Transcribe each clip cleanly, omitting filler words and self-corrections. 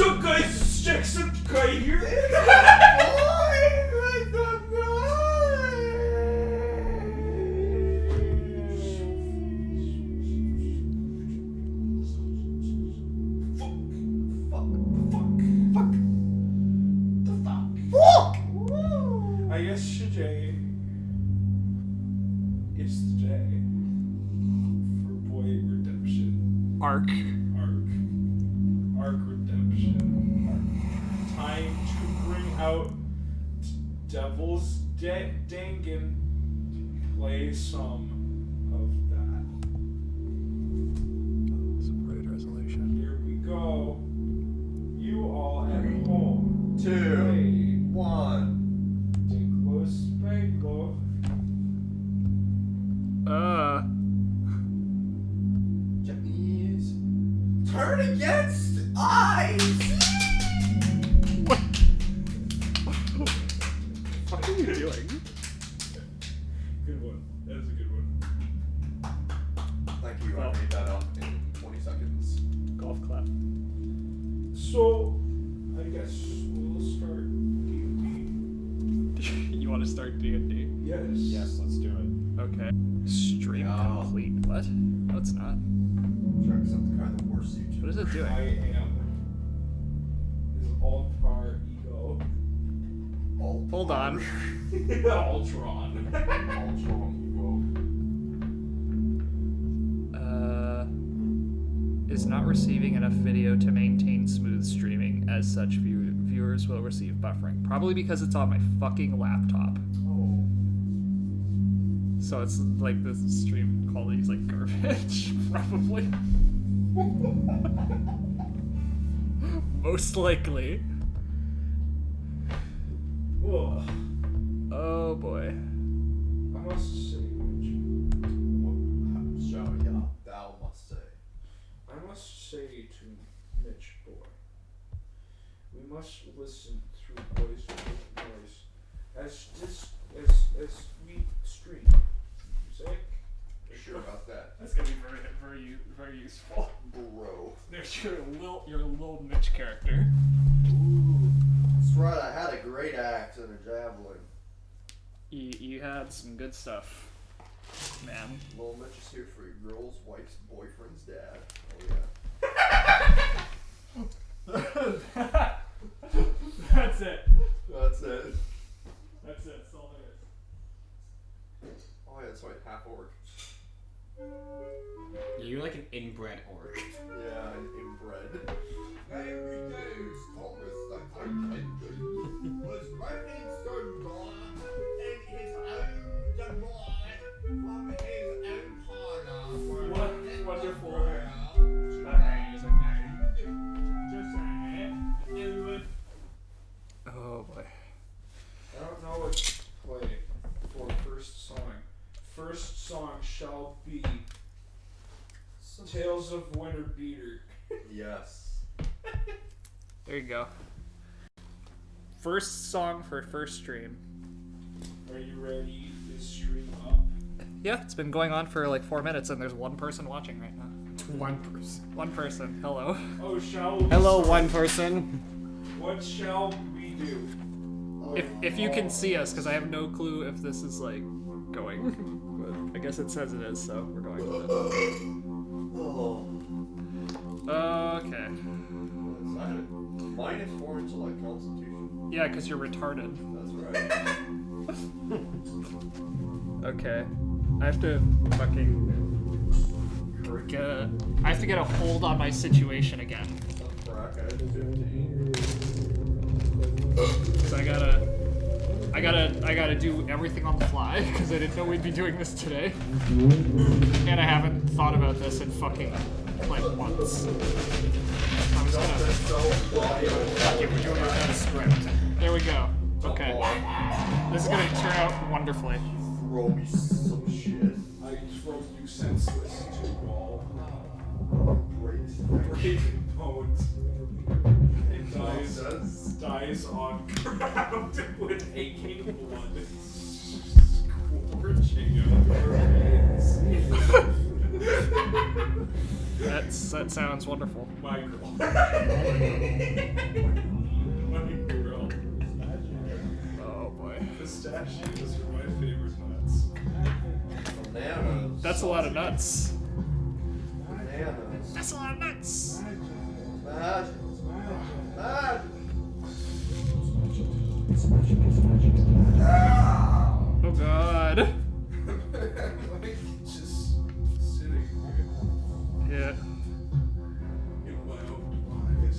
So guys, Jackson guy here. I guess today is the day for boy redemption. Arc. Arc redemption. Time to bring out Devil's Dangan to play some of that. Some right resolution. Here we go. You all at home. 2, 1. Close Spangler. Japanese. Turn against eyes! What? What are you doing? Good one. That is a good one. Thank you, Well. I made that up in 20 seconds. Golf clap. So, I guess we'll start D&D. You want to start D&D? Yes. Let's do it. Okay. Stream Yeah. complete. What? No, it's not. Check something kind of the worst YouTube. What is it I doing? am his Ultrar ego. Hold on. Ultron. Is not receiving enough video to maintain smooth streaming. As such, viewers will receive buffering. Probably because it's on my fucking laptop. Oh. So it's like the stream quality's like garbage. Probably. Most likely. Ugh. Oh boy. I must say, Mitch. So, yeah, thou must say. I must say to Mitch boy, we must listen through voice to voice as we stream music. You're sure about that? That's gonna be very useful. Bro. There's your little Mitch character. Ooh. That's right, I had a great axe and a javelin. You had some good stuff, man. Little Mitch is here for your girl's wife's boyfriend's dad. Oh yeah. That's it. That's it. That's it. That's all there is. Oh yeah, that's right, half orc. You're like an inbred orc. Yeah, and inbred. Every day, Thomas the Contention was running so long in his own demise from his own corner. What wonderful. Oh boy. I don't know what to play for first song. First song shall be Tales of Winter Beater. Yes. There you go. First song for first stream. Are you ready to stream up? Yeah, it's been going on for like 4 minutes, and there's one person watching right now. One person. One person. Hello. Oh, shall we Hello, start? one person. What shall we do? If you can see us, because I have no clue if this is like going. But I guess it says it is, so we're going with it. Oh. Okay. -4 intellect constitution. Yeah, because you're retarded. That's right. Okay. I have to fucking I have to get a hold on my situation again. A crack, I had 15. So I gotta do everything on the fly because I didn't know we'd be doing this today, and I haven't thought about this in fucking like months. I'm just gonna. Fuck it, we're doing it without a script. There we go. Okay. This is gonna turn out wonderfully. Throw me some shit. I throw you senseless to wall. Great. Raven bones. And dies on ground with aching blood. Scorching of your hands. That sounds wonderful. My girl. My girl. Oh boy. Pistachios are my favorite nuts. Bananas. That's a lot of nuts. Bananas. That's a lot of nuts. Magic. Magic. Oh god. Like, just sitting here Yeah. in my own eyes.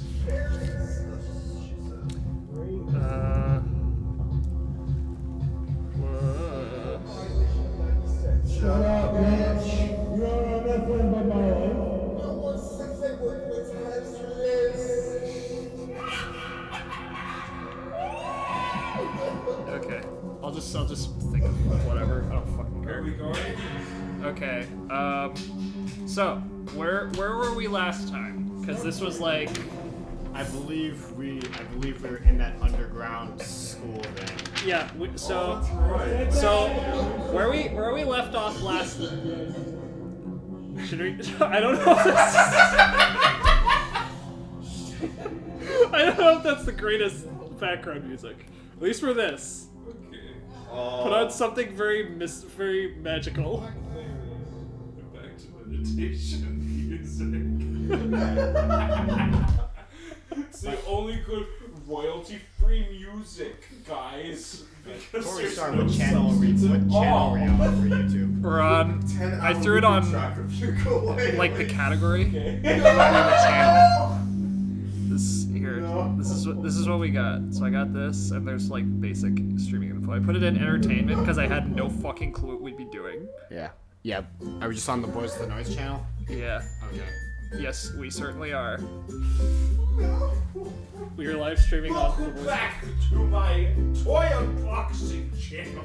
Whoa. Shut up, bitch. You don't know nothing about my life. Okay. I'll just think of whatever. I don't fucking Are we care. going? Okay. So where were we last time? Because this was like, I believe we were in that underground school thing. yeah. So Right. where we left off last. Should we? I don't know. If that's, I don't know if that's the greatest background music. At least for this. Okay. Put on something very magical. Back to meditation music. It's the only good royalty-free music, guys. Because Before we there's start, no what channel are we substance at all. on for YouTube? We're on. 10 I threw it on ukulele. like the category. Okay. This here. This is what we got. So I got this, and there's like basic streaming info. I put it in entertainment because I had no fucking clue what we'd be doing. Yeah. Yeah. Are we just on the Boys of the Noise channel? Yeah. Okay. Yes, we certainly are. We are live streaming on the Welcome Voice. back to my toy unboxing channel.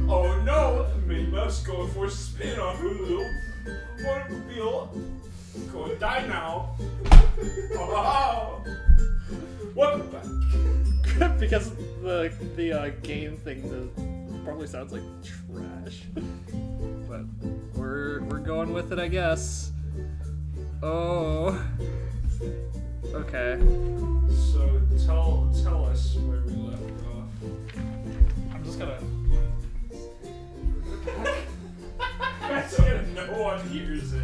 Oh no, Minnie Mouse going for a spin on Hulu. Automobile going die now. Oh, welcome back. Because the game thing probably sounds like trash. But we're going with it, I guess. Oh. Okay. So tell us where we left off. I'm just gonna. No one hears it.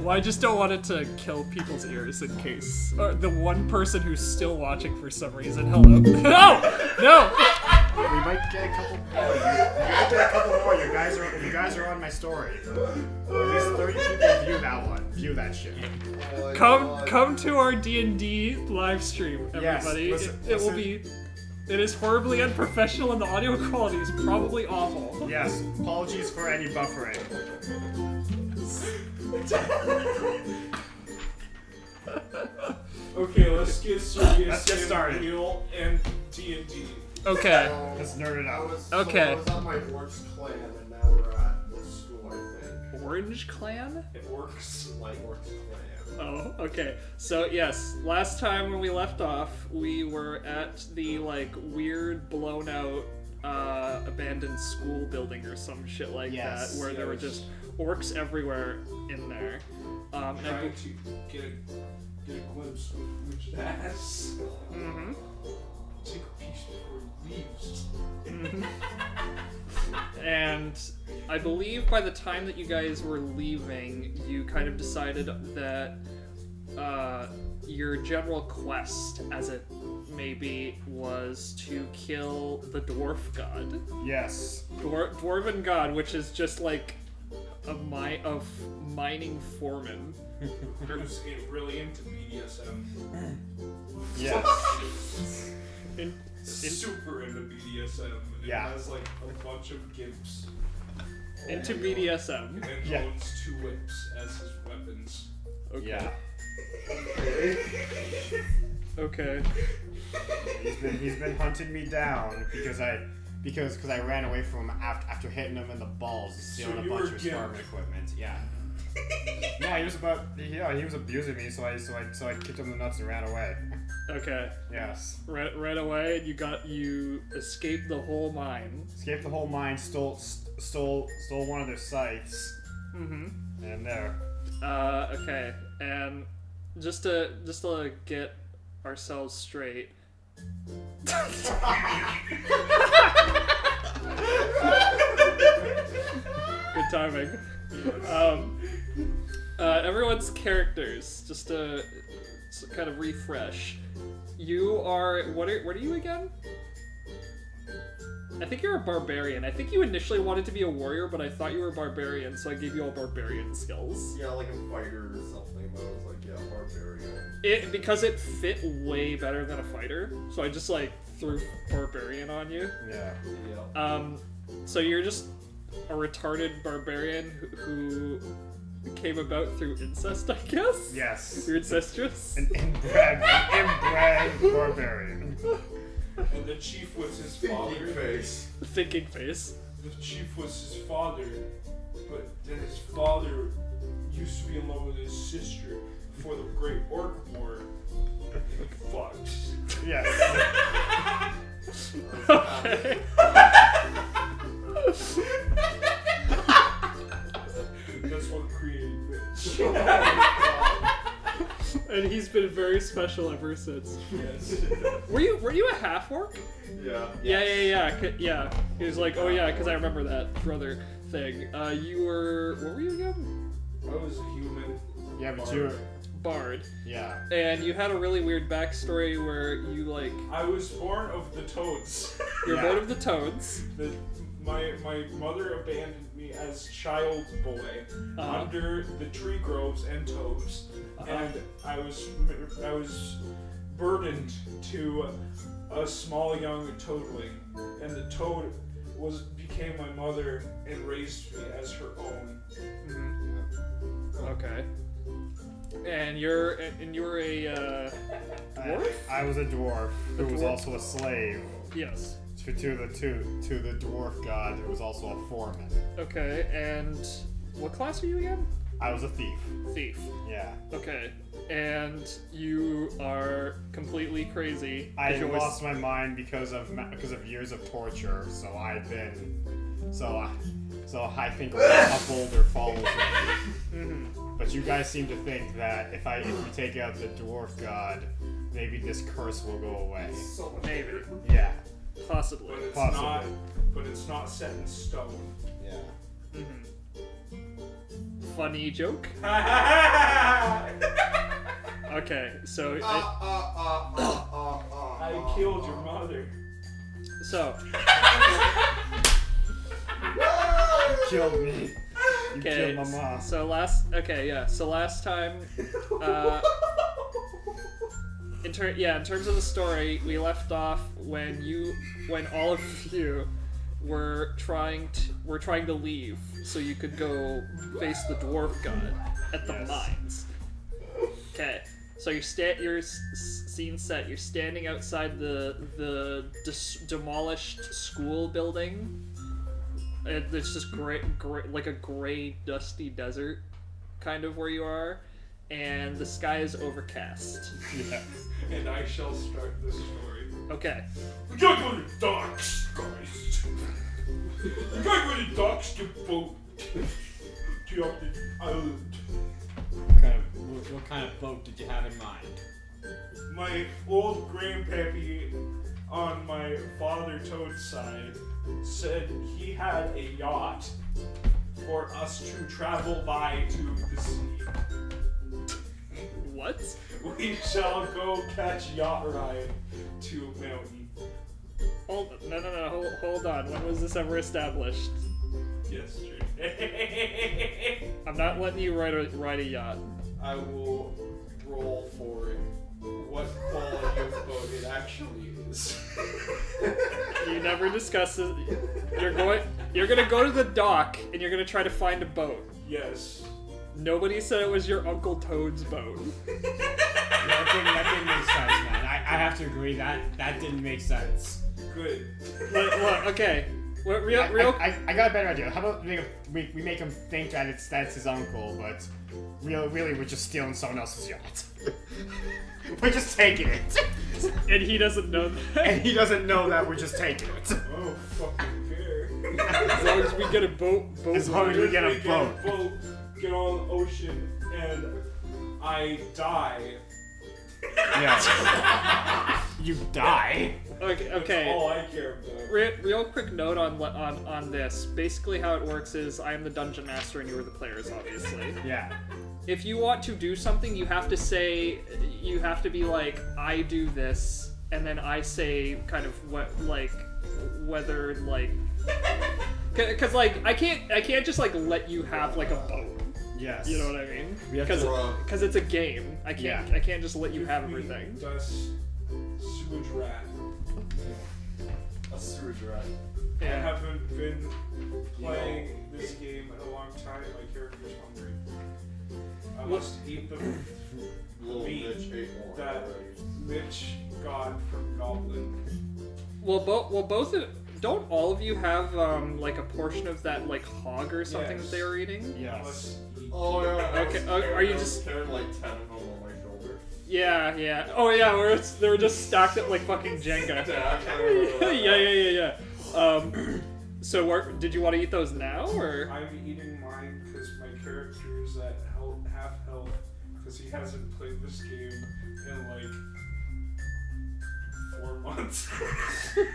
Well, I just don't want it to kill people's ears in case. Or the one person who's still watching for some reason. Hello. No! No! We might get a couple more. You might get a couple more. You guys are on my story. At least 30 people view that one. View that shit. Oh my God. Come to our D&D live stream, Yes, everybody. listen- It will listen. be. It is horribly unprofessional and the audio quality is probably awful. Yes. Apologies for any buffering. Okay, let's get serious. Let's get and started. Real and D&D. Okay. Let's nerd it out. Okay. I was on my Orcs clan, and now we're at this school, I think. Orange Clan? It works. My Orcs clan. Oh, okay. So yes, last time when we left off, we were at the like weird blown out abandoned school building or some shit like Yes, that, where there were just orcs everywhere in there. And I Trying to get a glimpse of which ass. Mhm. Take a piece before he leaves. And I believe by the time that you guys were leaving, you kind of decided that your general quest, as it may be, was to kill the dwarf god. Yes. Dwarven god, which is just like a mining foreman. Who's really into BDSM. Yes. Super into BDSM. And Yeah. has like a bunch of gimps. Into BDSM. And Yeah. owns 2 whips as his weapons. Okay. Yeah. Okay. He's been hunting me down because I ran away from him after hitting him in the balls and stealing So a you bunch were of gimp. farming equipment. Yeah. No, he was abusing me, so I kicked him in the nuts and ran away. Okay. Yes. Right away, and you escaped the whole mine. Escaped the whole mine, stole stole one of their scythes. Mm-hmm. And there. Okay, and just to get ourselves straight. Good timing. Everyone's characters, just to kind of refresh. You are what are you again? I think you're a barbarian. I think you initially wanted to be a warrior, but I thought you were a barbarian, so I gave you all barbarian skills. Yeah, like a fighter or something, but I was like, yeah, barbarian. Because it fit way better than a fighter, so I just like threw barbarian on you. Yeah. Yeah. So you're just a retarded barbarian who came about through incest, I guess? Yes. You're incestuous? An inbred barbarian. And the chief was his father. Thinking face. Thinking face. The chief was his father, but then his father used to be in love with his sister before the Great Orc War. Fucked. Yes. Okay. That's what created Bitch. And he's been very special ever since. Yes. Were you a half orc? Yeah. Yeah. He was like, oh yeah, because I remember that brother thing. You were, what were you again? I was a human. Yeah, but you're. Bard. Yeah. And you had a really weird backstory where you like, I was born of the toads. you're Yeah. born of the toads. My mother abandoned me as child boy Uh-huh. under the tree groves and toads, and I was burdened to a small young toadling, and the toad became my mother and raised me as her own. Okay. And you were a dwarf? I was a dwarf who was dwarf? also a slave Yes. to the dwarf god who was also a foreman. Okay, and what class are you again? I was a thief. Thief. Yeah. Okay. And you are completely crazy. 'cause I you always- lost my mind because of years of torture. So I think a boulder follows me. Mhm. But you guys seem to think that if we take out the dwarf god, maybe this curse will go away. So much Maybe. better. Yeah. Possibly. But it's Possibly. not. But it's not set in stone. Yeah. Mhm. Funny joke. Okay, so I killed your mother. so You killed me. You okay. killed my mom. So last time, in terms of the story, we left off when all of you were trying to leave so you could go face the dwarf god at the Yes. mines. Okay. So your scene set. You're standing outside the demolished school building. It's just gray, like a gray, dusty desert, kind of where you are, and the sky is overcast. Yeah. And I shall start the story. Okay. We gotta go to the docks, guys. We gotta go to the docks to boat. To up the island. What kind of boat did you have in mind? My old grandpappy on my father Toad's side said he had a yacht for us to travel by to the sea. What? We shall go catch yacht ride to Mountain. Hold on. When was this ever established? Yesterday. I'm not letting you ride a yacht. I will roll for what quality of boat it actually is. You never discuss it. You're gonna go to the dock and you're gonna try to find a boat. Yes. Nobody said it was your Uncle Toad's boat. That didn't make sense, man. I have to agree that didn't make sense. Good. Look, okay. Real. I got a better idea. How about we make him think that that's his uncle, but really we're just stealing someone else's yacht. We're just taking it, And he doesn't know that. and he doesn't know that we're just taking it. Oh, fucking fair. As long as we get a boat. As long as we get a boat. Get on the ocean, and I die. Yeah. You die. Okay. All I care about. Real quick note on this. Basically, how it works is I am the dungeon master and you are the players, obviously. Yeah. If you want to do something, you have to be like, I do this, and then I say kind of whether like, cause like I can't just like let you have like a boat. Yes. You know what I mean? We have Because it's a game. I can't just let you have everything. Das sewage rat. A sewage rat. I Yeah. haven't been playing this game in a long time. My character's hungry. I must eat the Little meat bitch ate more that already. Mitch got from Goblin. Well, both don't all of you have like a portion of that like hog or something Yes. that they were eating? I Yes. must eat. Oh yeah. Okay, are you just- carrying like 10 of them on my shoulder? Yeah. Oh yeah, they were just stacked up like fucking Jenga. Yeah, I can't remember that. yeah. So did you want to eat those now or? I'm eating mine because my character is at half health because he hasn't played this game in like 4 months.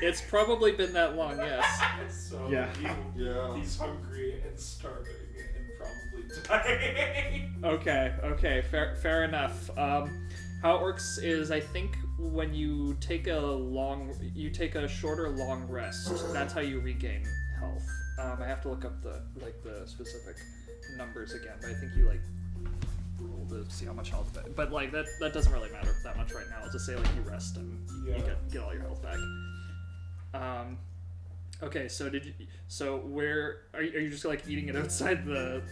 It's probably been that long, yes. So Yeah. Yeah. he's hungry and starving and probably dying. Okay, fair enough. How it works is I think when you take a shorter long rest, that's how you regain health. I have to look up the specific numbers again, but I think you like roll to see how much health. But like that doesn't really matter that much right now. I'll just say like you rest and you Yeah. get all your health back. Okay, so where are you just like eating it outside the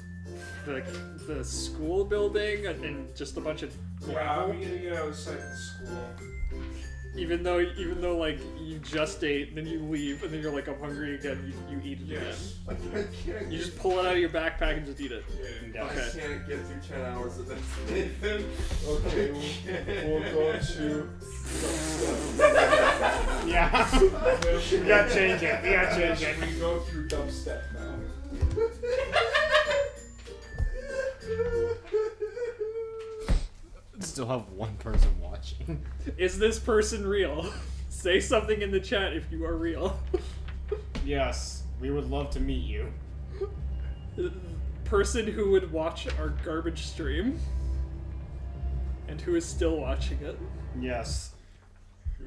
school building and just a bunch of Yeah, gravel? I'm eating it outside the school. Even though like you just ate, then you leave, and then you're like I'm hungry again. You eat it Yes. I can't You just pull it out of your backpack and just eat it. Yeah. I Okay. can't get through 10 hours of this, Nathan. Okay, we'll go to. Yeah. We gotta change it. We gotta change it. We go through dubstep now. Still have one person watching. Is this person real? Say something in the chat if you are real. Yes, we would love to meet you. Person who would watch our garbage stream and who is still watching it. Yes.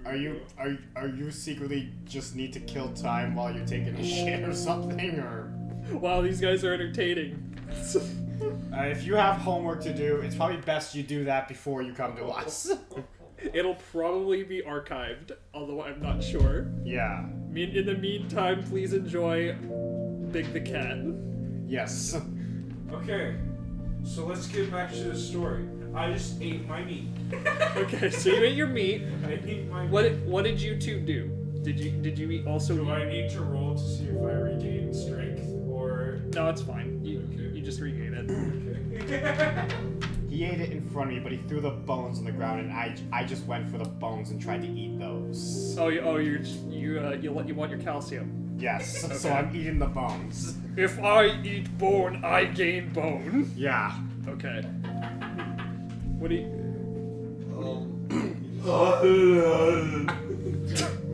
Are you secretly just need to kill time while you're taking a shit or something, or? Wow, these guys are entertaining. If you have homework to do, it's probably best you do that before you come to us. It'll probably be archived, although I'm not sure. Yeah. In the meantime, please enjoy Big the Cat. Yes. Okay, so let's get back to the story. I just ate my meat. Okay, so you ate your meat. I ate my What did you two do? Did you eat also? Do I need to roll to see if I regain strength or? No, it's fine. You just regain it. He ate it in front of me, but he threw the bones on the ground, and I just went for the bones and tried to eat those. You want your calcium. Yes. So Okay. I'm eating the bones. If I eat bone, I gain bone. Yeah. Okay. What do you?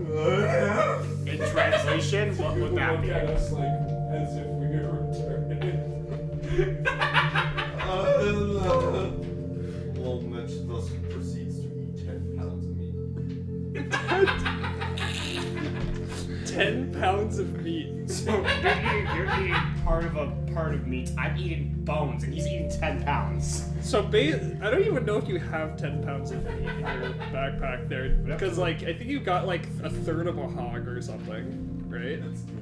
In translation, what would that Look be? at us like as if we were retarded. Little Mitch thus proceeds to eat 10 pounds of meat. 10 pounds of meat. So you're eating part of meat. I'm eating bones, and he's eating 10 pounds. So I don't even know if you have 10 pounds of meat in your backpack there, because like I think you got like a third of a hog or something, right?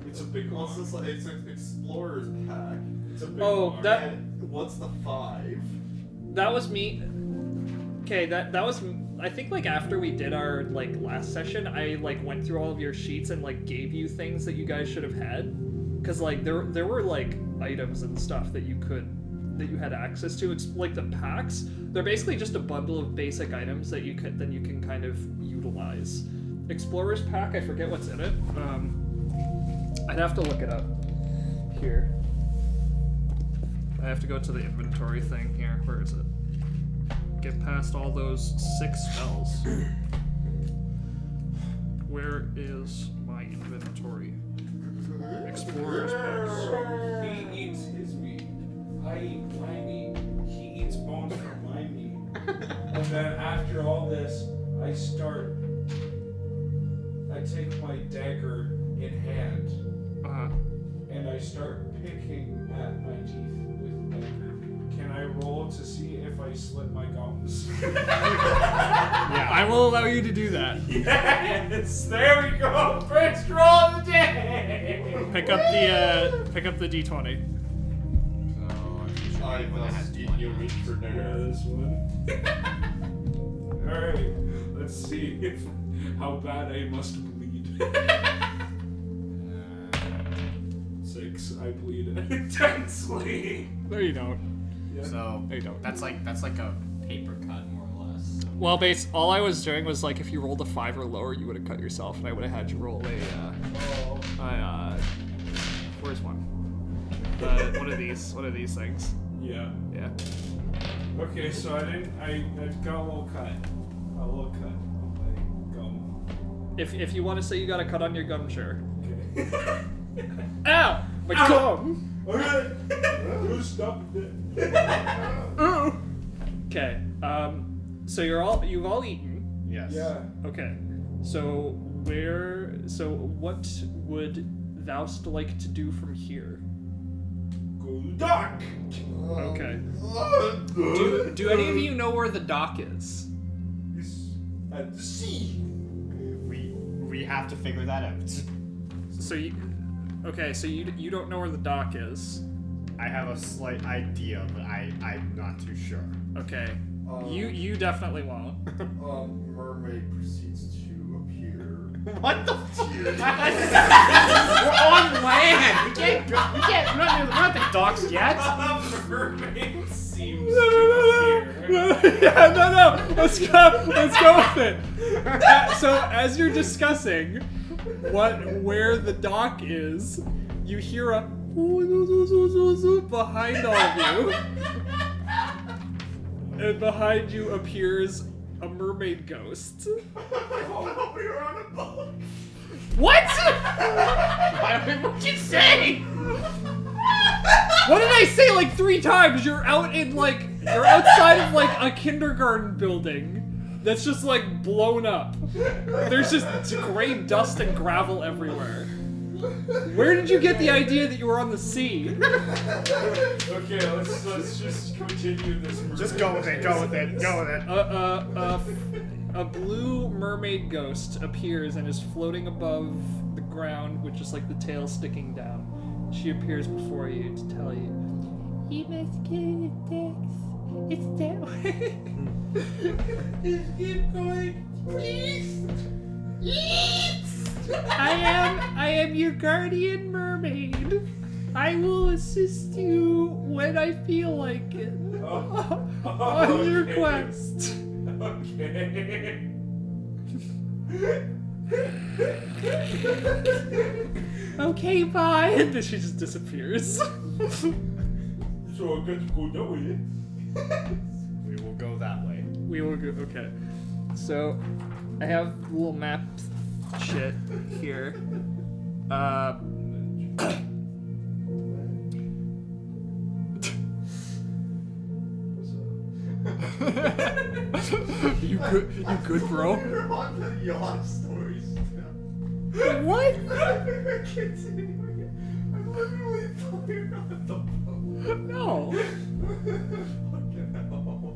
It's a big Well, it's one. just like it's an explorer's pack. It's a big Oh, one. that- And what's the 5? That was me. Okay, that was I think like after we did our like last session, I like went through all of your sheets and like gave you things that you guys should have had, because like there were like items and stuff that you had access to. It's like the packs. They're basically just a bundle of basic items that you can kind of utilize. Explorer's pack. I forget what's in it. I'd have to look it up. Here. I have to go to the inventory thing here. Where is it? Get past all those 6 spells. Where is my inventory? Explorer's books. He eats his meat. I eat my meat. He eats bones from my meat. And then after all this, I take my dagger in hand Uh-huh. and I start picking at my teeth with dagger. Can I roll to see if I slit my gums? Yeah. I will allow you to do that. Yes! There we go! First roll of the day! Pick up the D20. I must eat your meat for dinner. This one. Alright, let's see how bad I must bleed. 6, I bleed intensely. No, you don't. Yeah. So No, you don't. that's like a paper cut more or less. So. Well, all I was doing was like if you rolled a 5 or lower, you would have cut yourself, and I would have had you roll where's one? One of these things. Yeah. Yeah. Okay, so I got a little cut. A little cut on my gum. If you want to say you got a cut on your gum, sure. Okay. Ow! My Ow! gum! Okay. You stop it. Okay. So you've all eaten. Yes. Yeah. Okay. So what would thou like to do from here? Go to the dock. Okay. Do any of you know where the dock is? It's at the sea. We have to figure that out. So you don't know where the dock is. I have a slight idea, but I'm not too sure. Okay. You definitely won't. Mermaid proceeds to appear. What the fuck? Here. We're on land. We can't. We're not the docks yet. Mermaid seems No. Yeah, no. Let's go with it. So as you're discussing where the dock is, you hear a behind all of you, and behind you appears a mermaid ghost. Oh, we were on a boat. What? What'd you say? What did I say like 3 times? You're outside of like a kindergarten building that's just like blown up. There's just gray dust and gravel everywhere. Where did you get the idea that you were on the sea? Okay, let's just continue this. Just go with it. Go with it. A blue mermaid ghost appears and is floating above the ground with just like the tail sticking down. She appears before you to tell you, "You must get it, Dex. It's that way." Just keep going, please. I am your guardian mermaid. I will assist you when I feel like it. On your Okay. quest. Okay. Okay, bye. And then she just disappears. So I got to go that way. We will go that way. We will go. Okay. So I have a little map shit here. You good, bro? We're on the yacht story still. What? Continuing it. I'm literally floating on the boat. No. Fucking hell.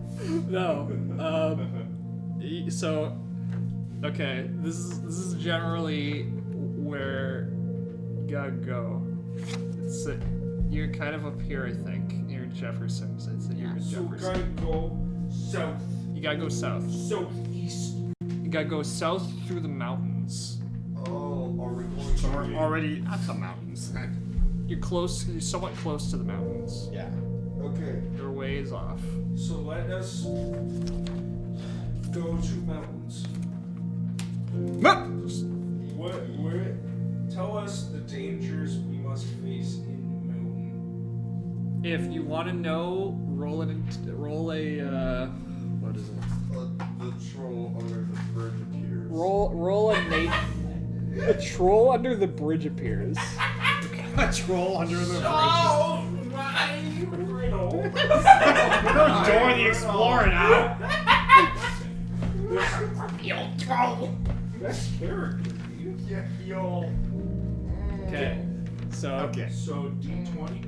No. So, okay, this is generally where you gotta go. It's you're kind of up here, I think, near Jefferson. So it's near So Jefferson. gotta go south, You gotta go south. southeast. You gotta go south through the mountains. Oh, are we going So to we're already at the mountains. You're close. You're somewhat close to the mountains. Yeah. Okay, You're ways off. so let us go to mountains. Where? Tell Tell us the dangers we must face in Moon. If you want to know, roll a what is it? The troll under the bridge appears. Roll a troll under the bridge appears. A troll under the bridge. Oh my riddle! We're Dora the Explorer now. Best character, dude. Yeah, yo. Okay. So Okay. So D20.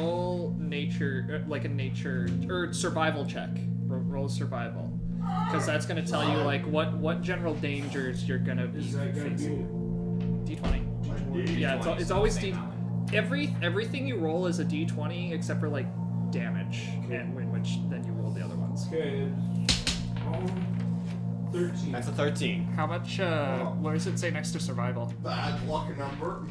roll nature like a nature or survival check. Roll survival. Because that's gonna tell you like what general dangers you're gonna be Is that gonna facing. be D20. Yeah, it's always D. Everything you roll is a D20 except for like damage, and in which then you roll the other ones. okay? 13. That's a 13. How much? What does it say next to survival? Bad luck number.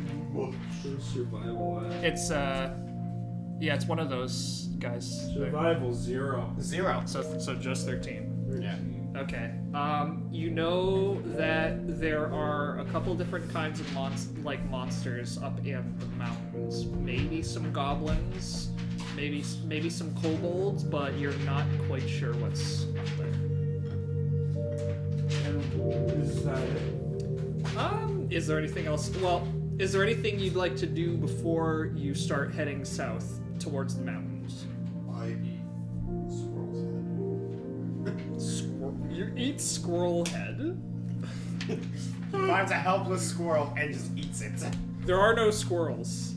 Survival. It's yeah, it's one of those guys. Survival 0. 0. So just 13. Yeah. Okay. You know that there are a couple different kinds of monsters up in the mountains. Maybe some goblins, maybe some kobolds, but you're not quite sure what's up there. And is that it? Is there anything else? Well, is there anything you'd like to do before you start heading south towards the mountains? I eat squirrel's head. You eat squirrel head? Finds a helpless squirrel and just eats it. There are no squirrels.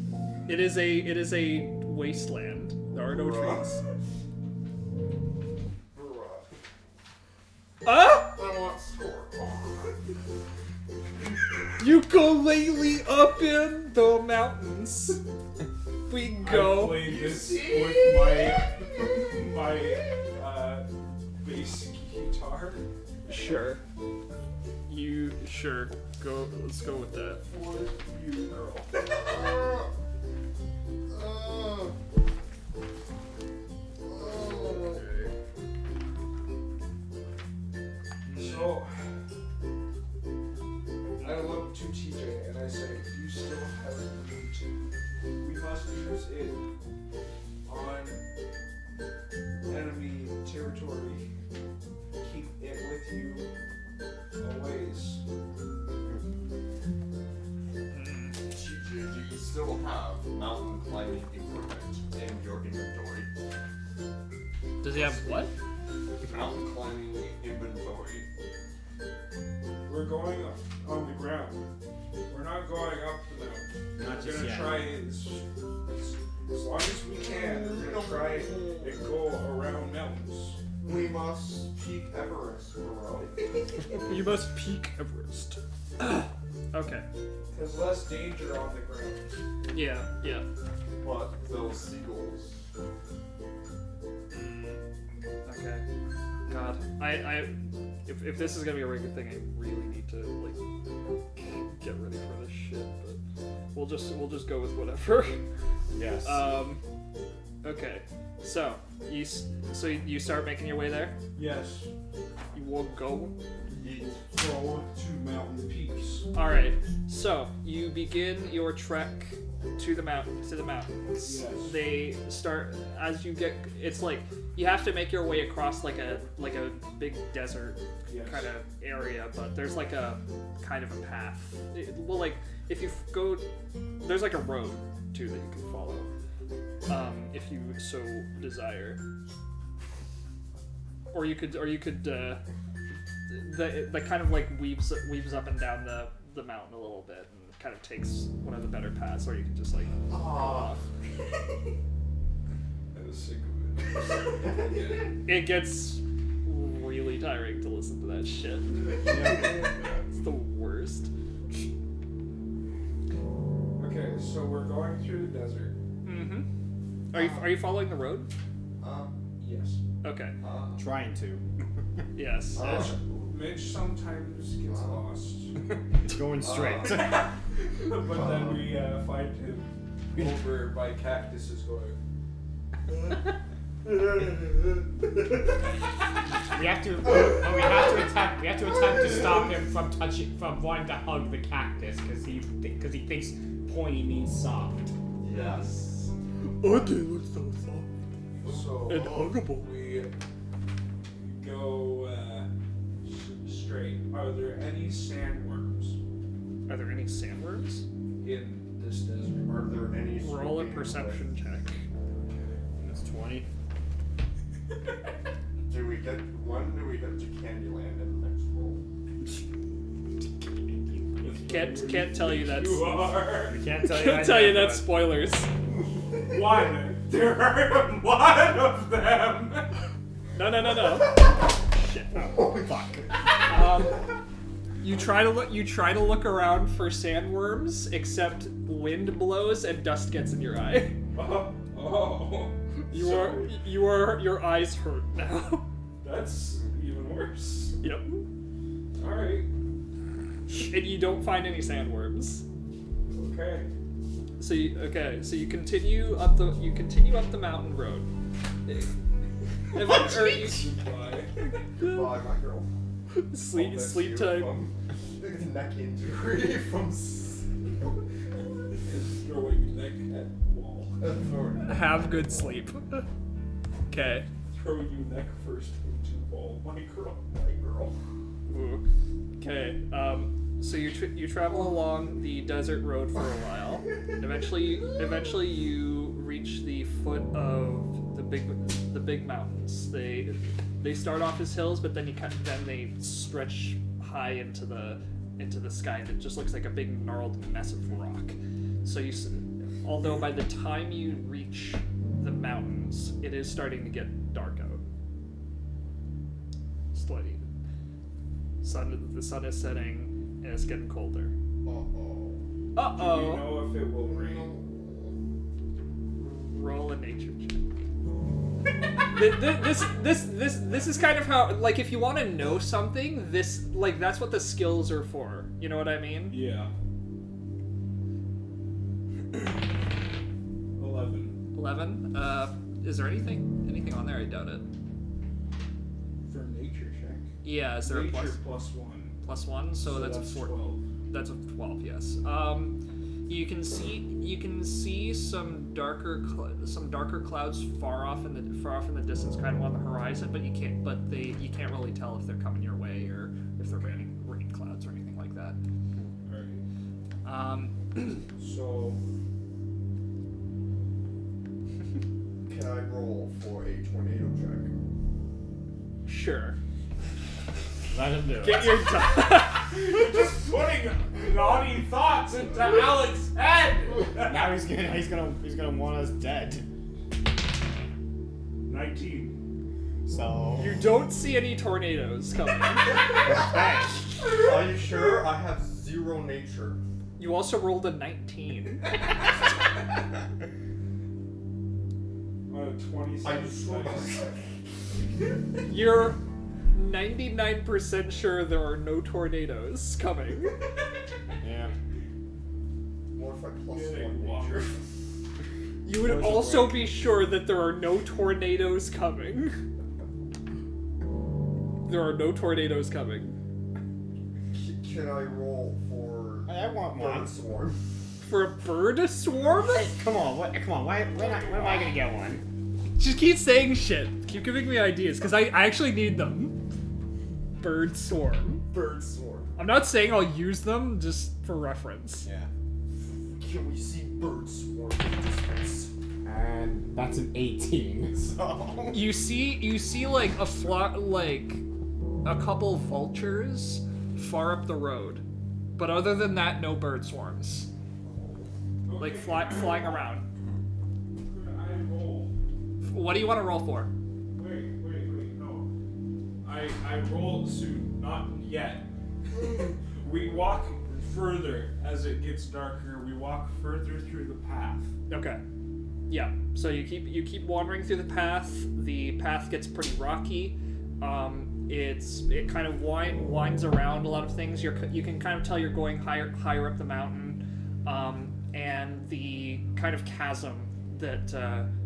It is a wasteland. There are no trees. Ah! I want squirrel. Ukulele up in the mountains. We I go. played this with my bass guitar. Sure. You sure go. Let's go with that. For you, girl. So, I look to TJ and I say, you still have room to. We must use it on enemy territory. Keep it with you always. TJ, do you still have mountain climbing equipment in your inventory? Does he have what? Mountain climbing inventory. We're going up on the ground. We're not going up the mountain. Not We're just gonna yet. try as long as we can. We're gonna try and go around mountains. We must peak Everest, bro. You must peak Everest. Okay. There's less danger on the ground. Yeah. But those seagulls. Okay. God, if this is gonna be a regular thing, I really need to like get ready for this shit. But we'll just go with whatever. Yes. Okay. So you start making your way there. Yes. You will go. Go to mountain peaks. All right. So you begin your trek to the mountains. Yes. They start as you get. It's like you have to make your way across like a big desert Yes. kind of area, but there's like a kind of a path. Well, like if you go, there's like a road too that you can follow, if you so desire. Or you could the kind of like weaves up and down the mountain a little bit and kind of takes one of the better paths, or you can just like go off. I was sick of it. It gets really tiring to listen to that shit. It's the worst. Okay, so we're going through the desert. Mm-hmm. Are you following the road? Yes. Okay. Trying to. Yes. Mitch sometimes gets lost. Going straight. But then we find him over by cactuses going. We have to attempt to stop him from wanting to hug the cactus because he thinks pointy means soft. Yes. Oh, they look so soft. So And huggable. we Go straight. Are there any sandworms Are there any sandworms? in this desert? are there any Roll a smoking perception check. That's 20. Do we get to Candyland in the next roll? Can't tell you that's. You are. We can't tell you. Can't tell you that's spoilers. One. There are one of them. No. Shit. Oh, fuck. You try to look around for sandworms, except wind blows and dust gets in your eye. Oh. Your eyes hurt now. That's even worse. Yep. All right. And you don't find any sandworms. Okay. So you continue up the mountain road. Goodbye. Goodbye, my girl. Sleep That's sleep you time. From neck injury from Throwing neck at wall. Have good sleep. Okay. Throw you neck first into wall. My girl. Okay. So you travel along the desert road for a while. Eventually you reach the foot of the big mountains. They start off as hills, but then they stretch high into the sky, and it just looks like a big gnarled mess of rock. So although by the time you reach the mountains, it is starting to get dark out. Slightly. The sun is setting, and it's getting colder. Uh-oh. Do Uh-oh. you know if it will rain? Roll a nature check. This is kind of how, like, if you want to know something, that's what the skills are for. You know what I mean? Yeah. 11. 11. Is there anything on there? I doubt it. For nature check. Yeah, is there Nature a plus 1. +1? So that's a 4. 12. That's a 12. Yes. You can see some darker clouds far off in the distance, kind of on the horizon, but you can't you can't really tell if they're coming your way or if they're rain clouds or anything like that. Alright. So. Can I roll for a tornado check? Sure. Let him do it. Get your You're just putting naughty thoughts into Alex's head. Now he's gonna want us dead. 19. So You don't see any tornadoes coming. okay. Are you sure? I have 0 nature. You also rolled a 19. 26. Are you sure? You're 99% sure there are no tornadoes coming. Yeah. What if I plus Getting 1 nature? You would also be sure that there are no tornadoes coming. There are no tornadoes coming. Can I roll for I want one. bird swarm? For a bird swarm? Hey, come on, why when am I gonna get one? Just keep saying shit. Keep giving me ideas, because I actually need them. Bird swarm. Bird swarm. I'm not saying I'll use them, just for reference. Yeah. Can we see bird swarm in the distance? And that's an 18. So You see like a couple vultures far up the road, but other than that, no bird swarms. Like flying around. I roll. What do you want to roll for? Wait, no. I roll soon, not yet. We walk further as it gets darker. We walk further through the path. Okay. Yeah. So you keep wandering through the path. The path gets pretty rocky. It kind of winds around a lot of things. You can kind of tell you're going higher up the mountain, and the kind of chasm that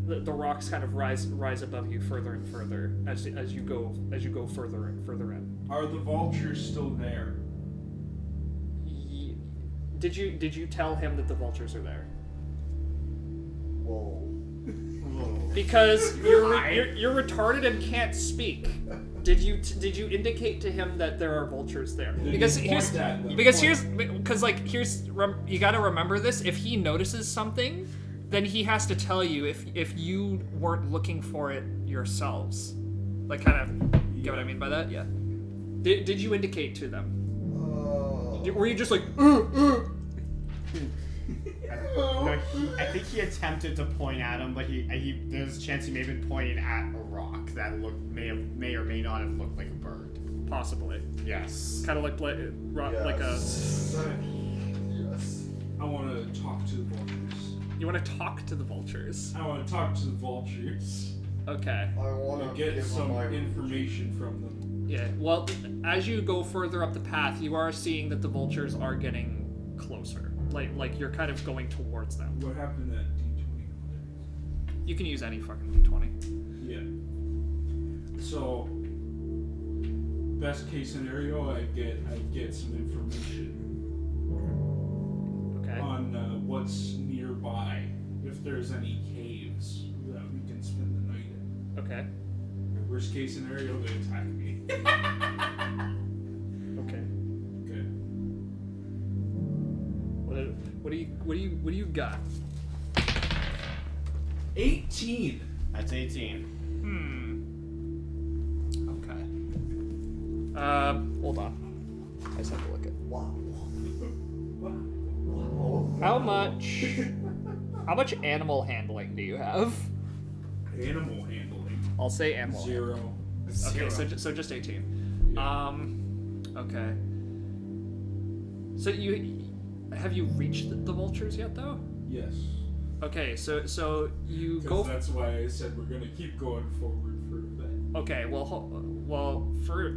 the rocks kind of rise above you further and further as you go further and further in. Are the vultures still there? Did you tell him that the vultures are there? Whoa. Because you're retarded and can't speak. Did you indicate to him that there are vultures there? Did Because you here's point at them? you got to remember this. If he notices something, then he has to tell you if you weren't looking for it yourselves. Like, kind of, get what I mean by that? Yeah. Did you indicate to them? Were you just like, No, I think he attempted to point at him, but there's a chance he may have been pointing at a rock that may or may not have looked like a bird. possibly? Yes. Kind of looked like like a. Yes. I want to talk to the vultures. You want to talk to the vultures? I want to talk to the vultures. Okay. I want And to get give some them my information from them. Yeah. Well, as you go further up the path, you are seeing that the vultures are getting closer. Like you're kind of going towards them. What happened at D20? You can use any fucking D20. Yeah. So, best case scenario, I get some information Okay. on what's nearby. If there's any caves that we can spend the night in. Okay. Worst case scenario, they attack me. Okay. Okay. What do you got? 18. That's 18. Okay. Hold on. I just have to look at. Wow. How much animal handling do you have? Animal handling. I'll say animal. 0. Okay, so just 18. Okay. So have you reached the vultures yet, though? Yes. Okay, so you go. Because that's why I said we're gonna keep going forward for a bit. Okay,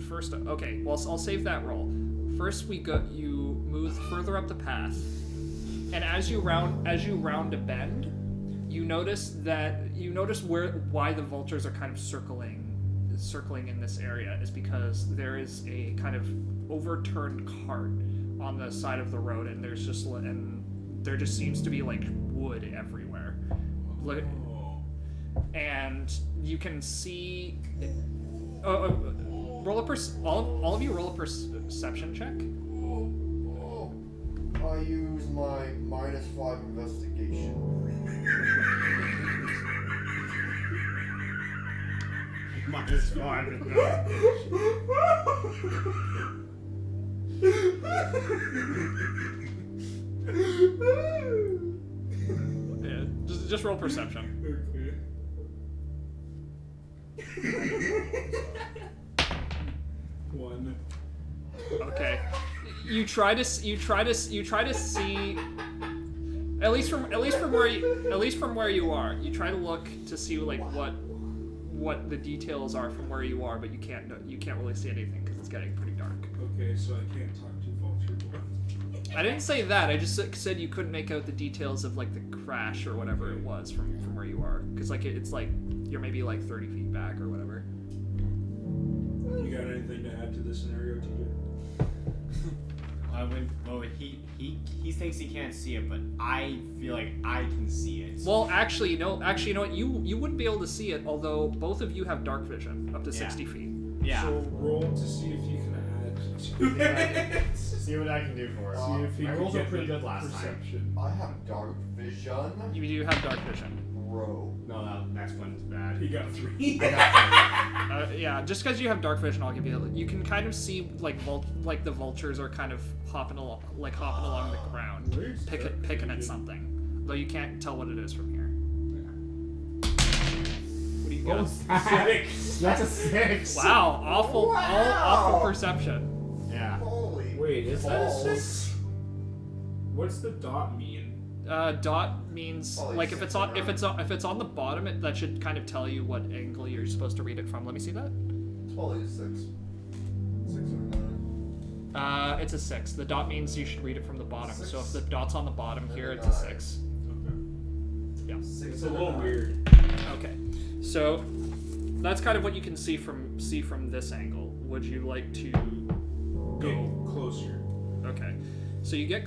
first. Okay, well, I'll save that roll. First, you move further up the path, and as you round a bend, you notice why the vultures are kind of circling in this area is because there is a kind of overturned cart on the side of the road, and there just seems to be like wood everywhere. Oh. And you can see. All of you roll a perception check. I use my -5 investigation. -5. Yeah, just roll perception. Okay. 1. Okay. You try to see at least from where you are. You try to look to see like what the details are from where you are, but you can't really see anything because it's getting pretty dark. Okay, so I can't talk to vulture. I didn't say that. I just said you couldn't make out the details of like the crash or whatever it was from where you are, because like it's like you're maybe like 30 feet back or whatever. You got anything to add to this scenario, TJ? He thinks he can't see it, but I feel like I can see it. Well, actually, you know what? You wouldn't be able to see it, although both of you have dark vision up to 60 feet. Yeah. So roll to see if you can add to it. See what I can do for it. See if you My can rolls were get pretty the good last time. perception. I have dark vision. You do have dark vision. Bro. No, that next one's bad. He got 3. I got Yeah, just because you have dark vision, I'll give you. You can kind of see like the vultures are kind of hopping along the ground, Where's dark picking at vision? something. Though you can't tell what it is from here. What do you got? 6. That's a 6. Wow, awful, Wow. awful perception. Yeah. Holy. Wait, is that a balls. 6? What's the dot mean? Dot means Oh, like it's if it's six on the bottom, that should kind of tell you what angle you're supposed to read it from. Let me see that. Holy 6. 6 or 9. It's a 6. The dot means you should read it from the bottom. So if the Six. dot's on the bottom here, it's a Nine. 6. Okay. Yeah. 6 It's a or little 9. weird. So that's kind of what you can see from this angle. Would you like to Get go closer. Okay, so you get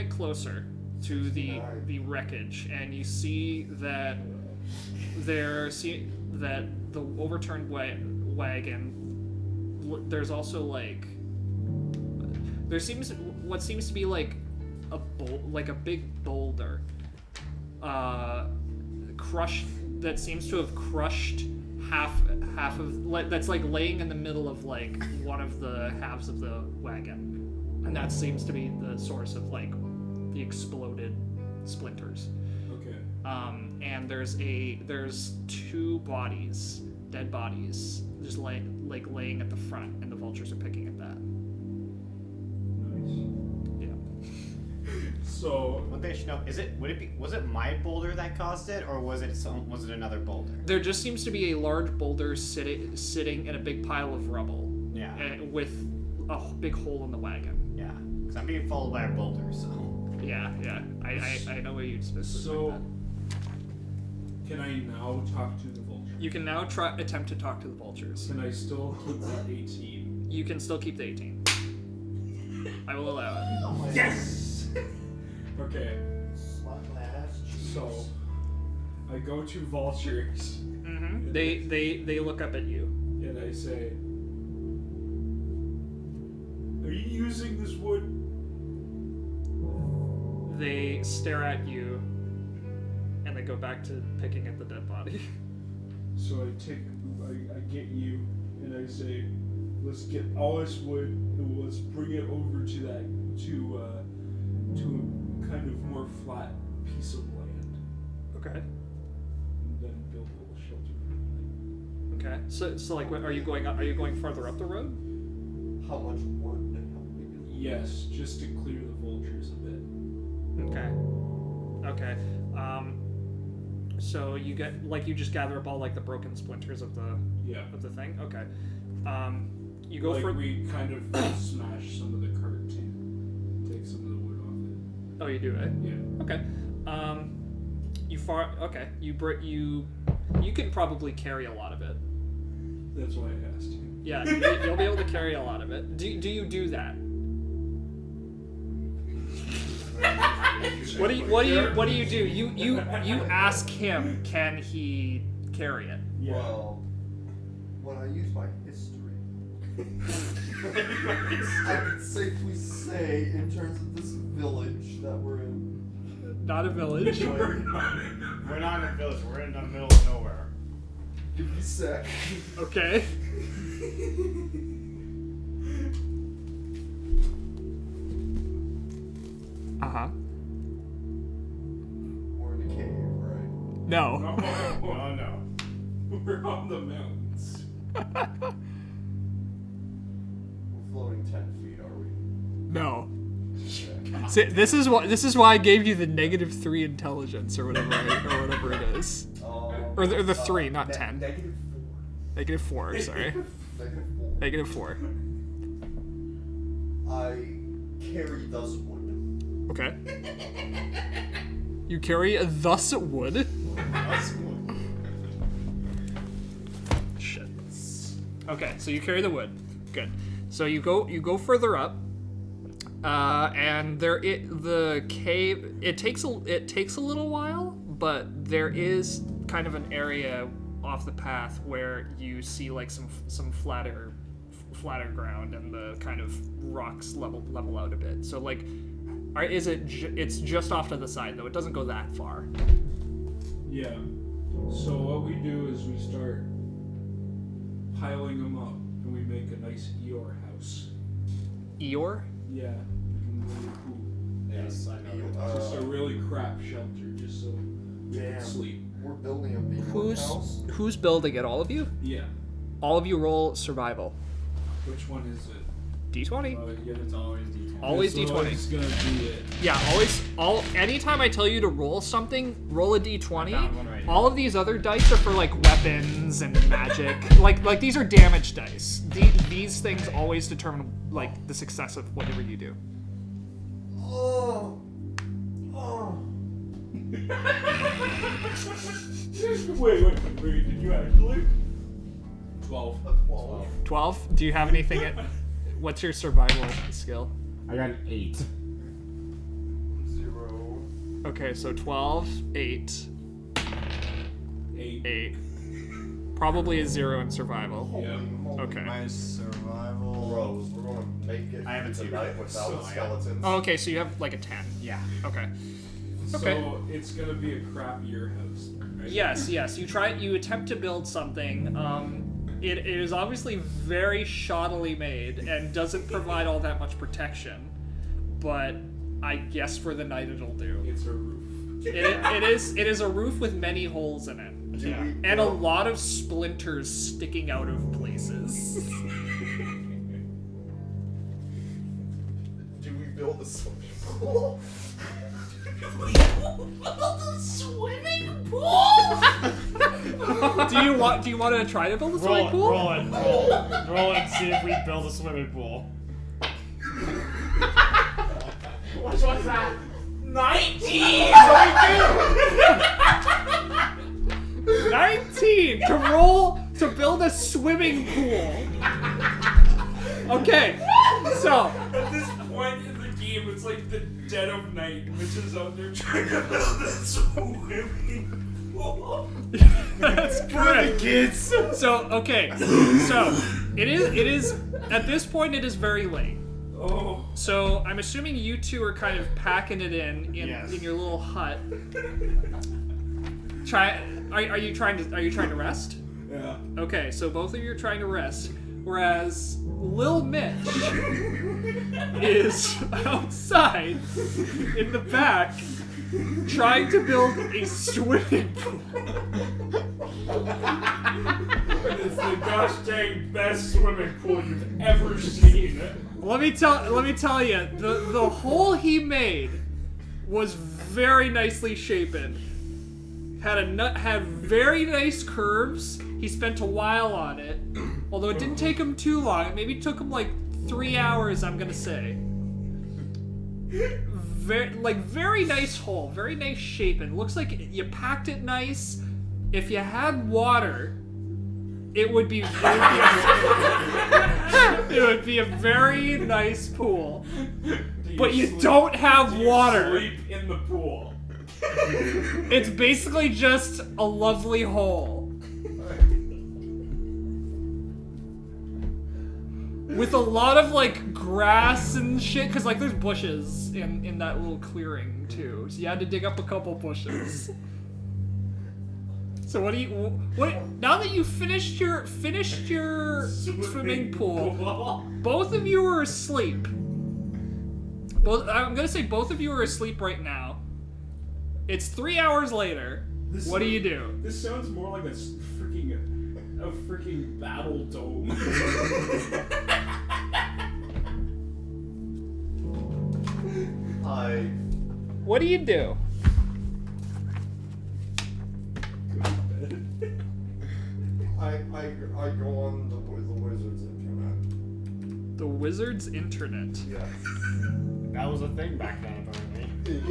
closer to the wreckage, and you see that that the overturned wagon. There's also like what seems to be like a big boulder, crushed, that seems to have crushed half of that's like laying in the middle of like one of the halves of the wagon, and that seems to be the source of like the exploded splinters. Okay. And there's two dead bodies, just laying at the front, and the vultures are picking at that. Nice. Yeah. So What they should know was it my boulder that caused it, or was it another boulder? There just seems to be a large boulder sitting in a big pile of rubble. Yeah. With a big hole in the wagon. Yeah. Because I'm being followed by a boulder, so. Yeah. I know what you'd supposed to So, can I now talk to the vulture? You can now attempt to talk to the vultures. Can I still keep that 18? You can still keep the 18. I will allow it. Yes! Okay, Slap my ass. so I go to vultures Mm-hmm. They look up at you. and I say, "Are you using this wood?" They stare at you, and they go back to picking at the dead body. So I get you and I say, "Let's get all this wood and let's bring it over to a kind of more flat piece of land, Okay. and then build a little shelter." Okay. So like, are you going farther up the road? How much wood and how big is it? Yes, just to clear the vultures a bit. Okay. So you you just gather up all like the broken splinters of the Yeah. thing. Okay. You go Like for. we kind of smash some of the cart to take some of the wood off Oh, you do it. it. Yeah. Okay. You can probably carry a lot of it. That's why I asked you. Yeah, you'll be able to carry a lot of it. Do you do that? What do you do? You ask him, can he carry it? Yeah. Well, when I use my history, I can safely say, in terms of this village that we're in, Not a village. We're not in a village, we're in the middle of nowhere. give me a sec. Okay. Uh-huh. We're in a cave, right? No. Oh no. We're on the mountains. We're floating 10 feet, are we? No. See, this is why I gave you the -3 intelligence or whatever it is. Or the 3, not 10. -4, sorry. -4. -4. I carry thus wood. Okay. You carry a thus wood. Shit. Okay, so you carry the wood. Good. So you go further up, and the cave. It takes a little while, but there is kind of an area off the path where you see like some flatter ground, and the kind of rocks level out a bit. So like, it's just off to the side though. It doesn't go that far. Yeah. So what we do is we start piling them up, and we make a nice Eeyore house. Eeyore? Yeah. Yes, I know. Just a really crap shelter, just so we can Damn. sleep. We're building a Beaver house. Who's building it? All of you? Yeah. All of you roll survival. Which one is it? D20. Yeah, It's always D20. Always it's D20. always gonna be it. Yeah, anytime I tell you to roll something, roll a D20. I found one right here. All of these other dice are for like weapons and magic. like these are damage dice. These things always determine like the success of whatever you do. Oh. Wait, did you actually? 12. A 12. 12? Do you have anything at... What's your survival skill? I got an 8. 0. Okay, so 12, 8, 8. 8. Probably a 0 in survival. Yeah. Okay. My survival. Bros, we're gonna make it I haven't seen tonight it, without so skeletons. Oh, okay, so you have like a 10. Yeah. Okay. So Okay. it's gonna be a crappier house, right? Yes. You attempt to build something. It is obviously very shoddily made and doesn't provide all that much protection, but I guess for the night it'll do. It's a roof. It is a roof with many holes in it, Yeah. and a lot of splinters sticking out of places. Do we build a swimming pool? Do you want to try to build a swimming pool? Roll it, and see if we build a swimming pool. Which one's that? 19 to build a swimming pool. Okay, so At this point in the game, it's like the dead of night. Mitch is out there trying to build a swimming pool. that's correct, kids. So it is at this point it is very late. Oh. So I'm assuming you two are kind of packing it in Yes. in your little hut. Are you trying to rest? Yeah. Okay, so both of you are trying to rest, whereas Lil Mitch is outside in the back trying to build a swimming pool. It's the gosh dang best swimming pool you've ever seen. Let me tell you, the hole he made was very nicely shapen. Had very nice curves. He spent a while on it, although it didn't take him too long. It maybe took him like 3 hours, I'm gonna say. Very nice hole, very nice shapen. Looks like you packed it nice. If you had water, it would be it would be a very nice pool. But you don't have water. Sleep in the pool. It's basically just a lovely hole. With a lot of like grass and shit, cause like there's bushes in that little clearing too. So you had to dig up a couple bushes. So what now that you finished your swimming pool, both of you are asleep. I'm gonna say both of you are asleep right now. It's 3 hours later. What do you do? This sounds more like a freaking battle dome. What do you do? I go on the wizard's internet. The wizard's internet. Yes. That was a thing back then, apparently.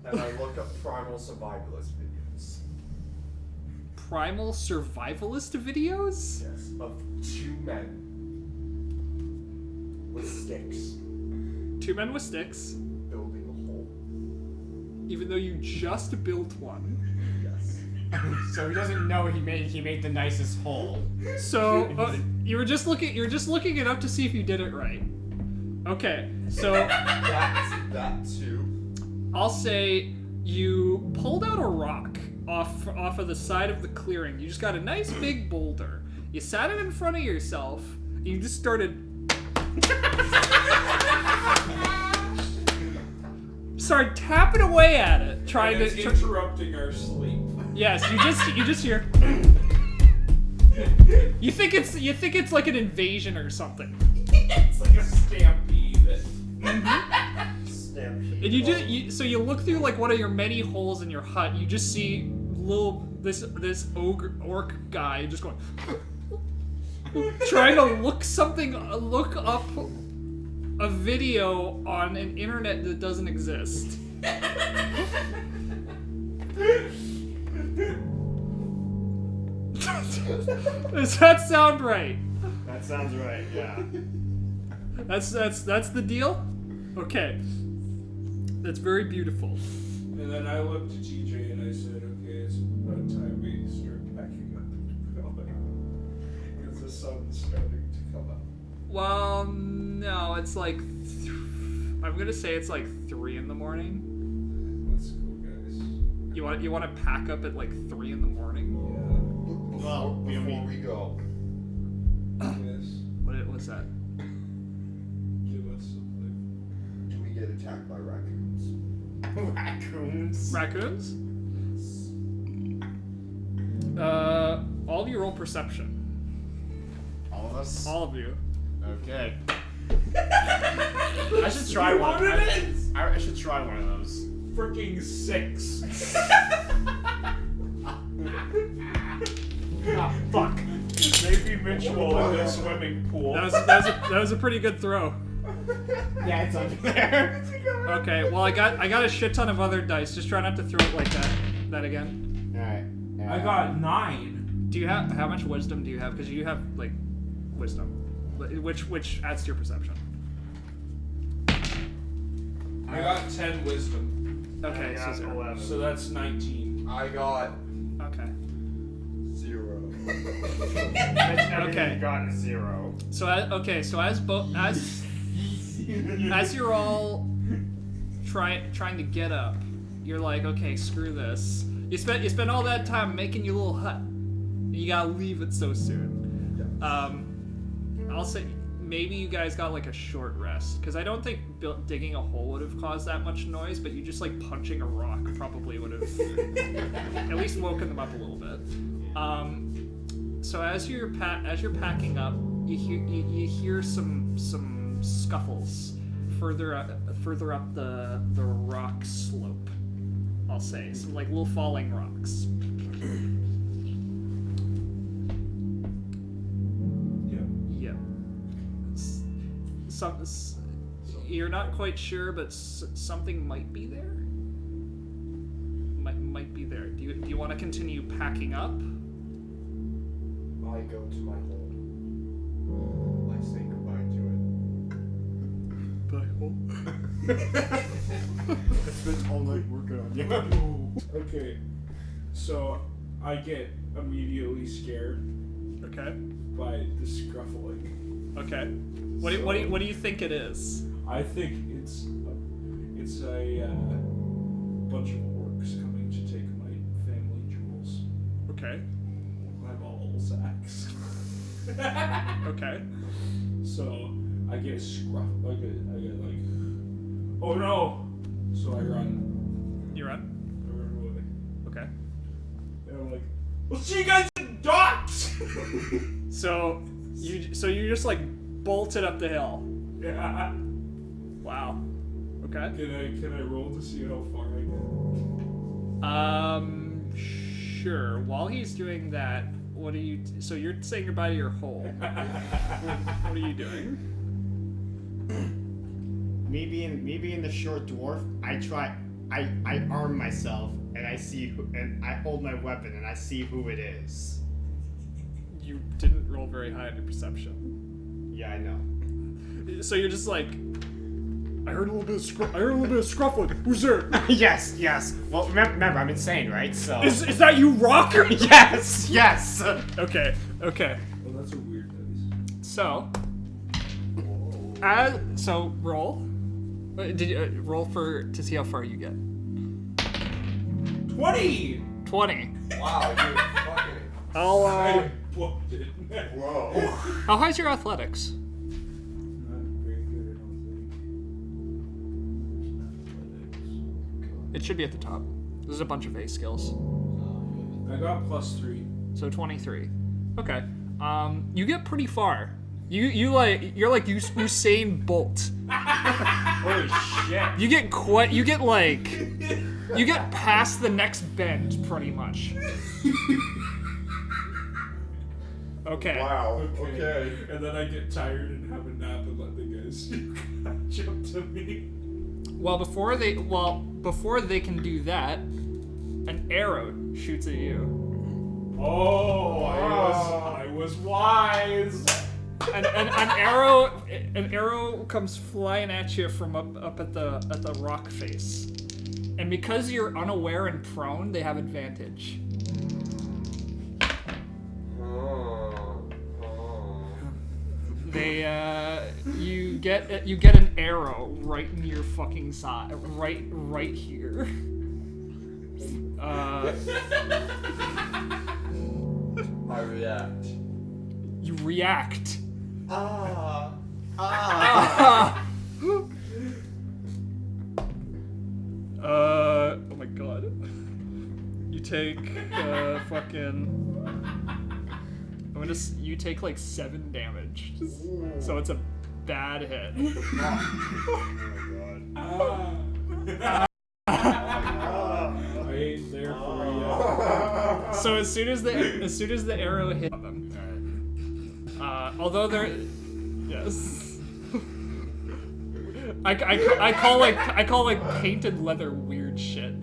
And I look up primal survivalist videos. Primal survivalist videos? Yes. Of 2 men with sticks 2 men with sticks, building a hole. even though you just built one. Yes. So he doesn't know he made the nicest hole. So you're just looking it up to see if you did it right. Okay, so That too. I'll say you pulled out a rock off of the side of the clearing. You just got a nice big boulder. You sat it in front of yourself. And you just started tapping away at it, trying And it's to. interrupting our sleep. Yes, you just hear. You think it's like an invasion or something. It's like a stampede. Stampede. And so you look through like one of your many holes in your hut. You just see this orc guy just going, trying to look up a video on an internet that doesn't exist. Does that sound right? That sounds right. Yeah. That's the deal? Okay. That's very beautiful. And then I looked at TJ and I said, okay, it's about time we start packing up and going. Because the sun's starting to come up. Well, no, it's like I'm gonna say it's like 3 in the morning. Let's go, guys. You want to pack up at like 3 in the morning? Yeah. Well, before we go, Yes. What was that? Give us something. do we get attacked by raccoons? Raccoons. Raccoons? All of you roll perception. All of us. All of you. Okay. I should try one. I should try one of those. Freaking 6. Ah, fuck. Maybe Mitch will in the swimming pool. That was a pretty good throw. Yeah, it's under there. Okay, well I got a shit ton of other dice. Just try not to throw it like that again. Alright. I got 9. Do you have how much wisdom do you have? Because you have like wisdom, which adds to your perception. I got 10 wisdom. Okay, I got so 11. So that's 19. I got okay. 0. Okay. Got a 0. So as you're all trying to get up, you're like, okay, screw this. You spend all that time making your little hut. And you gotta leave it so soon. I'll say maybe you guys got like a short rest because I don't think digging a hole would have caused that much noise, but you just like punching a rock probably would have at least woken them up a little bit. So as you're packing up, you hear some scuffles further up the rock slope. I'll say some like little falling rocks. Yep. You're not quite sure, but something might be there. Might be there. Do you want to continue packing up? I go to my hole. I say goodbye to it. I spent all night working on you. Okay. So I get immediately scared Okay. by the scruffling. Okay. What do you think it is? I think it's a bunch of orcs coming to take my family jewels. Okay. My ball sacks. Okay. So I get I get like, oh no! So I run. You run. I run away. Okay. And I'm like, we'll see you guys in docks! So you just like bolted up the hill. Yeah. Wow. Okay. Can I roll to see how far I Sure. While he's doing that, what are you? So you're saying goodbye to your hole. What are you doing? Me being the short dwarf, I arm myself and I hold my weapon and I see who it is. You didn't roll very high on your perception. Yeah, I know. So you're just like, I heard a little bit of scruffling. Who's there? Yes. Well, remember, I'm insane, right? So. Is that you, Rock? Yes. Okay. Well, that's a weird noise. So roll. Did you roll to see how far you get? 20! 20. Wow, you fucking. I'll I booked it. Whoa. how high's your athletics? Not very good, I don't think. It should be at the top. There's a bunch of A skills. I got +3. So 23. Okay. You get pretty far. You're like Usain Bolt. Holy shit. You get past the next bend pretty much. Okay. Wow. Okay. And then I get tired and have a nap and let the guys jump to me. Well, before they can do that, an arrow shoots at you. Oh, I was wise. An arrow comes flying at you from up at the rock face, and because you're unaware and prone, they have advantage. They you get an arrow right in your fucking side, right here. I react. You react. Ah. Oh my god. You take fucking. You take like 7 damage. So it's a bad hit. I ain't there for you. So as soon as the arrow hit them, although they're yes, I call like painted leather weird shit.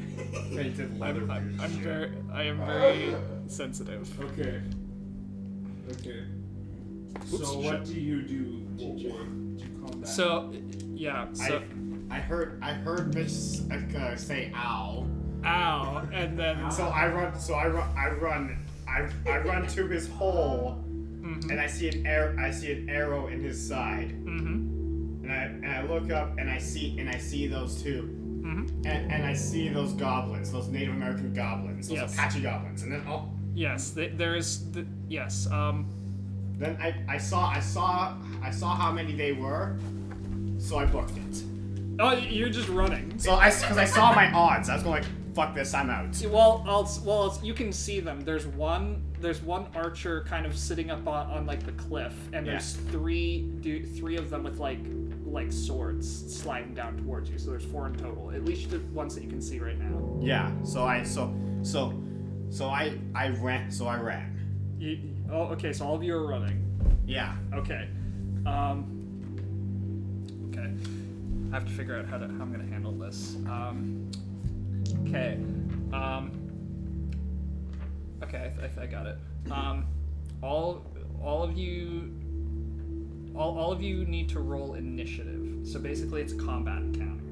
Painted leather. I am very sensitive. Okay. So Oops, what shit. do you do, TJ, to combat? So yeah, so I heard Mitch say "ow." ow, and then So I run to his hole, and I see an arrow in his side, and I look up and I see those two, and I see those goblins, those Native American goblins, those Yes. Apache goblins, and then yes, yes. then I saw how many they were, so I booked it. Oh, you're just running. So because I saw my odds, I was going like, fuck this, I'm out. Well, you can see them. There's one archer kind of sitting up on like the cliff, and there's three of them with like swords sliding down towards you. So there's 4 in total. At least the ones that you can see right now. Yeah. So I ran. Okay. So all of you are running. Yeah. Okay. Okay. I have to figure out how I'm gonna handle this. Okay. Okay, I got it. All of you need to roll initiative. So basically, it's a combat encounter.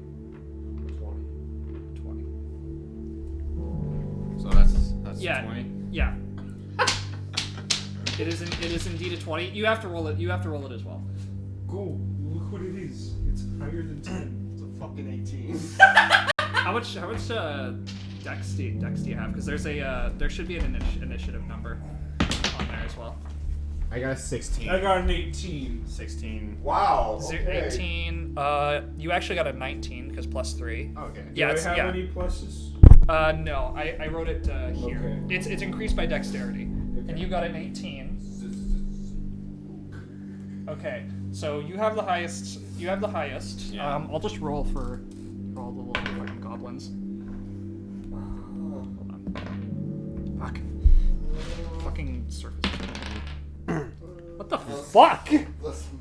20. So that's Yeah. 20. Yeah. It is indeed a 20. You have to roll it. You have to roll it as well. Go. Look what it is. It's higher than 10. It's a fucking 18. How much dex do you have? Because there should be an initiative number on there as well. I got a 16. I got an 18. 16. Wow. Okay. 18. You actually got a 19 because +3. Okay. Yeah, Do it's, I have yeah. any pluses? No, I wrote it here. Okay. It's increased by dexterity, and you got an 18. Okay, so you have the highest. Yeah. I'll just roll for all the little fucking goblins. Hold on. Fuck. Fucking surface. What the fuck? Listen.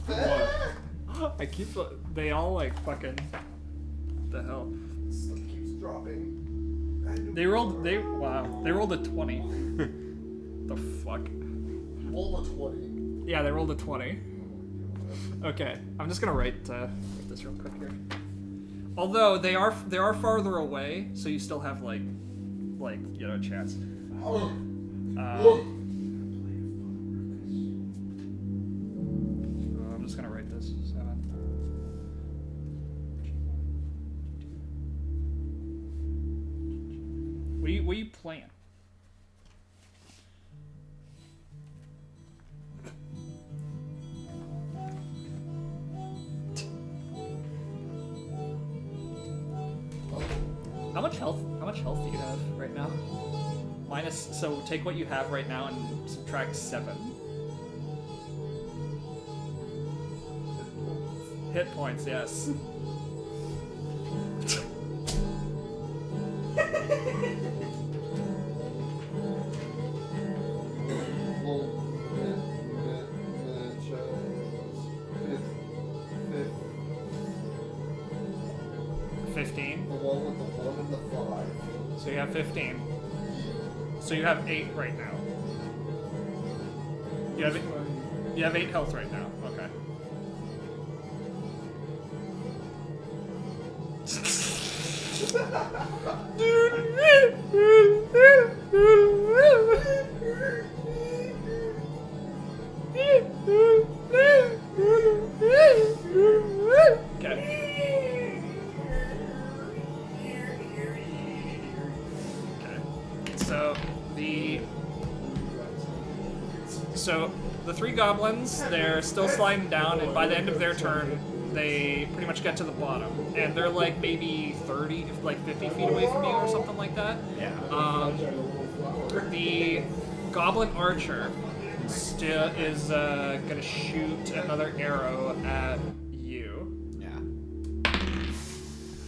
I keep. They all like fucking. The hell. Stuff keeps dropping. They rolled a 20. The fuck. Roll a 20. Yeah, they rolled a 20. Okay, I'm just gonna write this real quick here. Although they are farther away, so you still have like a chance. I'm just gonna write this 7. What are you playing? How much health do you have right now? So take what you have right now and subtract 7. Hit points, yes. Well, 15. the one with the 1 and the 5. So you have 15. So you have 8 right now. You have 8 health right now. Okay. Okay. So the 3 goblins, they're still sliding down, and by the end of their turn, they pretty much get to the bottom, and they're like maybe 30, like 50 feet away from you or something like that. Yeah. The goblin archer still is gonna shoot another arrow at you. Yeah.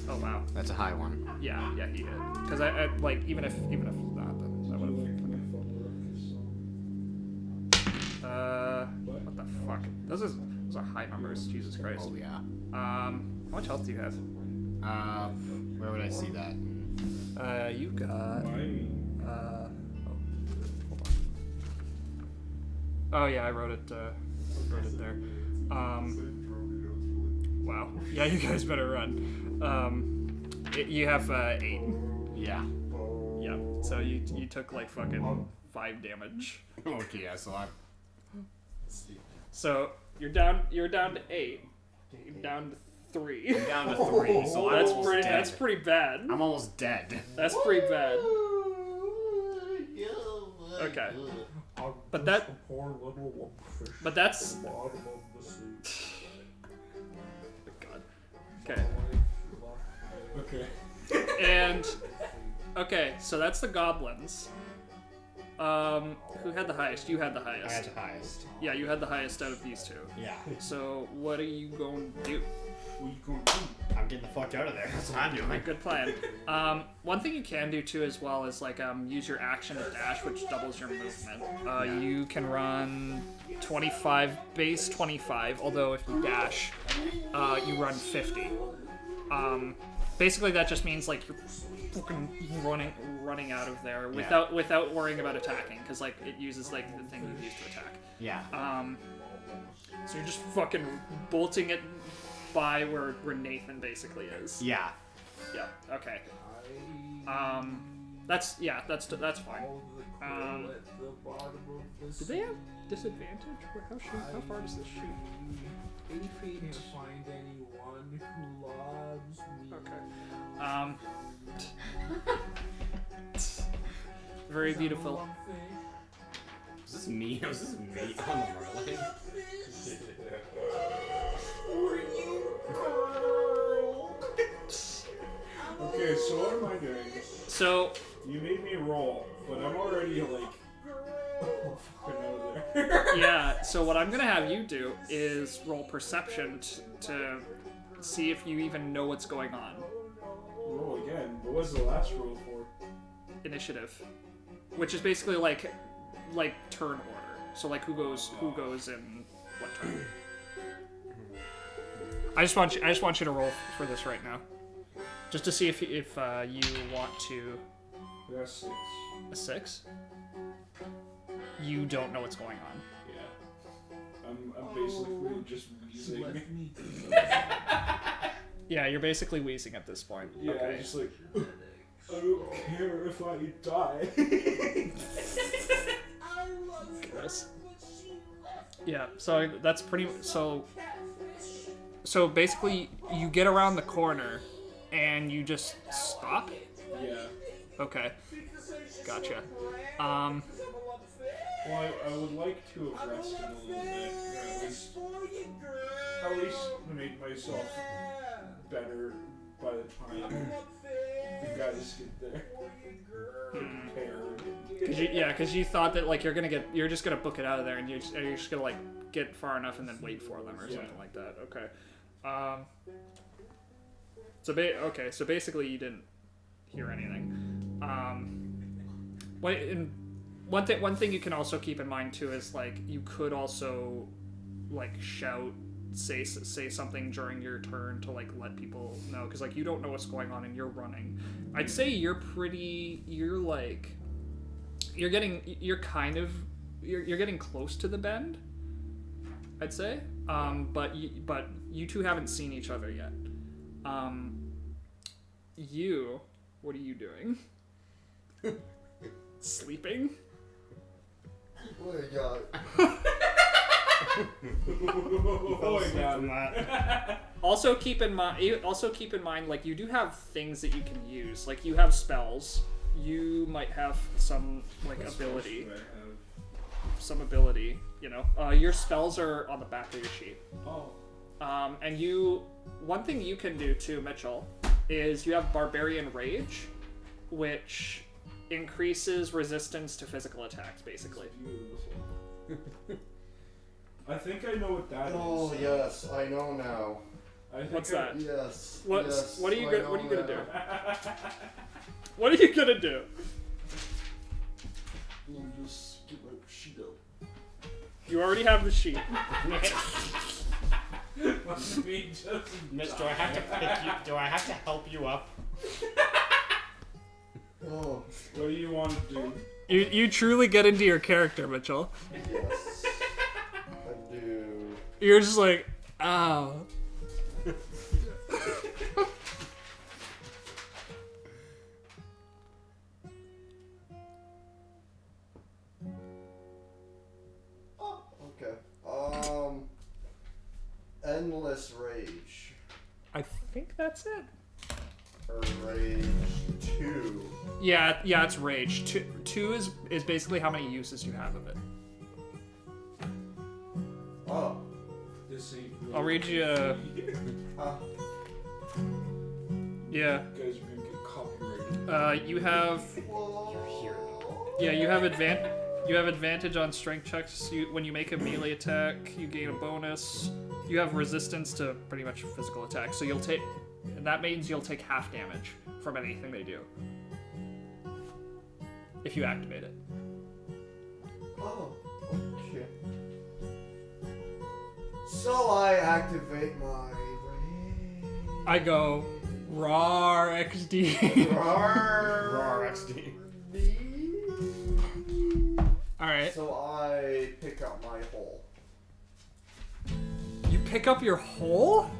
Oh wow. That's a high one. Yeah, he did. Because I like even if not, then I would have. What the fuck? Those are high numbers. Jesus Christ. Oh yeah. How much health do you have? Where would I see that? You got. Hold on. Oh yeah, I wrote it there. Wow. Yeah, you guys better run. You have 8. Yeah. Yeah. So you took like fucking 5 damage. Okay, yeah, so I'm... So you're down to 8. You're down to 3. I'm down to 3, so I'm almost dead. That's pretty bad. I'm almost dead. That's pretty bad. Okay. But that's God. Okay. Okay. And okay, so that's the goblins. Who had the highest? You had the highest. I had the highest. Yeah, you had the highest out of these 2. Yeah. So what are you going to do? What you gonna do? I'm getting the fuck out of there. That's what I'm doing. Good plan. One thing you can do too, as well, is like use your action to dash, which doubles your movement. You can run 25 base 25, although if you dash, you run 50. Basically, that just means like you're fucking running out of there without worrying about attacking, because like it uses like the thing you use to attack. Yeah. So you're just fucking bolting it by where Nathan basically is. Yeah. Yeah. Okay. That's fine. Do they have disadvantage? How far does this shoot? 80 feet. Can't find anyone who loves me. Okay. Very beautiful. Is this me? Is this me on the Merlin? Okay, so what am I doing? So You made me roll, but I'm already like fucking out of there. yeah. So what I'm gonna have you do is roll perception to see if you even know what's going on. Roll again. What was the last roll for? Initiative, which is basically like turn order. So like who goes in what turn. I just want you to roll for this right now, just to see if you want to. That's 6. A 6. You don't know what's going on. Yeah. I'm basically just wheezing. Yeah, you're basically wheezing at this point. Yeah, Okay. just like I don't care if I die. Gross. Yeah. So that's pretty. So basically, you get around the corner, and you just stop. Yeah. Okay. Gotcha. Well, I would like to have rested a little bit, or at least make myself better by the time the guys get there. Prepared. Because you thought that like you're just gonna book it out of there, and you're just gonna like get far enough and then wait for them or something like that. Okay. So basically you didn't hear anything. One thing you can also keep in mind too is like you could also like shout, say something during your turn to like let people know, because like you don't know what's going on and you're running. I'd say you're like you're getting close to the bend, I'd say. But you two haven't seen each other yet. What are you doing? Sleeping? Oh my god. Oh my god. Also keep in mind, like, you do have things that you can use. Like, you have spells. You might have some, like, ability. Some ability, you know. Your spells are on the back of your sheet. Oh. And one thing you can do too, Mitchell, is you have Barbarian Rage, which increases resistance to physical attacks, basically. Beautiful. I think I know what that is. Oh yes, I know now. What's that? Yes. What are you yes, gonna do? now. What are you gonna do? You just get my sheet up. You already have the sheet. Must be just Mitch, do I have to pick you? Do I have to help you up? Oh, What do you want to do? You truly get into your character, Mitchell. yes. I do. You're just like, ow. Oh, okay. Endless rage. I think that's it. Or rage 2. Yeah, it's rage. Two is basically how many uses you have of it. Oh. This ain't I'll read you. Huh. Yeah. You guys are gonna get copyrighted. You have. Here. Yeah, you have advantage on strength checks. When you make a melee attack, you gain a bonus. You have resistance to pretty much physical attacks, so that means you'll take half damage from anything they do if you activate it. Oh, okay. So I activate my rage. I go RAR XD. Roar XD. All right. So I pick up my hole. You pick up your hole?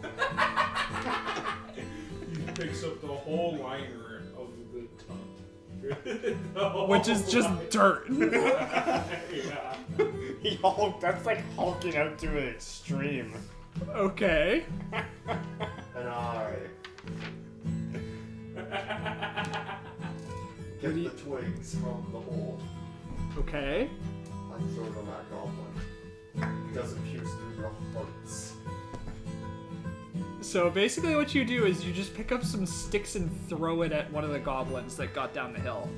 He picks up the whole liner of the tongue. Which is just dirt. Yeah. That's like hulking out to an extreme. Okay. And I get the twigs from the hole. Okay. I throw them at Goblin. It doesn't pierce through your hearts. So basically what you do is you just pick up some sticks and throw it at one of the goblins that got down the hill.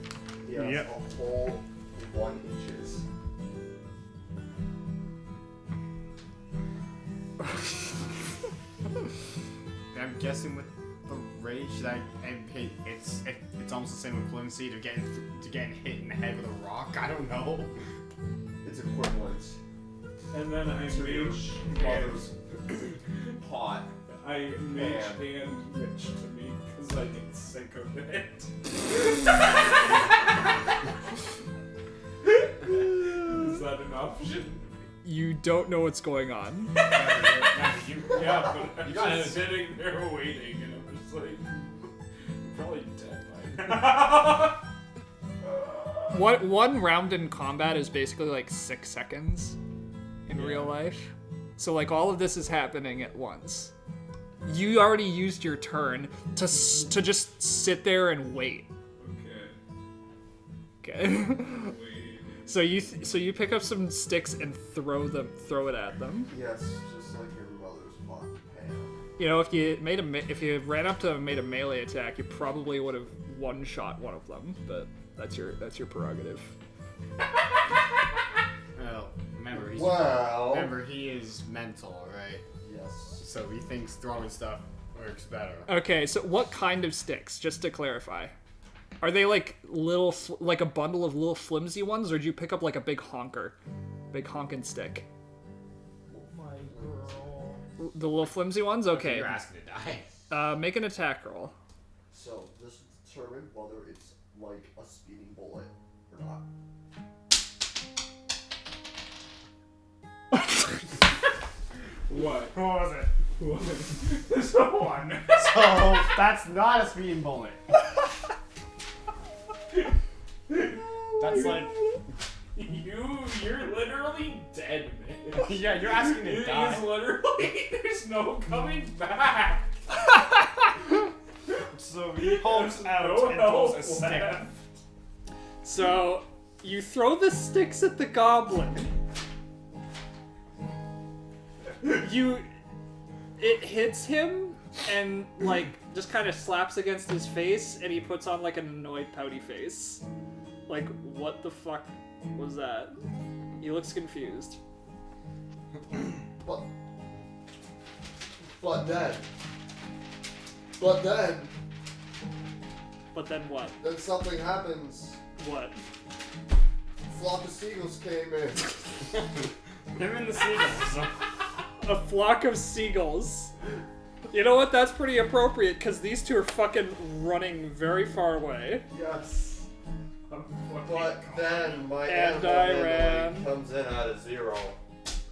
Yes, Yep. a whole 1 inches. I'm guessing with the rage that it's almost the same equivalency to getting hit in the head with a rock. I don't know. It's equivalent. And then I To your mage mother's pot. I mage Man. and Mitch to me because I get sick of it. Is that an option? You don't know what's going on. Yeah, but I'm guys- just sitting there waiting, and I'm just like, you're probably dead by now. One round in combat is basically like 6 seconds in real life. So like all of this is happening at once. You already used your turn to just sit there and wait. Okay. Okay. Wait. So you pick up some sticks and throw it at them. Yes, just like your mother's pot pan. You know, if you ran up to them and made a melee attack, you probably would have one-shot one of them. But that's your prerogative. Well, remember he is mental, right? Yes. So he thinks throwing stuff works better. Okay, so what kind of sticks? Just to clarify, are they like like a bundle of little flimsy ones, or did you pick up like a big honking stick? My girl. The little flimsy ones. Okay. You're asking to die. Make an attack roll. So this will determine whether it's like a speeding bullet or not. What? What was it? It's a 1. So that's not a speeding bullet. That's like, You're literally dead, man. yeah, you're asking to It is die. literally, there's no coming back. So he holds out No and throws a help stick. left. So you throw the sticks at the goblin. It hits him and like just kind of slaps against his face, and he puts on like an annoyed pouty face. Like, what the fuck was that? He looks confused. But then But then what? something happens. What? Flock of seagulls came in. Him and the seagulls. A flock of seagulls. You know what? That's pretty appropriate because these two are fucking running very far away. Yes. But then my And animal I handling ran. comes in at a 0.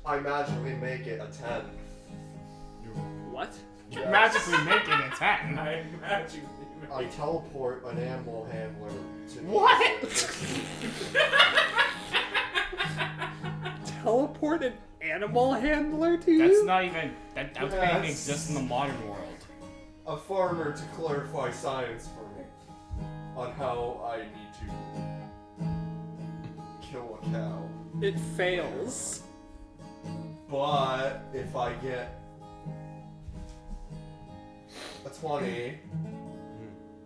I magically make it a 10. What? You're magically making a 10. I magically I teleport an animal handler to me. What? Teleport an animal handler to you? That's not even. That doesn't even Yes. exist in the modern world. A farmer to clarify science for me on how I need to kill a cow. It fails. But if I get a 20,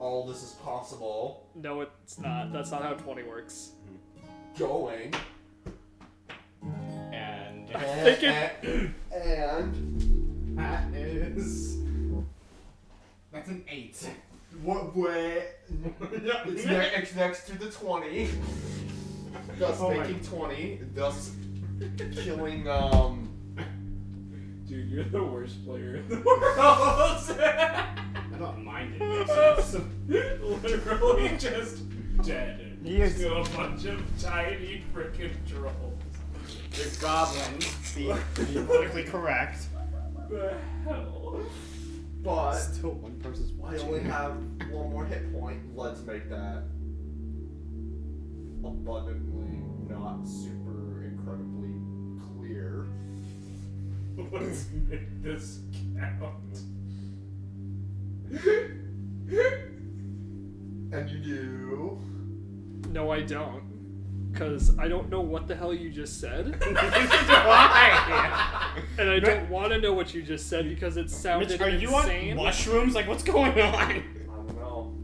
all this is possible. No, it's not. That's not how 20 works. Going. And think it- And that is. That's an 8. what way? It's next to the 20. Thus Oh my- making 20. Thus killing Dude, you're the worst player in the world. I don't mind it. Literally just dead. He is- to a bunch of tiny frickin' trolls. The goblins, be politically correct. The hell? but Still, one person's I only have one more hit point. Let's make that abundantly not super incredibly clear. Let's make this count. And you do. No, I don't. Because I don't know what the hell you just said. Why? And I don't want to know what you just said because it sounded Mitch, are you insane. on mushrooms? Like, what's going on? I don't know.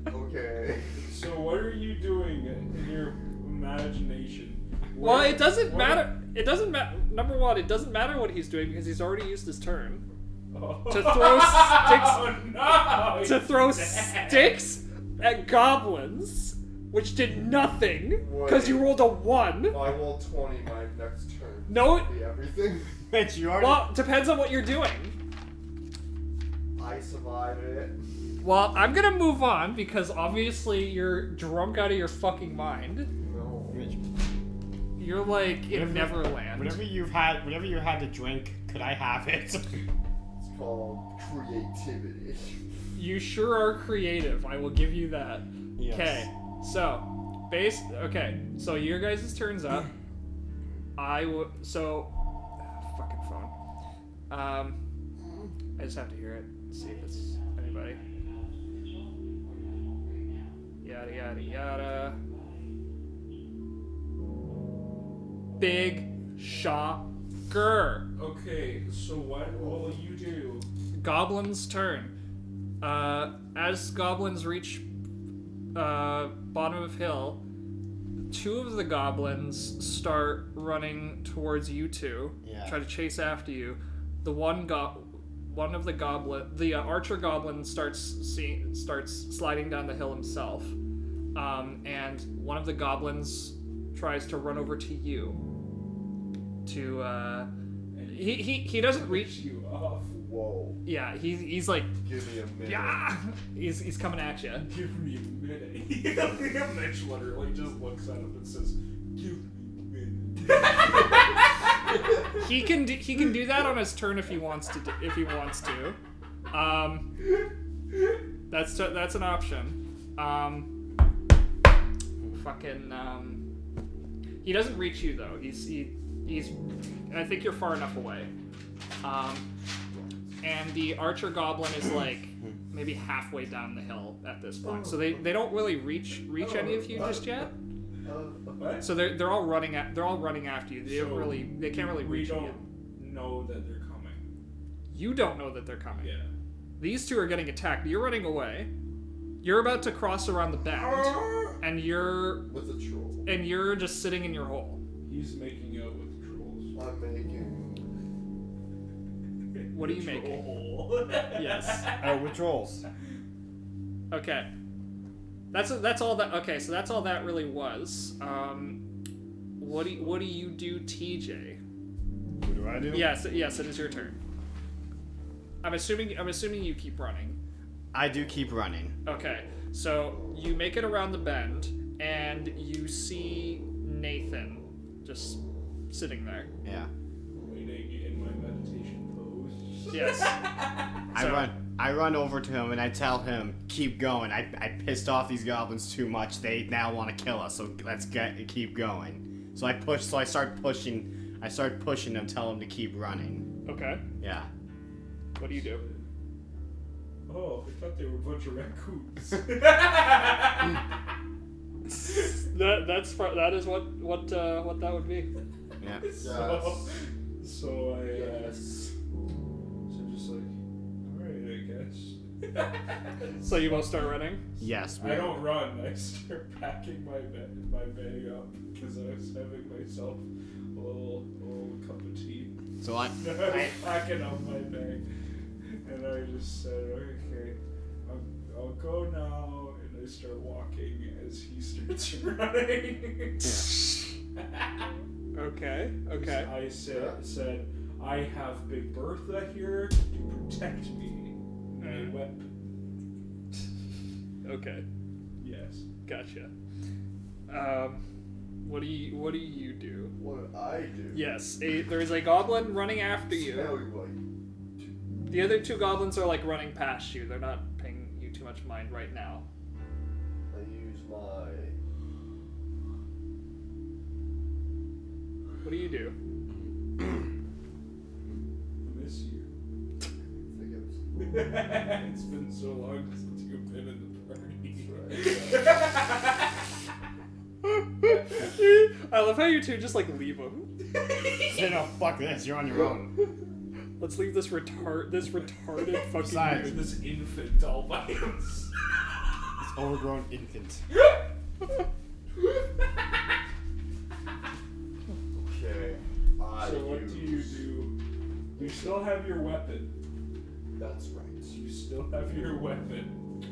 Okay. So what are you doing in your imagination? Well, it doesn't what- matter. It doesn't matter. Number one, it doesn't matter what he's doing because he's already used his turn. Oh. To throw sticks- Oh, no, To he's throw dead. sticks at goblins, which did nothing because you Wait. rolled a 1. If I roll 20 my next turn. No. Be everything. Mitch, you already. Well, depends on what you're doing. I survived it. Well, I'm gonna move on because obviously you're drunk out of your fucking mind. No. Mitch, You're like in Neverland. whatever you had to drink, could I have it? It's called creativity. You sure are creative. I will give you that. Yes. Okay, so so your guys' turns up. Fucking phone. I just have to hear it. See if it's anybody. Yada yada yada. Big shocker. Okay, so what will you do? Goblin's turn. As goblins reach bottom of hill, 2 of the goblins start running towards you two. Yeah. Try to chase after you. The one of the archer goblin starts sliding down the hill himself, and one of the goblins tries to run over to you. He doesn't reach. You off. Whoa. Yeah, he's like, Give me a minute. yeah, he's coming at you. Give me a minute. Mitch literally just looks at him and says, "Give me a minute." He can do that on his turn if he wants to. That's an option. He doesn't reach you though. He's. I think you're far enough away. And the archer goblin is like maybe halfway down the hill at this point. So they don't really reach any of you just yet. What? So they're all running after you. They can't really We reach you. don't know that they're coming. You don't know that they're coming. Yeah. These two are getting attacked. You're running away. You're about to cross around the bend, and you're With a troll. just sitting in your hole. He's making out with trolls. I'm making. What are you making? Troll. Yes. Oh, with trolls. Okay. That's all that. Okay, so that's all that really was. What do you do, TJ? What do I do? Yes, it is your turn. I'm assuming you keep running. I do keep running. Okay, so you make it around the bend, and you see Nathan just sitting there. Yeah. Waiting in my meditation pose. Yes. I run over to him and I tell him, keep going. I pissed off these goblins too much. They now want to kill us, so let's keep going. So I start pushing him, tell him to keep running. Okay. Yeah. What do you do? Oh, I thought they were a bunch of raccoons. That is what that would be. Yeah. So I just like, alright, I guess. So you both start running? Yes. I don't run. I start packing my bag up because I was having myself a little cup of tea. So I I was packing up my bag, and I just said, "Okay, I'll go now." And I start walking as he starts running. Okay. I said, "I have Big Bertha here to protect me." And I wept. Okay. Yes. Gotcha. What do you do? What do I do? Yes, there's a goblin running after you. Tell you what. The other two goblins are like running past you. They're not paying you too much mind right now. I use my. What do you do? I miss you. It's been so long since you've been in the party. I love how you two just like leave him. say no. Fuck this. You're on your own. Let's leave this retarded fucking Besides, dude. This infant all by himself. This overgrown infant. Okay. So what do you do? You still have your weapon. That's right. You still have your weapon.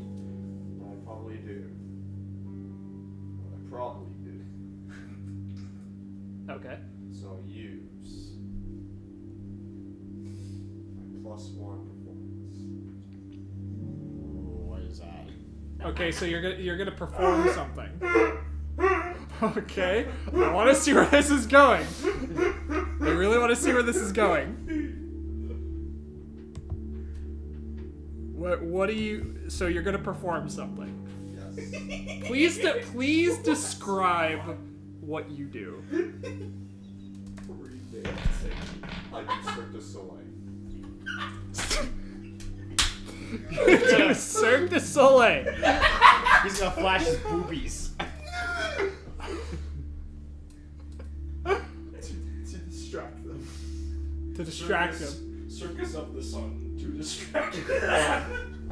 I probably do. I probably do. Okay. So I use my +1 performance. What is that? Okay, so you're gonna perform something. Okay. I want to see where this is going. I really want to see where this is going. What do you? So you're gonna perform something. Yes. Please describe what you do. I do Cirque du Soleil. Cirque du Soleil. He's gonna flash his boobies. To distract them. To distract him. Circus of the Sun. To distract them.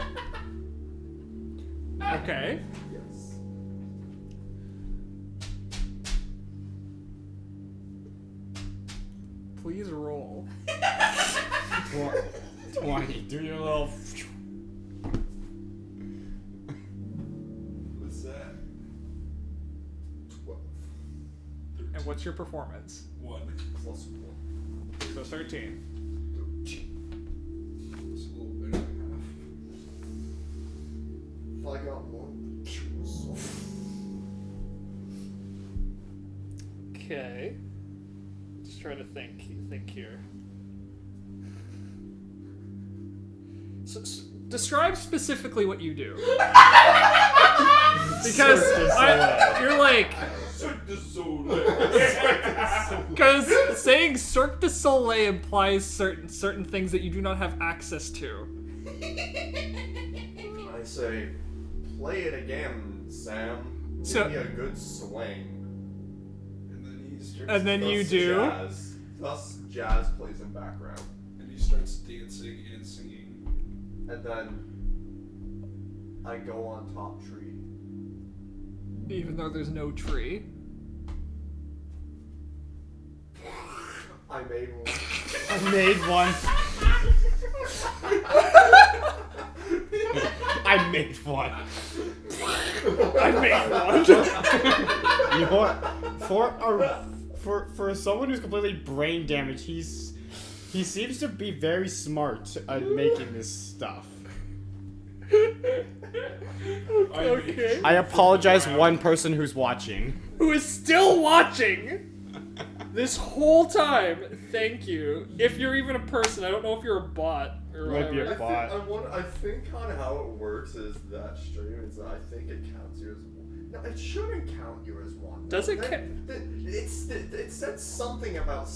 Okay. Yes. Please roll. 20. Do your little. What's that? 12. And what's your performance? 1. +1. So 13. It's a little bit and If I got 1, Okay. Just trying to think here. Describe specifically what you do. Because you're like, Cirque du Soleil. because saying Cirque du Soleil implies certain things that you do not have access to. I say, play it again, Sam. Give So- me a good swing. And then you Thus do. Jazz. Thus, jazz plays in background. And he starts dancing and singing. And then I go on top tree. Even though there's no tree. I made one. I made one. I made one. I made one. You know what? For someone who's completely brain damaged, he seems to be very smart at making this stuff. Okay. I apologize, one person who's watching. Who is still watching this whole time? Thank you. If you're even a person, I don't know if you're a bot or Might be a whatever. I think kind of how it works is that stream is that I think it counts you as one. No, it shouldn't count you as one. Does it It said something about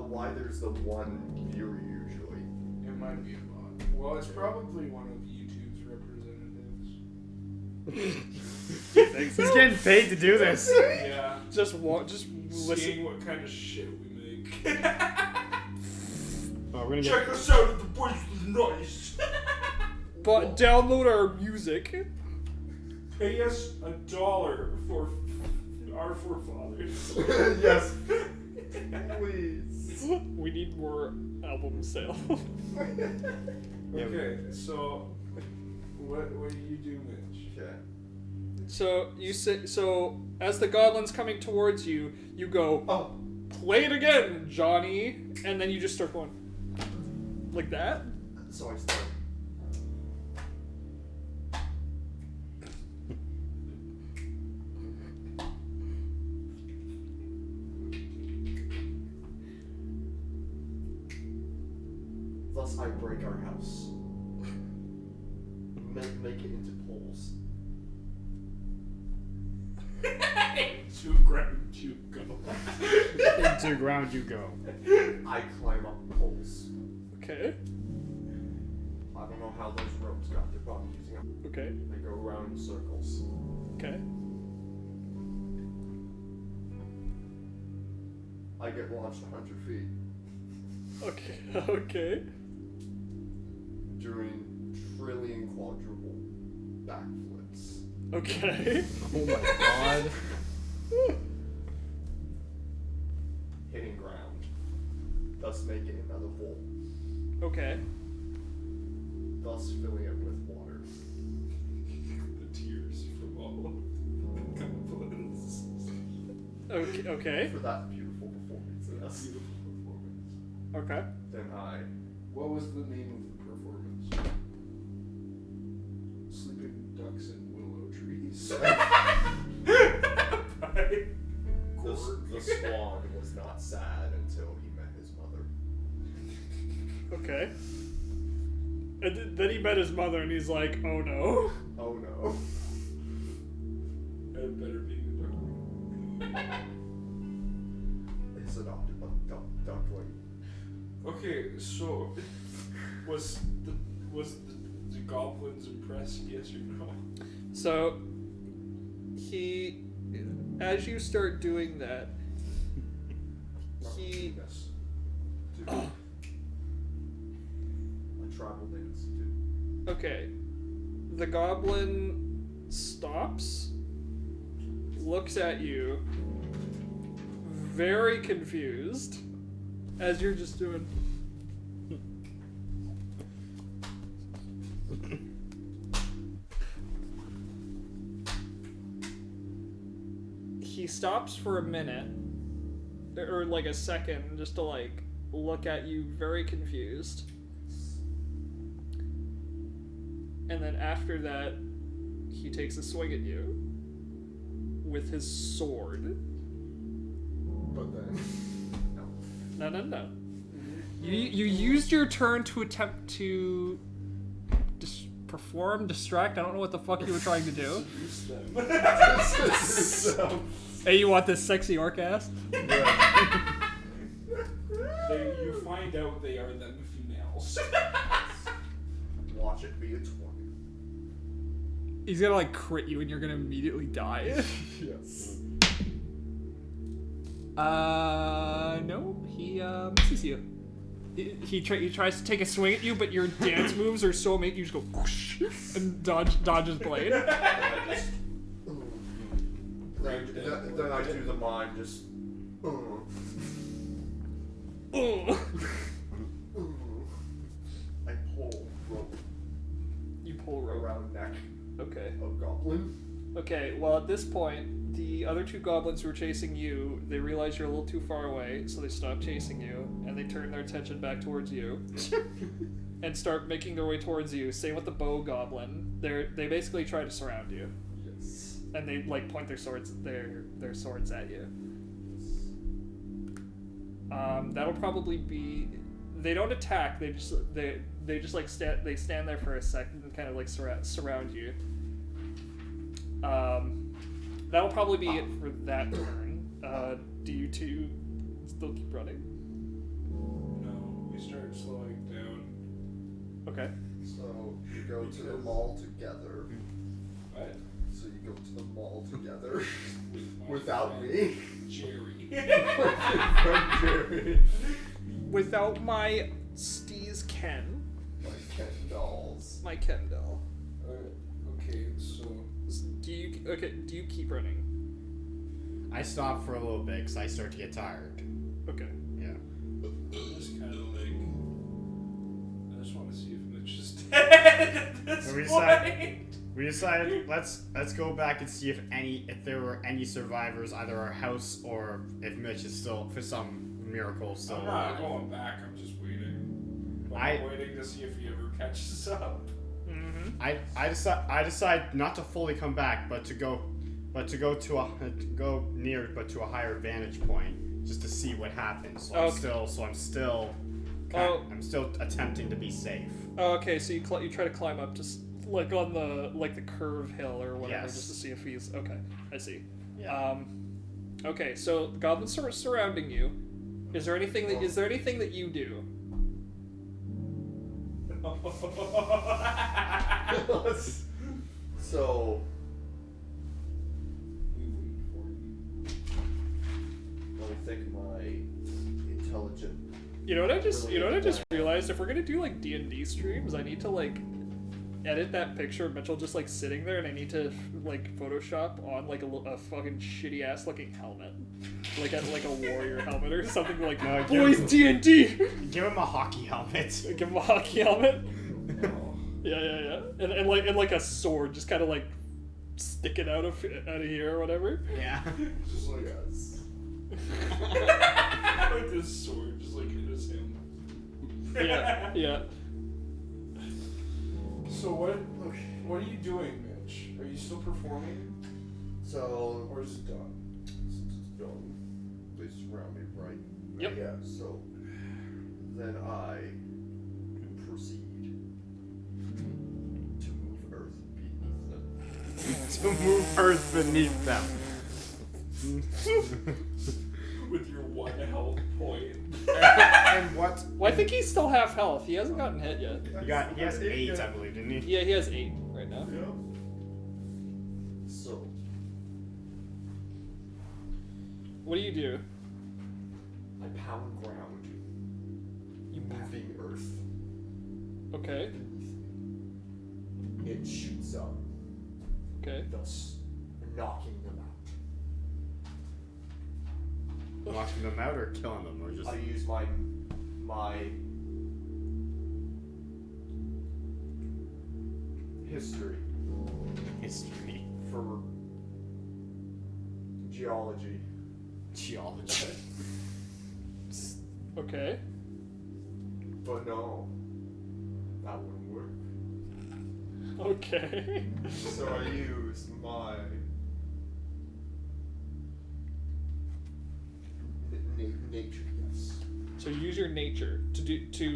why there's the one viewer usually. It might be a bot. Well, it's probably one of YouTube's representatives. He's getting paid to do this. Yeah. Just listen. Seeing what kind of shit we make. Oh, we're gonna Check get. us out at the Boys with Noise. But download our music. Pay us $1 for our forefathers. Yes. Please. We need more album sales. Okay, so what do you do, Mitch? Okay. So you say, so as the goblin's coming towards you, you go, Oh. play it again, Johnny, and then you just start going like that. So I start. Thus I break our house. Make it into poles. To ground you go. Into ground you go. I climb up poles. Okay. I don't know how those ropes got there, but I'm using them. Okay. They go around in circles. Okay. I get launched 100 feet, Okay. Okay. doing trillion quadruple backflips. Okay. Oh my god. Hitting ground, thus making another hole, Okay. thus filling it with water. The tears from all complaints. Okay. Okay. For that beautiful performance. Yes. Beautiful performance. Okay. Then What was the name of the performance? Sleeping ducks and willow trees. By Gorg. the swan was not sad until he met his mother. Okay. And then he met his mother, and he's like, "Oh no." Oh no. It better be the His adopted duckling. Okay, so was the goblins impressed? Yes or no? So he, as you start doing that, he. Yes. Dude. A tribal dance, dude. Okay. The goblin stops, looks at you, very confused, as you're just doing. He stops for a minute, or like a second, just to like look at you, very confused. And then after that, he takes a swing at you with his sword. But then No. You used your turn to attempt to distract. I don't know what the fuck you were trying to do. Hey, you want this sexy orc ass? You find out they are them females. Watch it be a 20. He's gonna like crit you and you're gonna immediately die. Yes. No, he misses you. He tries to take a swing at you, but your dance moves are so make you just go whoosh and dodges blade. Then I do the mime, just. I pull rope You pull rope. around neck Okay. of goblin. Okay, well at this point, the other two goblins who were chasing you, they realize you're a little too far away, so they stop chasing you, and they turn their attention back towards you. And start making their way towards you. Same with the bow goblin. They basically try to surround you. Yes. And they like point their swords at you. That'll probably be. They don't attack. They just like stand there for a second and kind of like surround you. That'll probably be it for that turn. Do you two still keep running? No, we start slowing down. Okay. So you go to the mall together. What? So you go to the mall together without me. Jerry. From Jerry. Without my Steez Ken, My Ken dolls. my Ken doll. Okay, so Do you keep running? I stop for a little bit because I start to get tired. Okay. Yeah. it's kind of like I just want to see if Mitch is dead at this So we point. We decided let's go back and see if there were any survivors, either our house or if Mitch is still, for some miracle, still I'm alive. not going back. I'm just waiting. I'm I- waiting to see if he ever catches up. Mm-hmm. I decide not to fully come back, but to go to a higher vantage point just to see what happens. So Okay. I'm still attempting to be safe. Oh, okay, so you try to climb up just like on the curve hill or whatever, Yes. just to see if he's okay. I see. Yeah. Okay, so the goblins are surrounding you. Is there anything that you do? So let me think my intelligent. You know what I just realized? If we're gonna do like D&D streams, I need to like edit that picture of Mitchell just like sitting there, and I need to like Photoshop on like a fucking shitty ass looking helmet, like a warrior helmet or something like. No, Boys, D&D. Give him a hockey helmet. Give him a hockey helmet. Yeah, and like a sword, just kind of like sticking out of here or whatever. Yeah. Just like Yes. with his sword, just like in his hand. Yeah. So what are you doing, Mitch? Are you still performing, So or is it done? since it's done, they surround me, right? Yep. Yeah. So then I proceed to move Earth beneath them. To move Earth beneath them. With your 1 health point. And what? Well, I think he's still half health. He hasn't gotten hit yet. He has 8, I believe, didn't he? Yeah, he has 8 right now. Yeah. So What do you do? I pound ground, moving Earth Okay. beneath me. It shoots up, Okay. thus knocking them out. Knocking them out or killing them, or just. I use my history History. for geology. Geology. Okay. But no, that wouldn't work. Okay. So I use my nature, yes. So use your nature in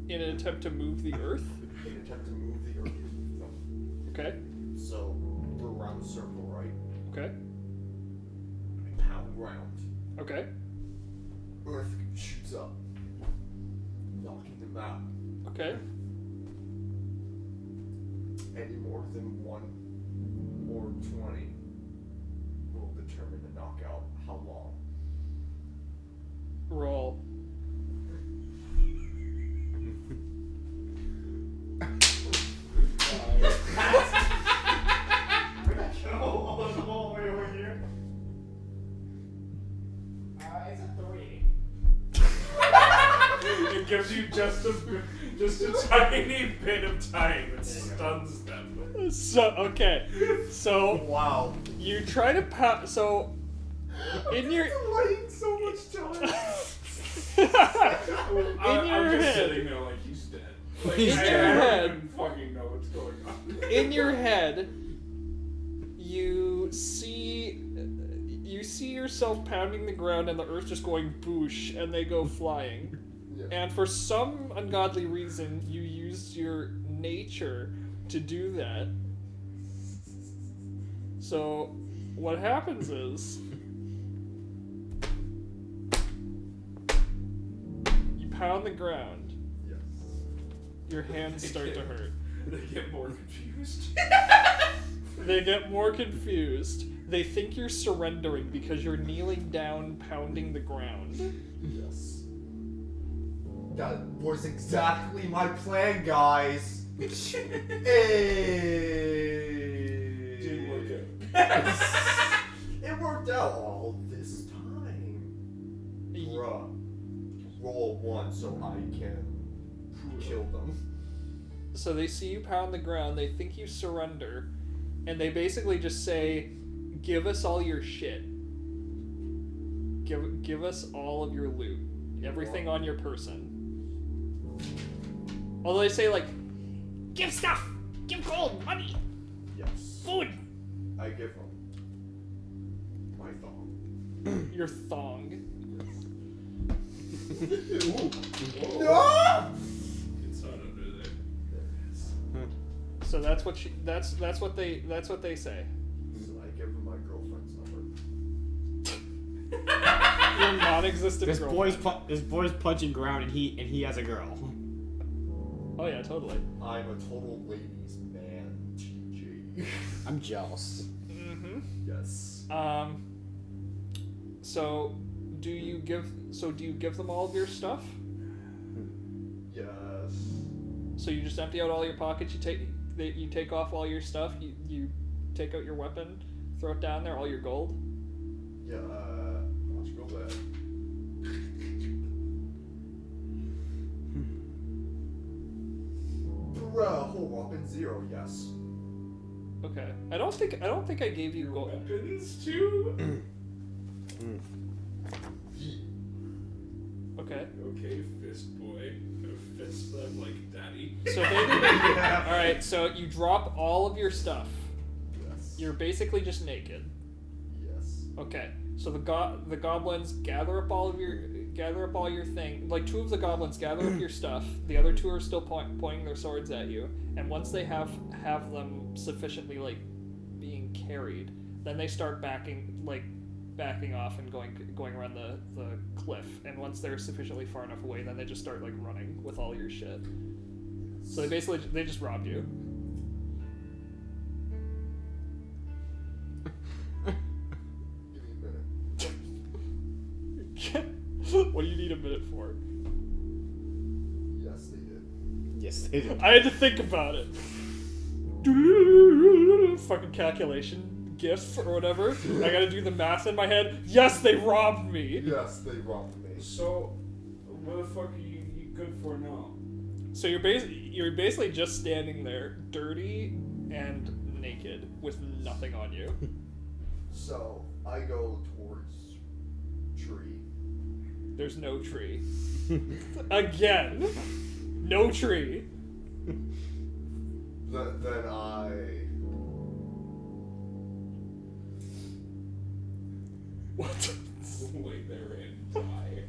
an attempt to move the earth. In an attempt to move the earth. No. Okay. So we're around the circle, right? Okay. Pound round. Okay. Earth shoots up, knocking them out. Okay. Any more than 1 or 20 will determine the knockout. How long? Roll. It's a 3. It gives you just a tiny bit of time. It stuns them. So okay. So Wow. you try to so in your Delaying so much time. I'm your just head. sitting there like he's dead. Like, He's I dead. don't even fucking know what's going on. in your head you see yourself pounding the ground and the earth just going boosh and they go flying. Yeah. And for some ungodly reason you used your nature to do that. So what happens is you pound the ground, Yes. your hands start to hurt. They get more confused. They get more confused. They think you're surrendering because you're kneeling down, pounding the ground. Yes. That was exactly my plan, guys. Hey. Didn't work out. It worked out all this time. Bruh. Roll 1 so I can kill them. So they see you pound the ground, they think you surrender, and they basically just say, "Give us all your shit. Give us all of your loot, everything on your person." Although they say like, Give stuff! Give gold, money, Yes. food! I give them my thong. your thong. No! It's not under there. There it is. So that's what they say. So I give them my girlfriend's number. Your non-existent This girlfriend. boy's punching ground and he has a girl. Oh yeah, totally. I'm a total ladies man, TJ. I'm jealous. Mm-hmm. Yes. So do you give them all of your stuff? Yes. So you just empty out all your pockets. You take off all your stuff. You take out your weapon, throw it down there. All your gold. Yeah, let's go back. Whole weapon 0, yes. Okay. I don't think I gave you gold. Weapons too? Okay. Okay, fist boy. Fist them like daddy. So all right. So you drop all of your stuff. Yes. You're basically just naked. Yes. Okay. So the goblins gather up all your thing. Like 2 of the goblins gather up your stuff. The other 2 are still pointing their swords at you. And once they have them sufficiently like being carried, then they start backing off and going around the cliff. And once they're sufficiently far enough away, then they just start like running with all your shit. So they just robbed you. Give me a minute. What do you need a minute for? Yes, they did. Yes, they do. I had to think about it. Fucking calculation, GIF or whatever. I gotta do the math in my head. Yes, they robbed me. Yes, they robbed me. So, what the fuck are you good for now? So you're basically just standing there, dirty and naked, with nothing on you. So, I go towards tree. There's no tree. Again, no tree. Then I... What? Wait there and die.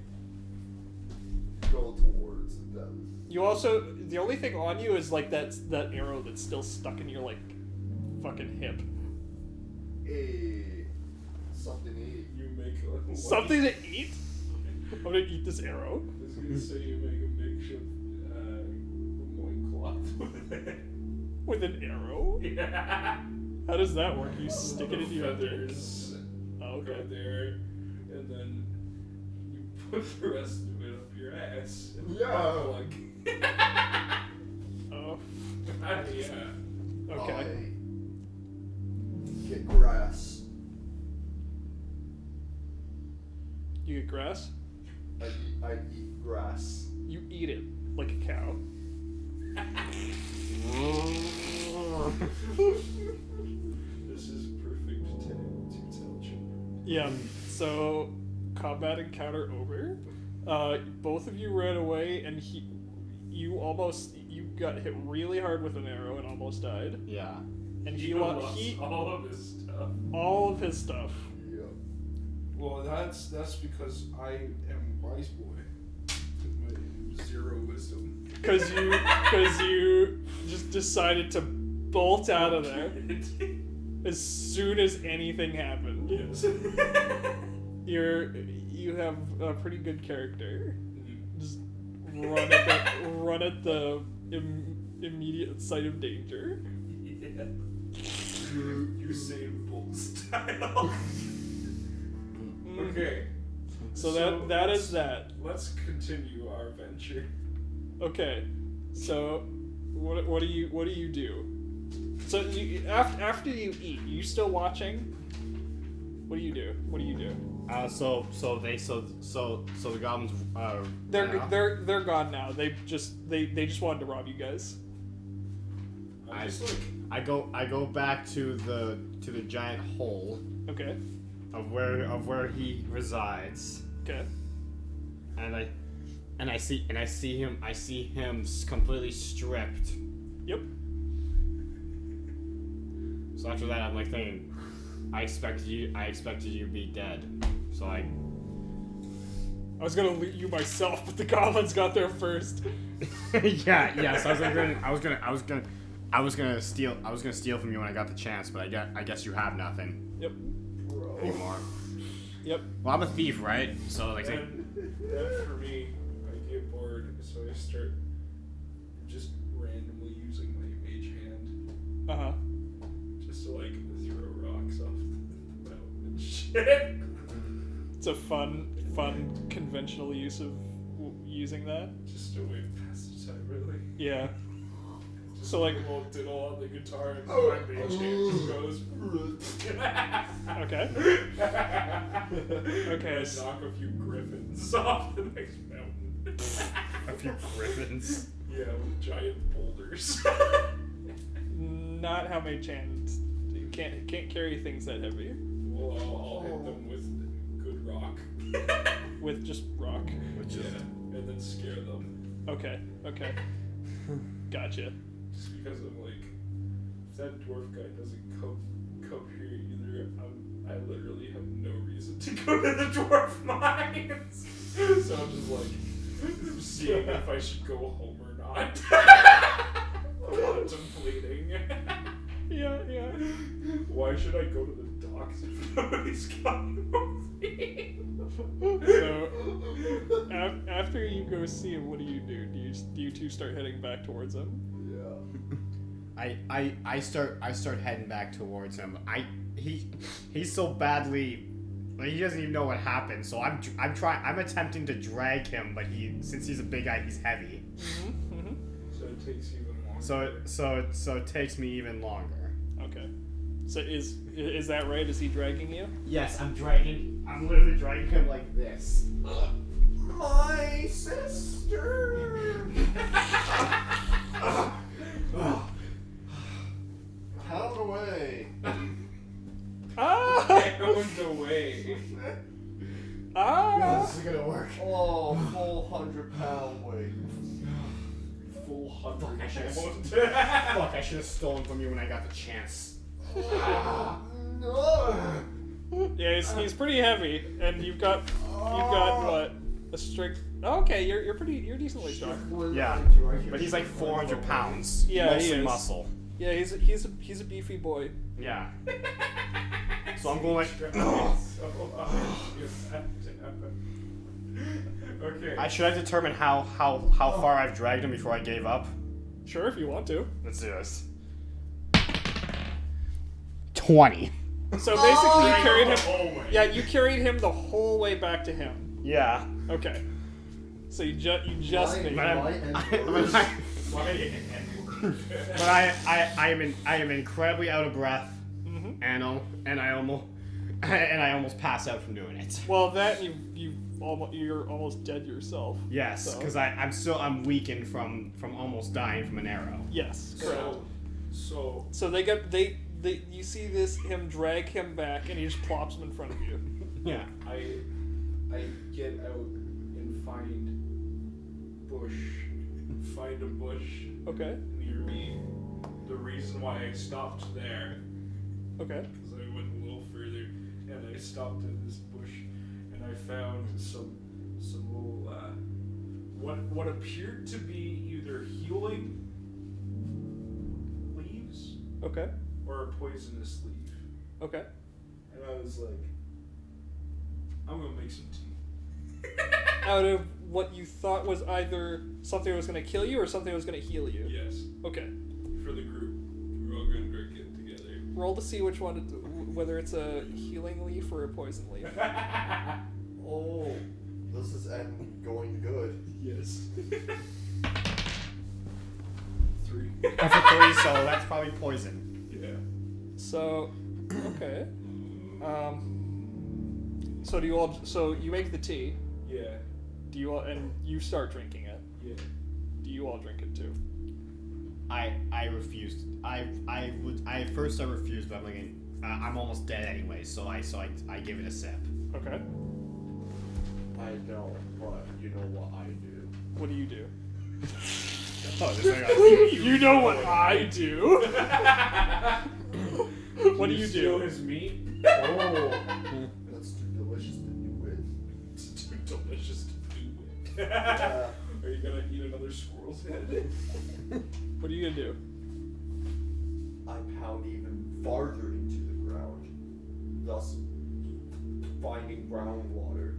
You also, the only thing on you is like that arrow that's still stuck in your like fucking hip. Hey, something to eat. You make a Something to eat? I'm gonna eat this arrow. I was gonna say you make a makeshift loincloth with it. With an arrow? Yeah. How does that work? You stick it into your dick? feathers. Oh, okay. Go there, and then you put the rest of it up your ass. And Yeah. Like, Oh, yeah. okay. I get grass. You get grass? I eat grass. You eat it like a cow. This is perfect tale to tell children. Yeah, so combat encounter over. Both of you ran away, and you got hit really hard with an arrow and almost died. Yeah. And He he lost he all of his stuff. all of his stuff. Yeah. Well, that's because I am wise boy. With my 0 wisdom. Because you just decided to bolt out of there as soon as anything happened. Yes. You have a pretty good character. Just run at the immediate sight of danger. Yeah. Usain Bolt style. Okay. So that is that. Let's continue our venture. Okay. So what do you do? So after you eat, you still watching? What do you do? So the goblins They're ran off? they're gone now. They just wanted to rob you guys. I'm just like, I go back to the giant hole Okay. of where he resides, Okay. and I see him completely stripped. Yep. So after that, I'm like thinking, I expected you to be dead. So I was gonna loot you myself, but the goblins got there first. yeah. So I was gonna steal from you when I got the chance, but I guess you have nothing Yep. anymore. Yep. Well, I'm a thief, right? So like, and for me, I get bored, so I start just randomly using my mage hand Uh-huh. just to like throw rocks off the mountain and shit. It's a fun conventional use of using that. Just a way to pass the time, really. Yeah. Just So, like- a little diddle on the guitar and Oh. my mage hand just goes. Okay. Okay. And knock a few griffins off the next mountain. a few griffins. Yeah, with giant boulders. Not how mage hand. You can't carry things that heavy Well, I'll hit them with good rock. with just rock. Yeah, and then scare them. Okay. Gotcha. Just because I'm like, if that dwarf guy doesn't come here either, I literally have no reason to go to the dwarf mines. So I'm just like, seeing if I should go home or not. Contemplating. Yeah. Why should I go to the docks if nobody's coming with me? So after you go see him, what do? Do you two start heading back towards him? Yeah. I start heading back towards him. He's so badly, like, he doesn't even know what happened. So I'm attempting to drag him, but since he's a big guy, he's heavy. Mm-hmm. So it takes even longer. So it takes me even longer. Okay. So is that right? Is he dragging you? Yes, I'm literally dragging him like this. My sister. Pound away. Ah! Pound away. Ah! This is gonna work. Oh, full 100-pound weight. Full 100 Fuck, I should've- pound. Fuck! I should have stolen from you when I got the chance. No. Yeah, he's pretty heavy, and you've got what? A strength. Oh, okay, you're decently strong. Yeah, but he's like 400 pounds. Yeah, he mostly is. muscle. Yeah, he's a beefy boy. Yeah. So I'm going like. Okay. I should I determine how far I've dragged him before I gave up? Sure, if you want to. Let's do this. 20. So basically, you carried him. Oh my. Yeah, you carried him the whole way back to him. Yeah. Okay. So you just made. But I am incredibly out of breath, and I almost pass out from doing it. Well, that you're almost dead yourself. Yes, So- because I'm weakened from almost dying from an arrow. Yes. Correct. So So they you see him drag him back, and he just plops him in front of you. Yeah. I get out and find a bush Okay. near me. The reason why I stopped there Okay. is I went a little further and I stopped at this bush and I found some little what appeared to be either healing leaves Okay. or a poisonous leaf. Okay. And I was like, I'm gonna make some tea. Out of what you thought was either something that was going to kill you or something that was going to heal you. Yes. Okay. For the group. We're all gonna drink it together. Roll to see which one, whether it's a healing leaf or a poison leaf. Oh, this is going good. Yes. 3. That's a 3, so that's probably poison. Yeah. So, okay. So do you all? So you make the tea. Yeah. Do you all? And you start drinking it. Yeah. Do you all drink it too? I refused. I refused, but I'm like, I'm almost dead anyway, so I give it a sip. Okay. I know, but you know what I do. What do you do? Oh, this thing You know what I do. What do you Steal do? his meat. Oh, that's too delicious to do it. It's too delicious to do it. Uh, Are you gonna eat another squirrel's head? What are you gonna do? I pound even farther into the ground, thus finding groundwater.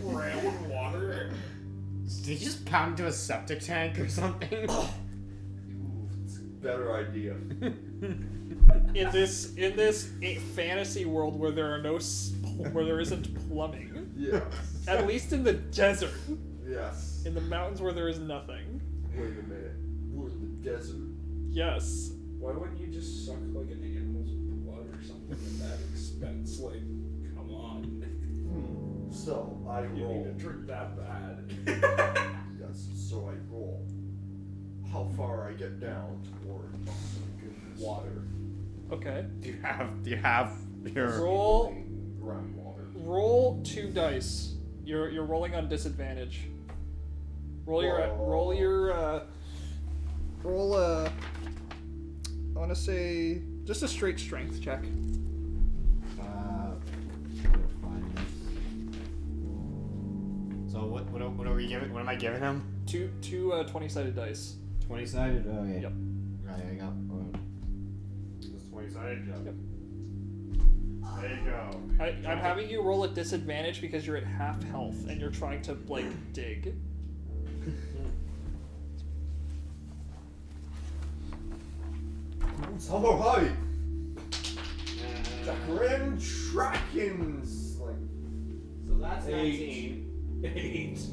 Brown water. Did you just pound into a septic tank or something? Ooh, it's a better idea. In this fantasy world where there isn't plumbing, Yes. at least in the desert, Yes. in the mountains where there is nothing. Wait a minute. We're in the desert. Yes. Why wouldn't you just suck like an animal's blood or something at that expense? Like, come on. So I You need roll. to drink that bad. Yes. So I roll. How far I get down towards water. Okay. Do you have your Roll Groundwater. roll 2 dice. You're rolling on disadvantage. Roll your I want to say just a straight strength check. So what are we giving? What am I giving him? Two 20-sided dice. 20-sided? Oh yeah. Yep. Right, I got this 20-sided. Yep. Yep. There you go. I'm having you roll at disadvantage because you're at half health and you're trying to like dig. Samurai! The Grand Trackins! Like, So that's 19. 8.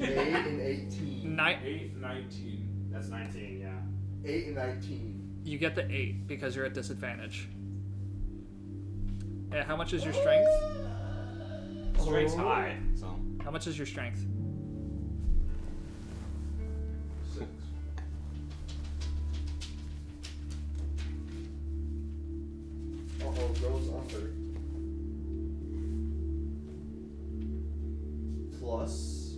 8 and 18. 8, 19. That's 19. Yeah. 8 and 19. You get the 8 because you're at disadvantage. Yeah, how much is your strength? Strength's high. So. How much is your strength? 6. Uh-oh, goes under. Plus.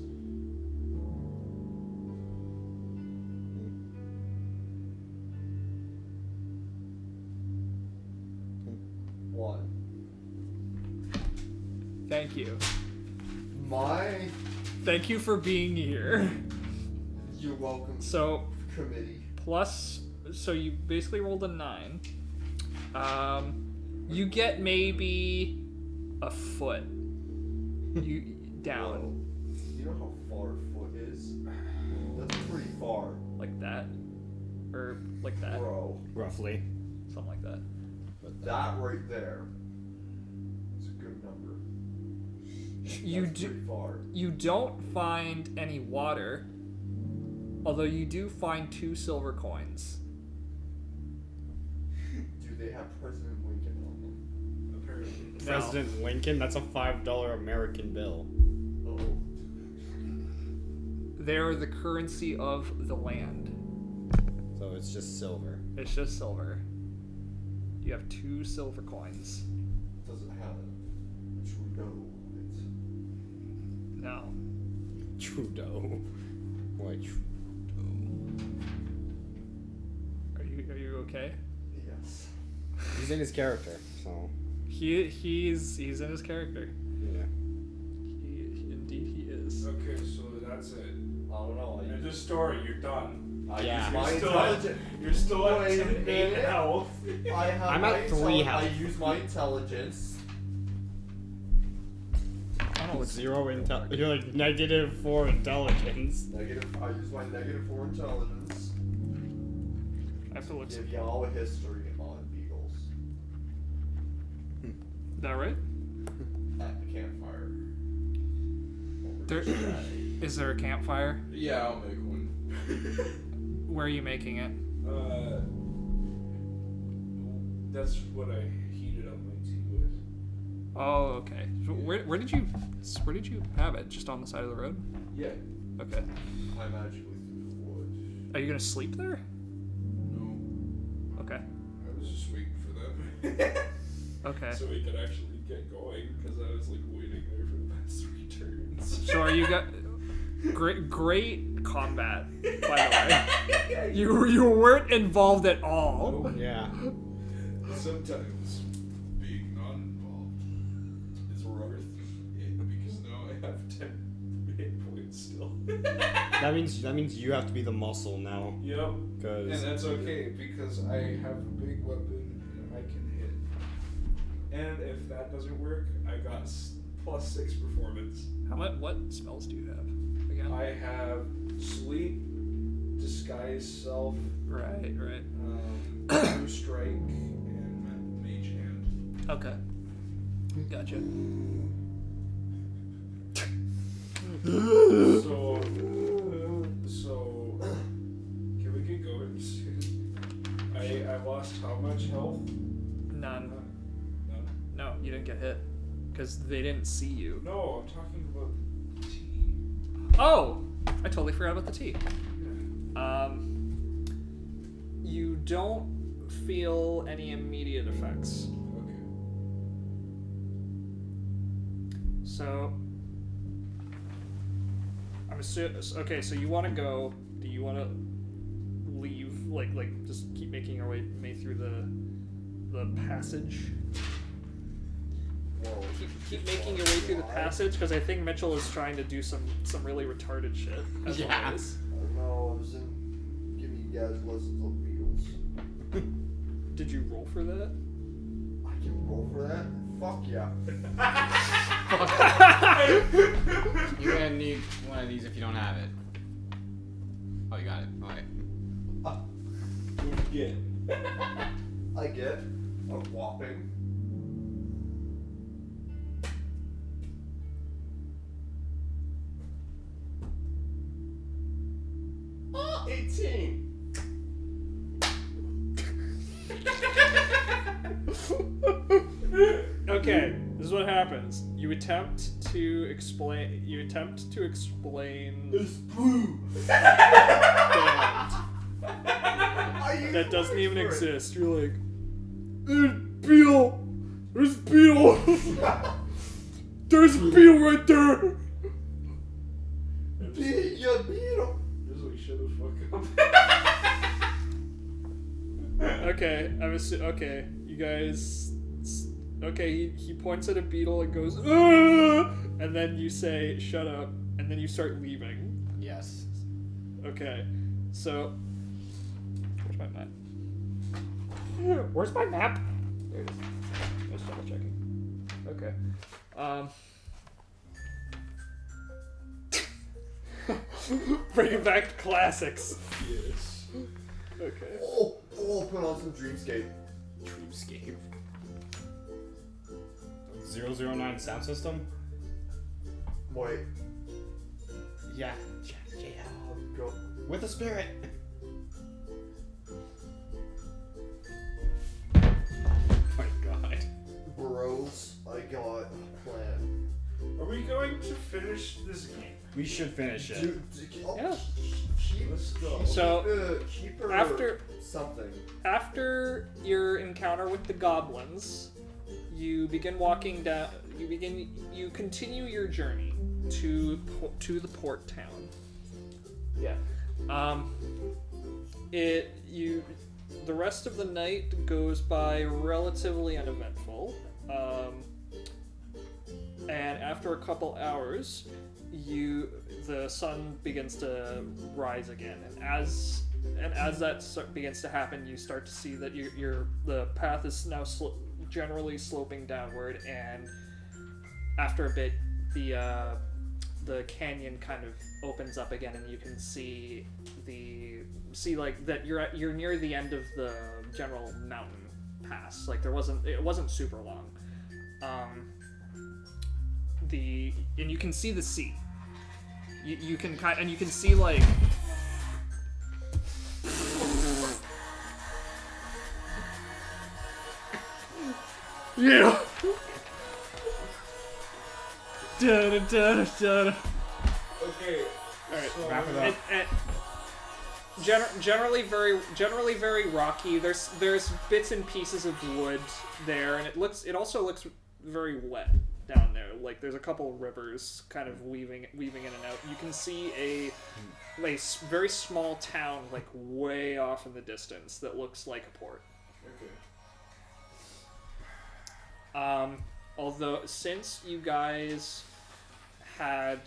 One. Thank you. My. Thank you for being here. You're welcome, So, committee. so you basically rolled a 9. You get maybe a foot. You down Whoa. You know how far a foot is? That's pretty far. like that, or like that, Bro. Roughly. something like that. That right there. It's a good number. You That's do. pretty far. You don't find any water, although you do find 2 silver coins. Do they have President Lincoln on them? Apparently. President Lincoln? That's a $5 American bill. Oh. They're the currency of the land. So it's just silver. It's just silver. You have 2 silver coins. Does it have Trudeau on it? No. Trudeau. Why Trudeau? Are you okay? Yes. He's in his character, so He's in his character. yeah. Indeed he is. Okay, so that's it. I don't know. End of story. You're done. I Yeah. use my You're still intelligence. You're still at Wait a 8 minute. health. I have I'm my at 3 health. I use my intelligence. I don't know what's 0 intel. You're like -4 intelligence. Negative. I use my -4 intelligence. I have to look. Give y'all a history on beagles Is that right? at the campfire. There, is there a campfire? Yeah, I'll make one. Where are you making it? That's what I heated up my tea with. Oh, okay. So where did you have it? Just on the side of the road? Yeah. Okay. I magically threw the wood. Are you gonna sleep there? No, Okay. I was just waiting for them. Okay. So we could actually get going because I was like waiting there for the past 3 turns. So are you got great combat, by the way. You weren't involved at all. Yeah. Sometimes being not involved is worth it because now I have 10 hit points still. That means you have to be the muscle now. Yep. And Cause that's okay because I have a big weapon and I can hit. And if that doesn't work, I got +6 performance. What spells do you have again? I have sleep, disguise self, Right. blue strike, and mage hand. Okay. Gotcha. So can we get going soon? I lost how much health? None. None. No, you didn't get hit. Because they didn't see you. No, I'm talking about tea. Oh! I totally forgot about the tea. You don't feel any immediate effects. Okay. So, I'm assuming. Okay, so you want to go? Do you want to leave? Like, just keep making your way through the passage. Whoa. Keep making your way through the passage because I think Mitchell is trying to do some really retarded shit. As Yeah. always. I don't know. I was giving you guys lessons on beagles. Did you roll for that? I can roll for that? Fuck yeah. You're gonna need one of these if you don't have it. Oh, you got it. Okay. What do you get? I get a whopping 18. Okay, this is what happens. You attempt to explain. It's blue. That doesn't even exist. You're like, there's Beetle. There's Beetle. There's Beetle right there. You beetle. Just like shut the fuck up. Okay, okay. You guys Okay, he points at a beetle and goes, "Ugh!" And then you say, "Shut up," and then you start leaving. Yes. Okay, so where's my map? Where's my map? There it is. Just double checking. Okay. Bringing back classics. Yes. Okay. Oh, put on some Dreamscape. Dreamscape. 009 sound system? Wait. Yeah. Go. With a spirit. My God. Bros, I got a plan. Are we going to finish this game? We should finish it. Yeah. Let's go. So, keep her after- something. After your encounter with the goblins, you begin walking down. You continue your journey to the port town. Yeah. The rest of the night goes by relatively uneventful. And after a couple hours, the sun begins to rise again, and as that begins to happen, you start to see that the path is now generally sloping downward, and after a bit, the canyon kind of opens up again, and you can see like that you're near the end of the general mountain pass. Like it wasn't super long. And you can see the sea. You can see like. Yeah. Okay. Alright, so wrap it up. Generally very rocky. There's bits and pieces of wood there, and it also looks very wet down there. Like there's a couple rivers kind of weaving in and out. You can see a very small town like way off in the distance that looks like a port. Okay. Although since you guys had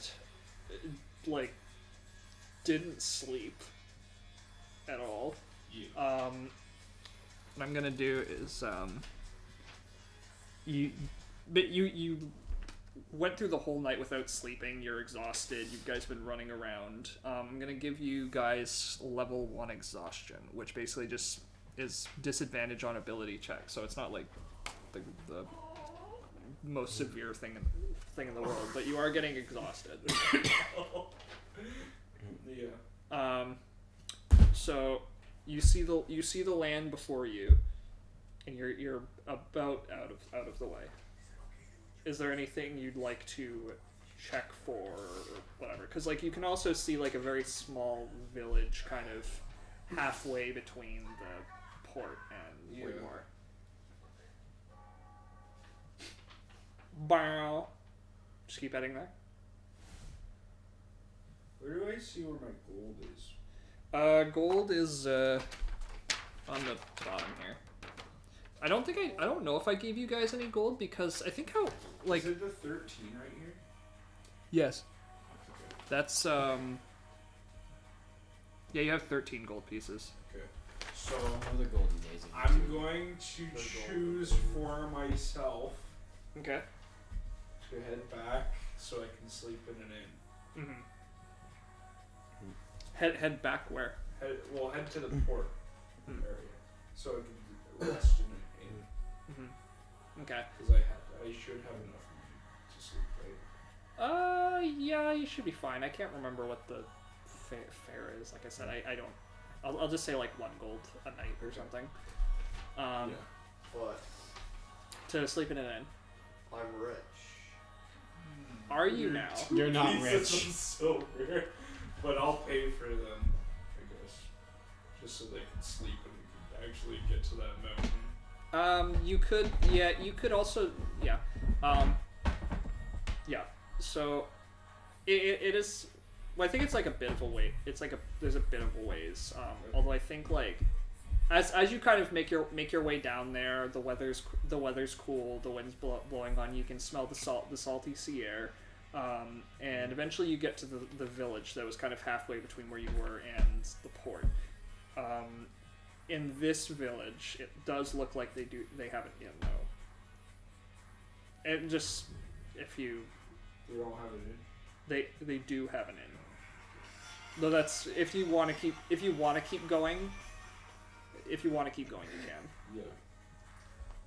didn't sleep at all, Yeah. what I'm gonna do is you went through the whole night without sleeping. You're exhausted. You guys been running around. I'm gonna give you guys level 1 exhaustion, which basically just is disadvantage on ability check. So it's not like the most severe thing in the world, but you are getting exhausted. Yeah. So you see the land before you, and you're about out of the way. Is there anything you'd like to check for or whatever? Because you can also see a very small village kind of halfway between the port and where you are. Bow. Just keep heading there. Where do I see where my gold is? Gold is on the bottom here. I don't know if I gave you guys any gold, because I think how Is it the 13 right here? yes. That's yeah, you have 13 gold pieces. Okay. So Another golden days. I'm going to choose for myself Okay. to head back so I can sleep in an inn. Mm-hmm. Head back where? Head to the port Hmm. area so I can rest in an inn. Mm-hmm. Okay. Because I should have enough money to sleep, right? Yeah, you should be fine. I can't remember what the fare is. Like I said, I don't. I'll just say 1 gold a night or something. Yeah. But To sleep in an inn. I'm rich. Are you now? You're not Pieces rich. of silver, but I'll pay for them, I guess, just so they can sleep and we can actually get to that mountain. You could. Yeah, you could also. Yeah. Yeah. So, it is. Well, I think it's a bit of a wait. It's there's a bit of a ways. Although I think as you kind of make your way down there, the weather's cool, the wind's blowing on you. You can smell the salty sea air, and eventually you get to the village that was kind of halfway between where you were and the port. In this village, it does look like they have an inn though. And just if you, They don't have it in. they do have an inn. Though that's if you want to keep going. If you want to keep going, you can. Yeah.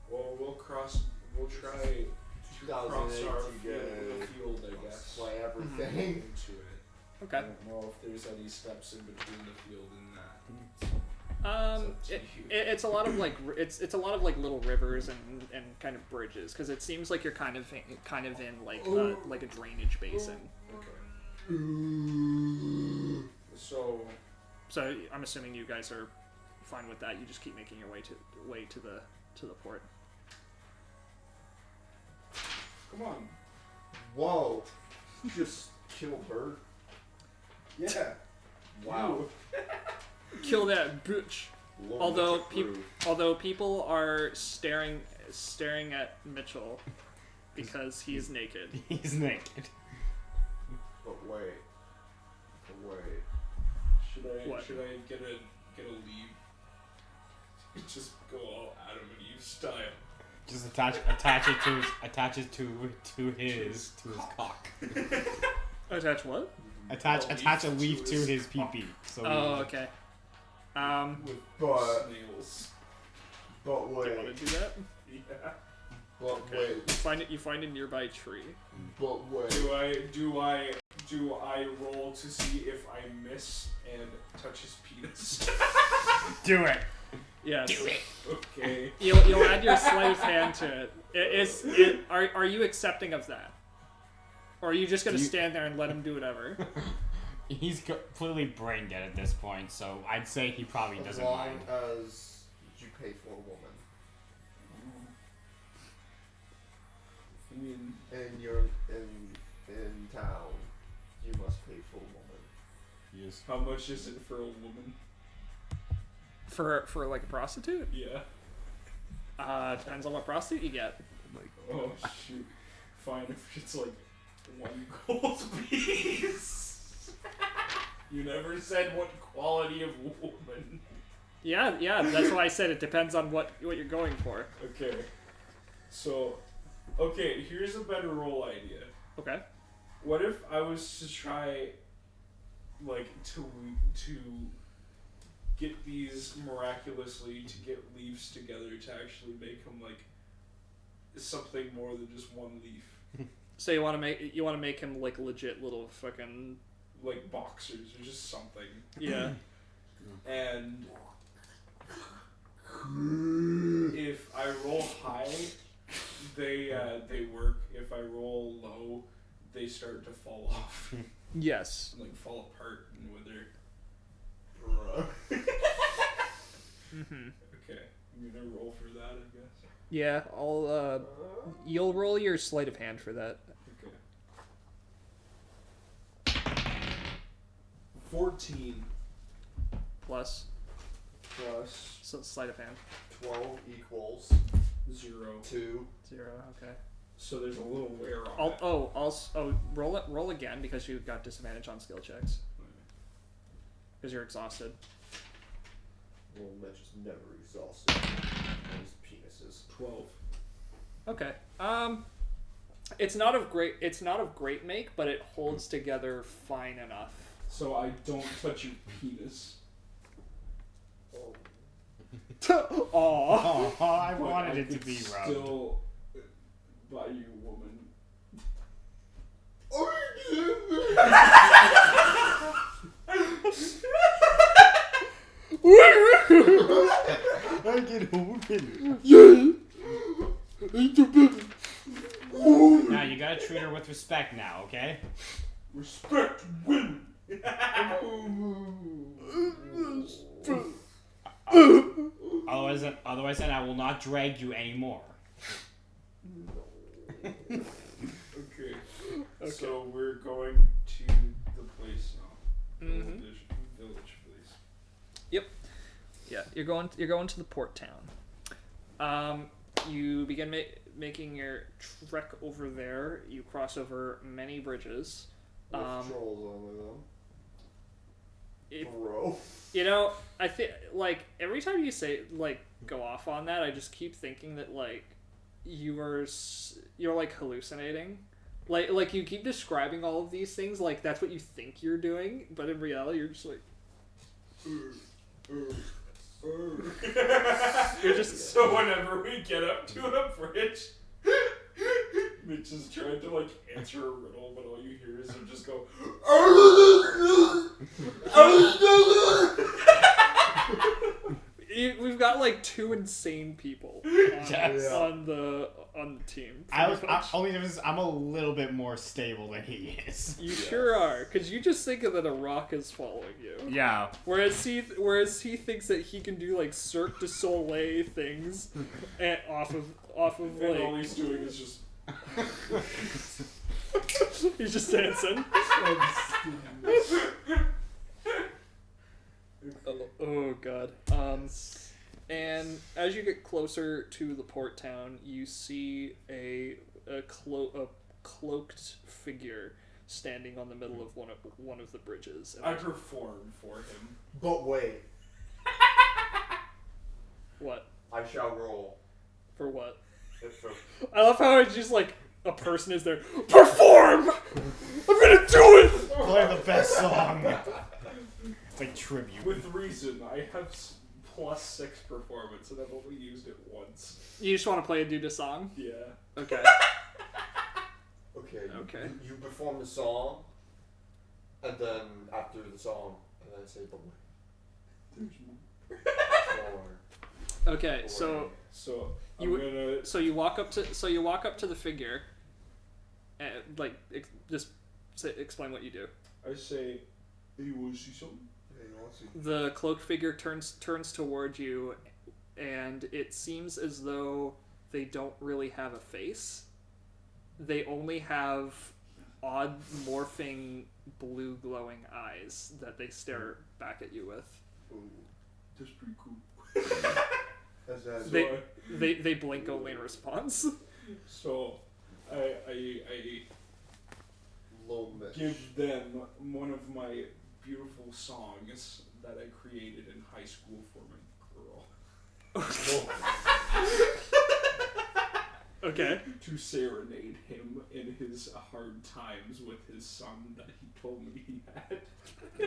Well, we'll try to 2008 cross our to get field, I guess. play everything. Into it. Okay. I don't know if there's any steps in between the field and that. It's a lot of like it's a lot of like little rivers and kind of bridges because it seems like you're kind of in like a drainage basin. Okay. So I'm assuming you guys are fine with that. You just keep making your way to the port. come on. Whoa! Just kill a bird. Yeah. Wow. Kill that bitch. Lord, Although people are staring at Mitchell because he is naked. He's naked. But wait. Should I get a leave? Just go all Adam and Eve style. Just attach it to his cock. Attach what? Attach a leaf to his pee-pee. So Okay. With But- snails. But Do you want wait. to do that? Yeah. But wait. You find a nearby tree. But wait. Do I roll to see if I miss and touch his penis? do it. Yes. Okay. You'll add your sleight of hand to it. Are you accepting of that? Or are you just gonna stand there and let him do whatever? He's completely brain dead at this point, so I'd say he probably As doesn't long mind. as you pay for a woman. I mean, And you're in town, you must pay for a woman. Yes. how much is it for a woman? For like a prostitute? Yeah. Depends on what prostitute you get. Oh shoot. Fine if it's like 1 gold piece. You never said what quality of woman. Yeah, that's why I said it depends on what you're going for. Okay. So, here's a better roll idea. Okay. What if I was to try, like, to get these miraculously to get leaves together to actually make them like something more than just one leaf, So you want to make him like legit little fucking like boxers or just something. yeah. And if I roll high, they work. If I roll low, they start to fall off, Yes. like fall apart and wither. Mm-hmm. Okay, I'm gonna roll for that, I guess. Yeah, I'll you'll roll your sleight of hand for that. Okay. 14 Plus Plus so sleight of hand. 12 equals 0. 2. 0. Okay. So there's a little wear on it. Roll again because you got disadvantage on skill checks because you're exhausted. Well, Mitch is never exhausted. Those penises. 12. Okay. It's not of great make, but it holds together fine enough. So I don't touch your penis. Aww. Oh, I But wanted I it to could be rubbed. still buy you a woman. I get open. Now you gotta treat her with respect now, okay? Respect women. Otherwise then I will not drag you anymore. Okay. So we're going to the place now. Mhm. Village place. Yep. Yeah, you're going to the port town. You begin making your trek over there. You cross over many bridges. With trolls on them. If, Bro. you know, I think like every time you say like go off on that, I just keep thinking that like you're like hallucinating. Like you keep describing all of these things like that's what you think you're doing, but in reality you're just like you're just So whenever we get up to a bridge, Mitch is trying to like answer a riddle, but all you hear is him just go. We've got like two insane people on the team. Only difference is I'm a little bit more stable than he is. You sure are, because you just think that a rock is following you. Yeah. Whereas he thinks that he can do like Cirque du Soleil things off of And all like he's doing is just. he's just dancing. Oh god. And as you get closer to the port town, you see a cloaked figure standing on the middle of one of the bridges. And I perform for him. But wait, what? I shall roll. For what? If a I love how it's just like a person is there. Perform! I'm gonna do it! Play the best song. It's like tribute. With reason, I have +6 performance, and I've only used it once. You just want to play and do the song? Yeah. Okay. Okay. Okay. You perform the song, and then after the song, and then say, but wait. There's more. Okay, so So You- I'm gonna. so you walk up to the figure, and like explain what you do. I say, hey, you wanna see something? Yeah, you want to see? The cloaked figure turns towards you, and it seems as though they don't really have a face. They only have odd morphing blue glowing eyes that they stare back at you with. Ooh, that's pretty cool. As that, They blink only in response. So, I low Mitch. give them one of my beautiful songs that I created in high school for my girl. Okay. To serenade him in his hard times with his son that he told me he had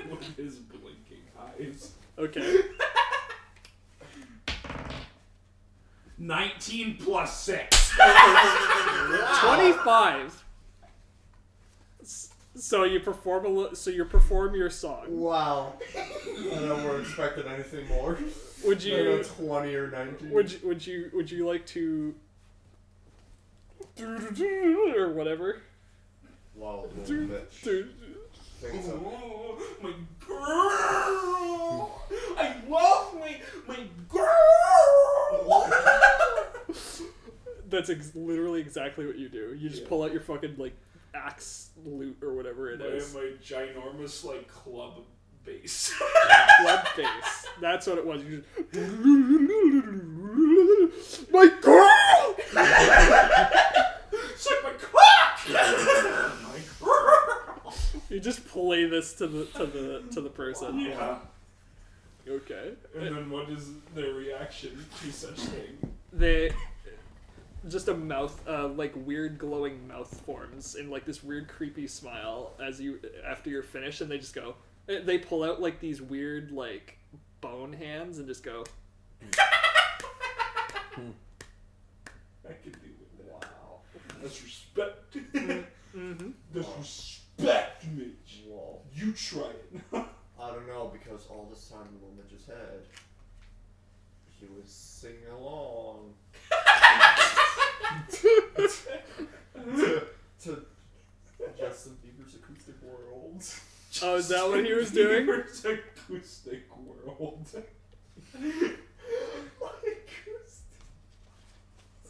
with his blinking eyes. Okay. 19 plus 6. 25. So you perform you perform your song. Wow. I don't we're expecting anything more. Would you? 20 or 19. Would you like to? Or whatever. Wow, low Mitch. Think so. Oh, my girl! I love my girl! That's literally exactly what you do. You just pull out your fucking like axe lute or whatever it is. My ginormous like club bass. Club bass. That's what it was. You just my girl. Suck my cock! My girl! You just play this to the person. Yeah. Okay. And then what is their reaction to such thing? They just a mouth like weird glowing mouth forms in like this weird creepy smile after you're finished, and they just go, they pull out like these weird like bone hands and just go, I can deal with that. Wow. That's respect. mm-hmm. That's respect, Mitch. Whoa. You try it. I don't know, because all this time in Little Mitch's head, he was singing along to Justin Bieber's Acoustic World. Oh, is that what he was doing? Bieber's Acoustic World.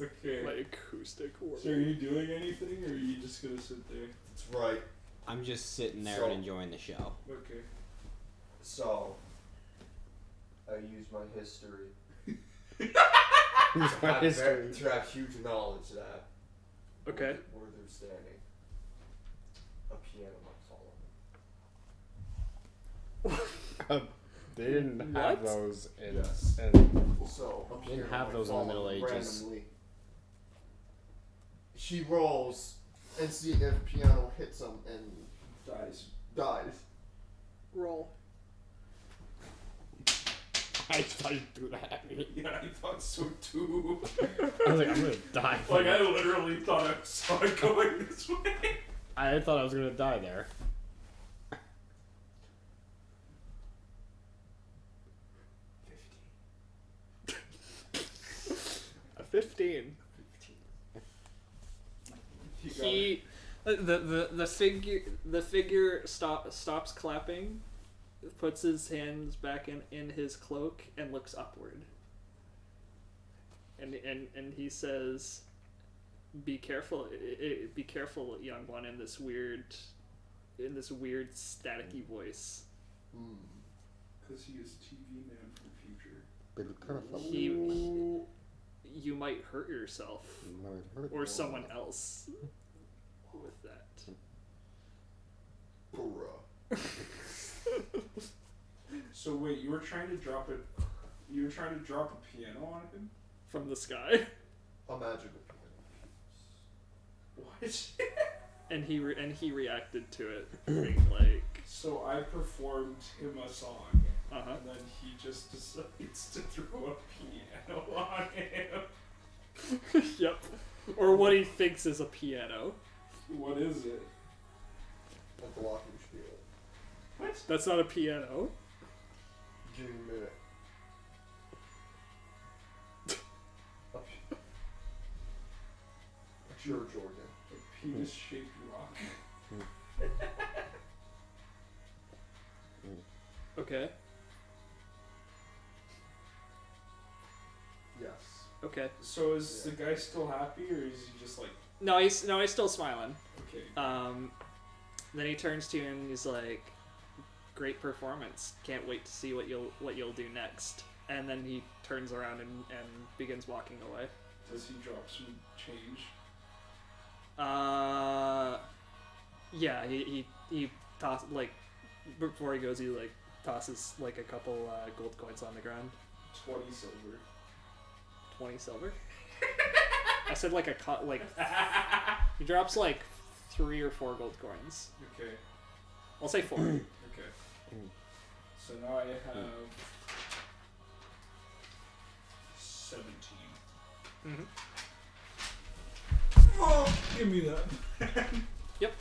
Okay. My acoustic world. So are you doing anything, or are you just gonna sit there? That's right. I'm just sitting there So- and enjoying the show. Okay. So, I use my history My history. to have huge knowledge that Okay. where they're standing, a piano might follow. They didn't What? have those in. Yes. in So a Didn't piano have might those in the follow Middle Ages. randomly. She rolls and see if piano hits him and dies. Roll. I thought you'd do that at me. Yeah, I thought so too. I was like, I'm gonna die. Like, I literally thought I saw it going this way. I thought I was gonna die there. A 15. He, the figure stops clapping, puts his hands back in his cloak and looks upward. And he says, "Be careful, be careful, young one." In this weird staticky voice. Because he is TV man from the future. Be careful. You might hurt yourself or someone else with that. Bruh. So wait, you were trying to drop it. You were trying to drop a piano on him? From the sky. A magical piano. What? And he reacted to it, being like, So I performed him a song, uh-huh. and then he just decides to throw a piano on him. Yep. Or what he thinks is a piano. What is it? A glockenspiel. What? That's not a piano. Give me a minute. A church organ. A penis-shaped rock. Okay. Yes. Okay. So is the guy still happy, or is he just like, No, he's still smiling. okay? Then he turns to you and he's like, "Great performance. Can't wait to see what you'll do next." And then he turns around and begins walking away. Does he drop some change? Yeah, he tosses, like, before he goes, he like tosses like a couple gold coins on the ground. 20 silver. 20 silver. I said like he drops like 3 or 4 gold coins. Okay. I'll say 4. Okay. So now I have 17. Mm-hmm. Oh, give me that. Yep.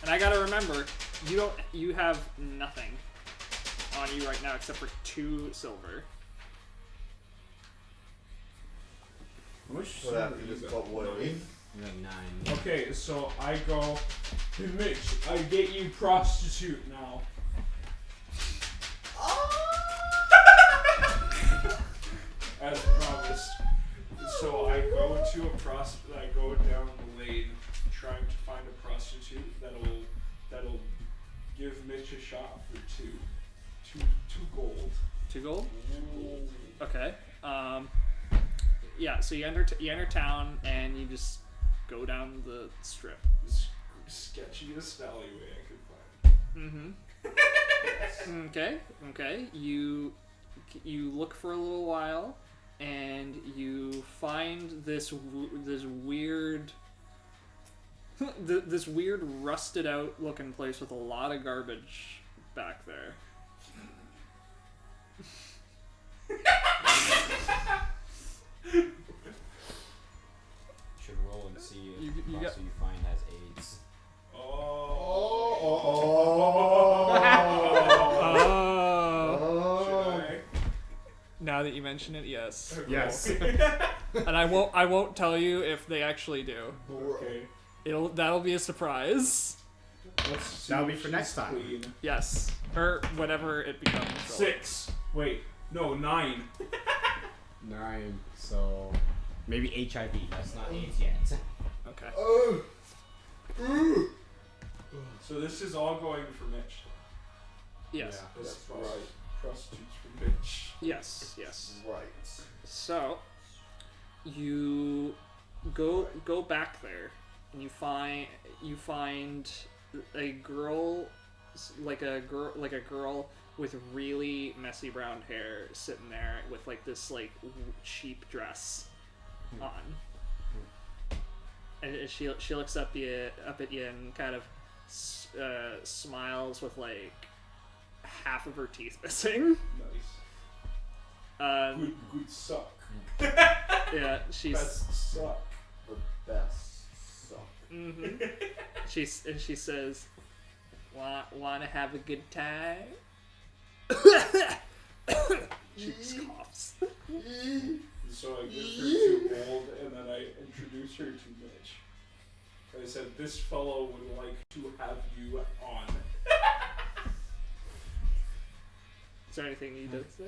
And I gotta remember, you have nothing on you right now except for 2 silver. What What happened to this bubble away? You have 9. Okay, so I go, hey Mitch, I get you prostitute now. As promised. So I go to I go down the lane trying to find a prostitute that'll give Mitch a shot for 2 gold. 2 gold? Okay. Yeah, so you enter town and you just go down the strip. It's sketchiest alleyway I could find. Mm-hmm. Okay. You look for a little while, and you find this weird this weird rusted out looking place with a lot of garbage back there. Should roll and see if You the got- person you find has AIDS. Oh. Should I? Now that you mention it, yes. Yes. And I won't tell you if they actually do. Okay. That'll be a surprise. Let's see That'll be if for she's next time. clean. Yes. Or whatever it becomes. 6. Wait. No, 9. 9. So maybe HIV. That's not AIDS yet. Okay. So this is all going for Mitch. Yes. This That's process. right. prostitutes for Mitch. Yes, yes. Right. So, you go back there, and you find a girl, like a girl with really messy brown hair sitting there with like this like cheap dress on, and she looks up at you and kind of smiles with like half of her teeth missing. Nice. Good suck. Yeah, she's. Best suck. The best suck. Mm-hmm. She says, "Want to have a good time?" She just coughs. So I give her to Bold, and then I introduce her to Mitch. I said, "This fellow would like to have you on." Is there anything you did say?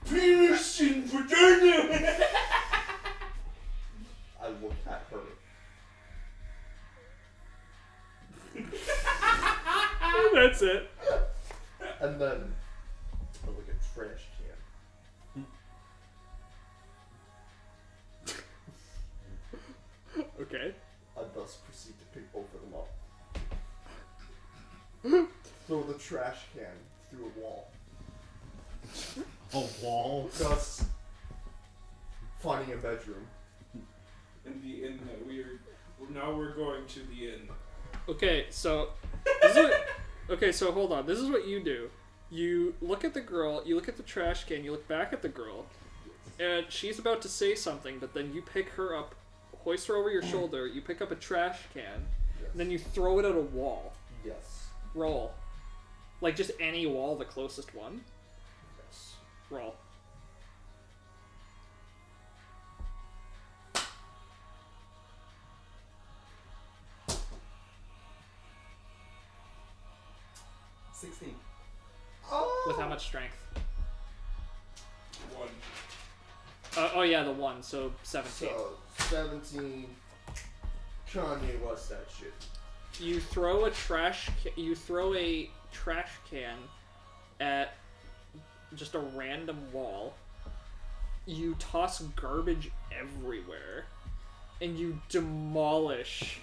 Penis and vagina. I look at her. That's it. And then I look at trash can. Okay. I thus proceed to pick both of them up. Throw the trash can through a wall. A wall? Thus finding a bedroom. In the inn that we're going to the inn. Okay, so this is what, okay, so hold on. This is what you do. You look at the girl, you look at the trash can, you look back at the girl, and she's about to say something, but then you pick her up, hoist her over your shoulder, you pick up a trash can, Yes. and then you throw it at a wall. Yes. Roll. Like just any wall, the closest one. Yes. Roll. Oh! With how much strength? 1. Oh yeah, the one, so 17. So 17. Kanye, what's that shit? You throw a trash can at just a random wall. You toss garbage everywhere, and you demolish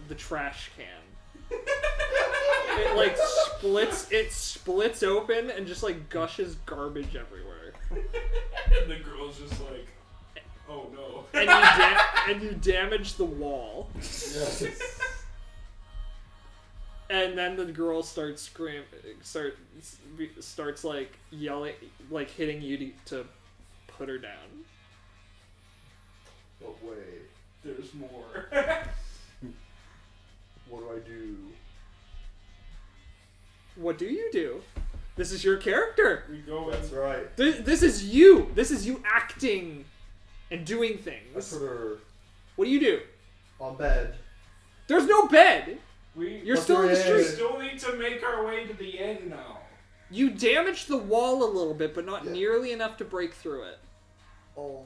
the trash can. It like splits open and just like gushes garbage everywhere. And the girl's just like, oh no. And you damage the wall. Yes. And then the girl starts starts like yelling, like hitting you to put her down. But wait, There's more. what do I do? What do you do? This is your character. We go That's in. right. This is you. This is you acting and doing I things. put her What do you do? on bed. There's no bed. You're We still in the there is. street. still need to make our way to the inn now. You damaged the wall a little bit, but not Yeah. nearly enough to break through it. Oh.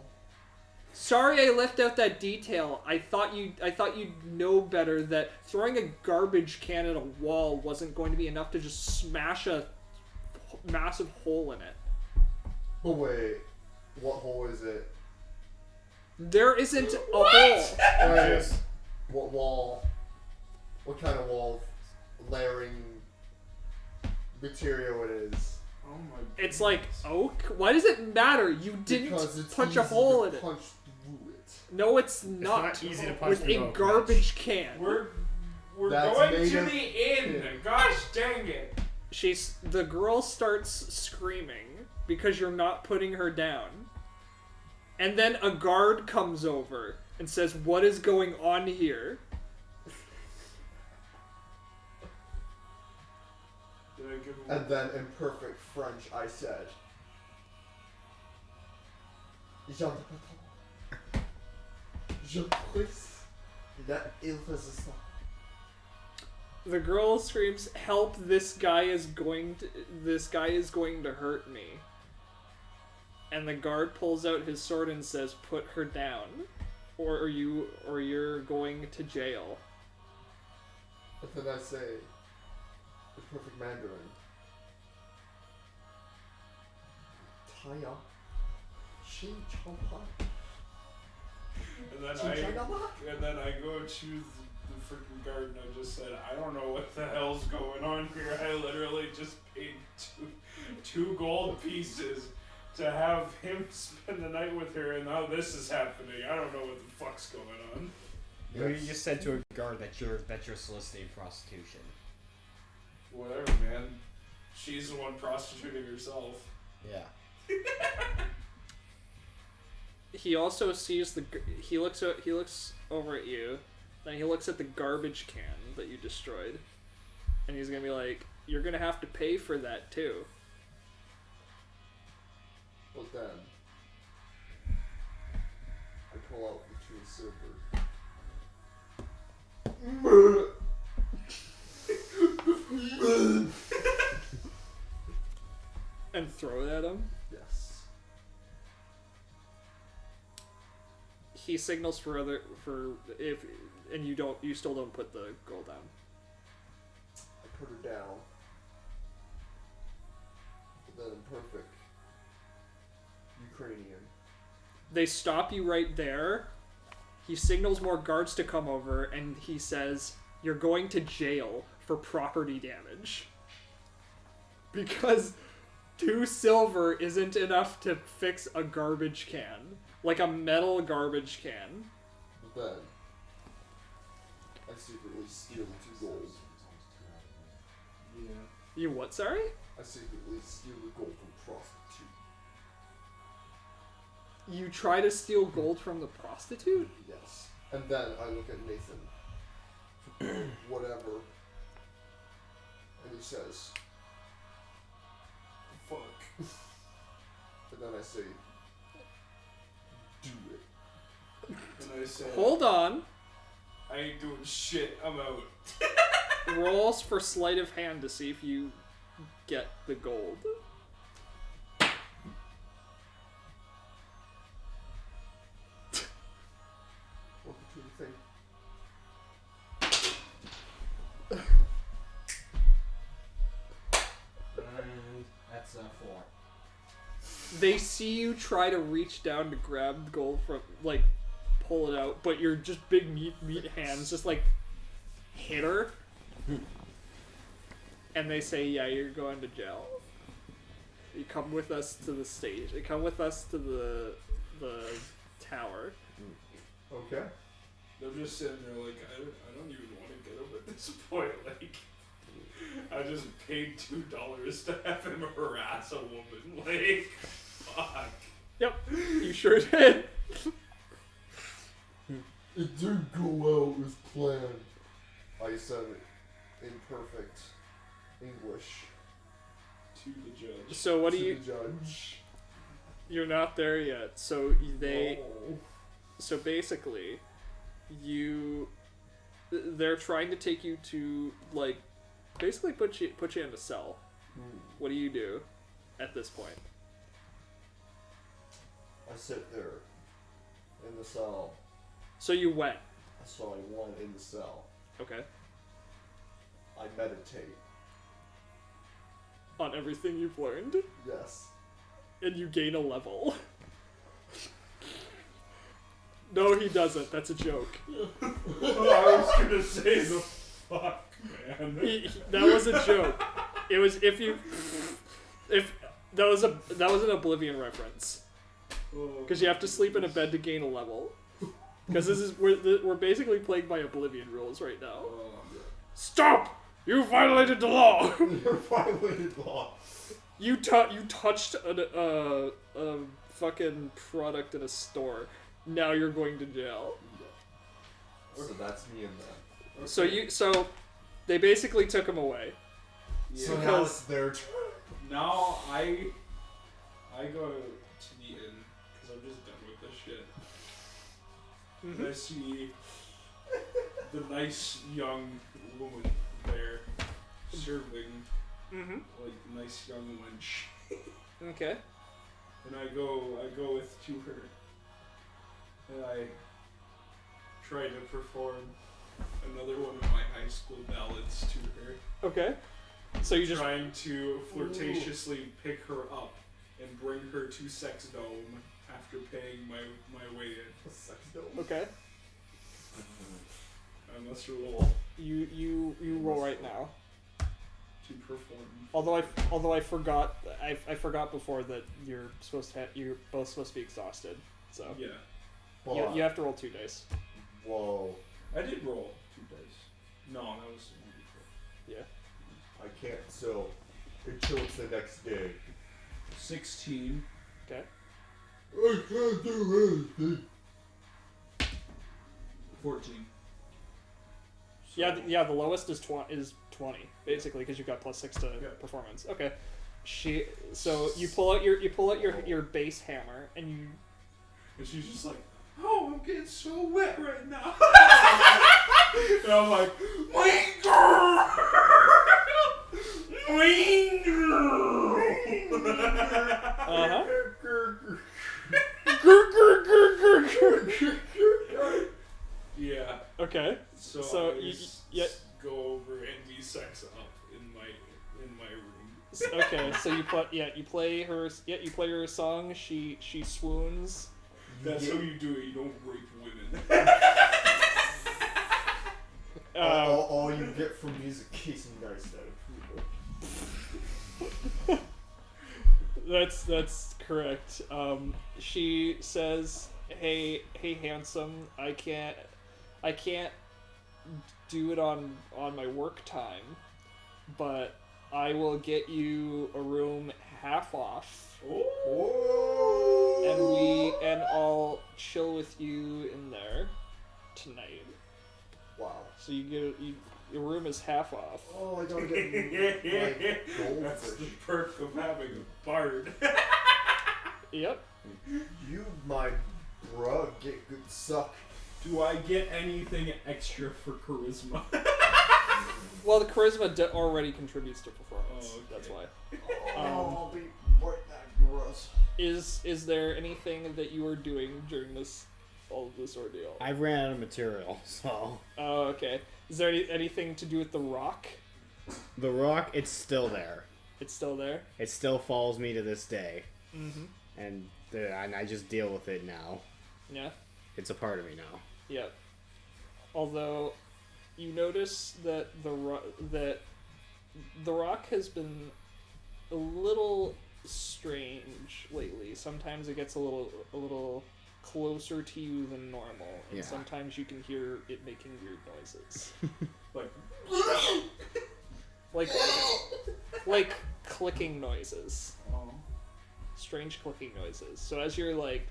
Sorry I left out that detail. I thought you'd know better that throwing a garbage can at a wall wasn't going to be enough to just smash a massive hole in it. But wait, what hole is it? There isn't a hole. Wait, what wall? What kind of wall? Layering material it is. Oh my. It's like oak. Why does it matter? You didn't Because it's punch a easy hole to in it. punch through it. No, it's not. not easy to punch with through a oak, garbage can. We're That's going made to of the inn. tin. Gosh dang it. The girl starts screaming because you're not putting her down. And then a guard comes over and says, "What is going on here?" Did I give him? And then in perfect French, I said, Jean de Patron, je prie that il résiste. The girl screams, "Help, this guy is going to hurt me." And the guard pulls out his sword and says, "Put her down, or you're going to jail." And then I say, the perfect Mandarin, Chaya. She Chompa. And then I go choose the freaking garden. I just said, I don't know what the hell's going on here. I literally just paid two gold pieces to have him spend the night with her, and now this is happening. I don't know what the fuck's going on. You just said to a guard that you're soliciting prostitution. Whatever, man. She's the one prostituting herself. Yeah. He also sees he looks over at you, then he looks at the garbage can that you destroyed, and he's gonna be like, "You're gonna have to pay for that too." But then, I pull out the 2 silver. And throw it at him. Yes. He signals for and you still don't put the gold down. I put her down. But then in perfect Ukrainian. They stop you right there. He signals more guards to come over, and he says, "You're going to jail for property damage." Because 2 silver isn't enough to fix a garbage can. Like a metal garbage can. But then, I secretly steal 2 gold. Yeah. You what, sorry? I secretly steal the gold from prostitute. You try to steal gold from the prostitute? Yes. And then I look at Nathan. Whatever. And he says, Fuck. and then I say, do it. And I said, Hold on. I ain't doing shit. I'm out. Rolls for sleight of hand to see if you get the gold. What do you think? And that's 4. They see you try to reach down to grab the gold from, like, pull it out, but your just big meat hands just, like, hit her. And they say, yeah, you're going to jail. You come with us to the stage. You come with us to the tower. Okay. I'm just sitting there like, I don't even want to get up at this point. Like, I just paid $2 to have him harass a woman. Like, fuck. Yep, you sure did. It didn't go out as planned. I said it in perfect English. To the judge. So what do to you... the judge. You're not there yet. So they... Oh. So basically, they're trying to take you to, like, basically put you in a cell. What do you do at this point? I sit there in the cell. So you went. So I went in the cell. Okay. I meditate. On everything you've learned. Yes. And you gain a level. No, he doesn't. That's a joke. I was gonna say the fuck, man. That was a joke. It was if that was an Oblivion reference. Because you have to sleep in a bed to gain a level. Because we're basically plagued by Oblivion rules right now. Stop! You violated the law. You violated law. You touched a fucking product in a store. Now you're going to jail. So that's me and them. So they basically took him away. Yeah. So now Because- it's their turn. Now I go to the inn because I'm just done with this shit. And I see the nice young woman there serving like nice young wench. Okay. And I go with to her. And I try to perform another one of my high school ballads to her. Okay. So you just Trying to flirtatiously pick her up and bring her to Sex Dome after paying my way in. Sex dome. Okay. I must roll You roll right now. to perform. Although I forgot before that you're both supposed to be exhausted. So Yeah. you have to roll 2 dice. Whoa. I did roll 2 dice. No, that was 1d4. Yeah. I can't, so until it's the next day. 16. Okay. I can't do anything. 14. Yeah, the lowest is 20 basically because you've got +6 to Yeah. performance. Okay. So you pull out your base hammer and you. And she's just like, oh, I'm getting so wet right now. And I'm like, Winger! Uh-huh. Yeah. Okay. So, So I you just yeah. go over and we sex up in my room. Okay, so you play her song. She swoons. That's how you do it. You don't rape women. All you get from music Casey Neistat approval. That's correct. She says, "Hey, handsome, I can't do it on my work time, but I will get you a room half off, and I'll chill with you in there tonight. Wow. So your room is half off." Oh, I gotta get my That's the goldfish. perk of having a bard. Yep. You, my bruh, get good suck. Do I get anything extra for charisma? Well, the charisma already contributes to performance. Oh, okay. That's why. I'll be right back, gross. Is there anything that you are doing during all of this ordeal? I ran out of material, so Oh, okay. Is there anything to do with the rock? the rock, it's still there. It's still there. It still follows me to this day, Mm-hmm. and I just deal with it now. Yeah. It's a part of me now. Yeah. Although, you notice that the rock has been a little strange lately. Sometimes it gets a little closer to you than normal, and Yeah. sometimes you can hear it making weird noises, Like, like clicking noises, oh. strange clicking noises. So as you're like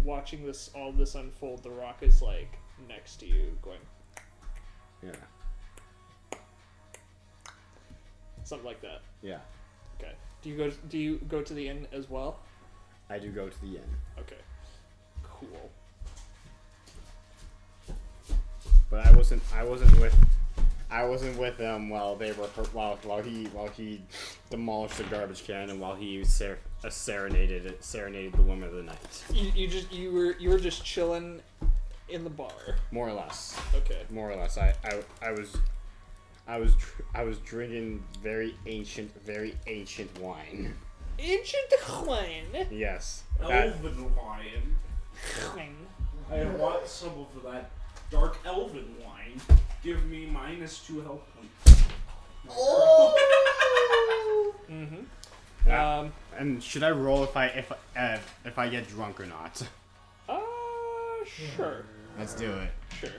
watching all this unfold, the rock is like next to you, going Yeah. something like that. Yeah. Okay. Do you go to the inn as well? I do go to the inn. Okay. Cool. But I wasn't with them while they were while he demolished the garbage can and while he serenaded the woman of the night. You were just chilling in the bar. More or less. Okay. More or less. I was drinking very ancient wine. Ancient wine. Yes. Elven wine. I want some of that dark elven wine. Give me -2 health points. Mm-hmm. And should I roll if I get drunk or not? Sure. Let's do it. Sure.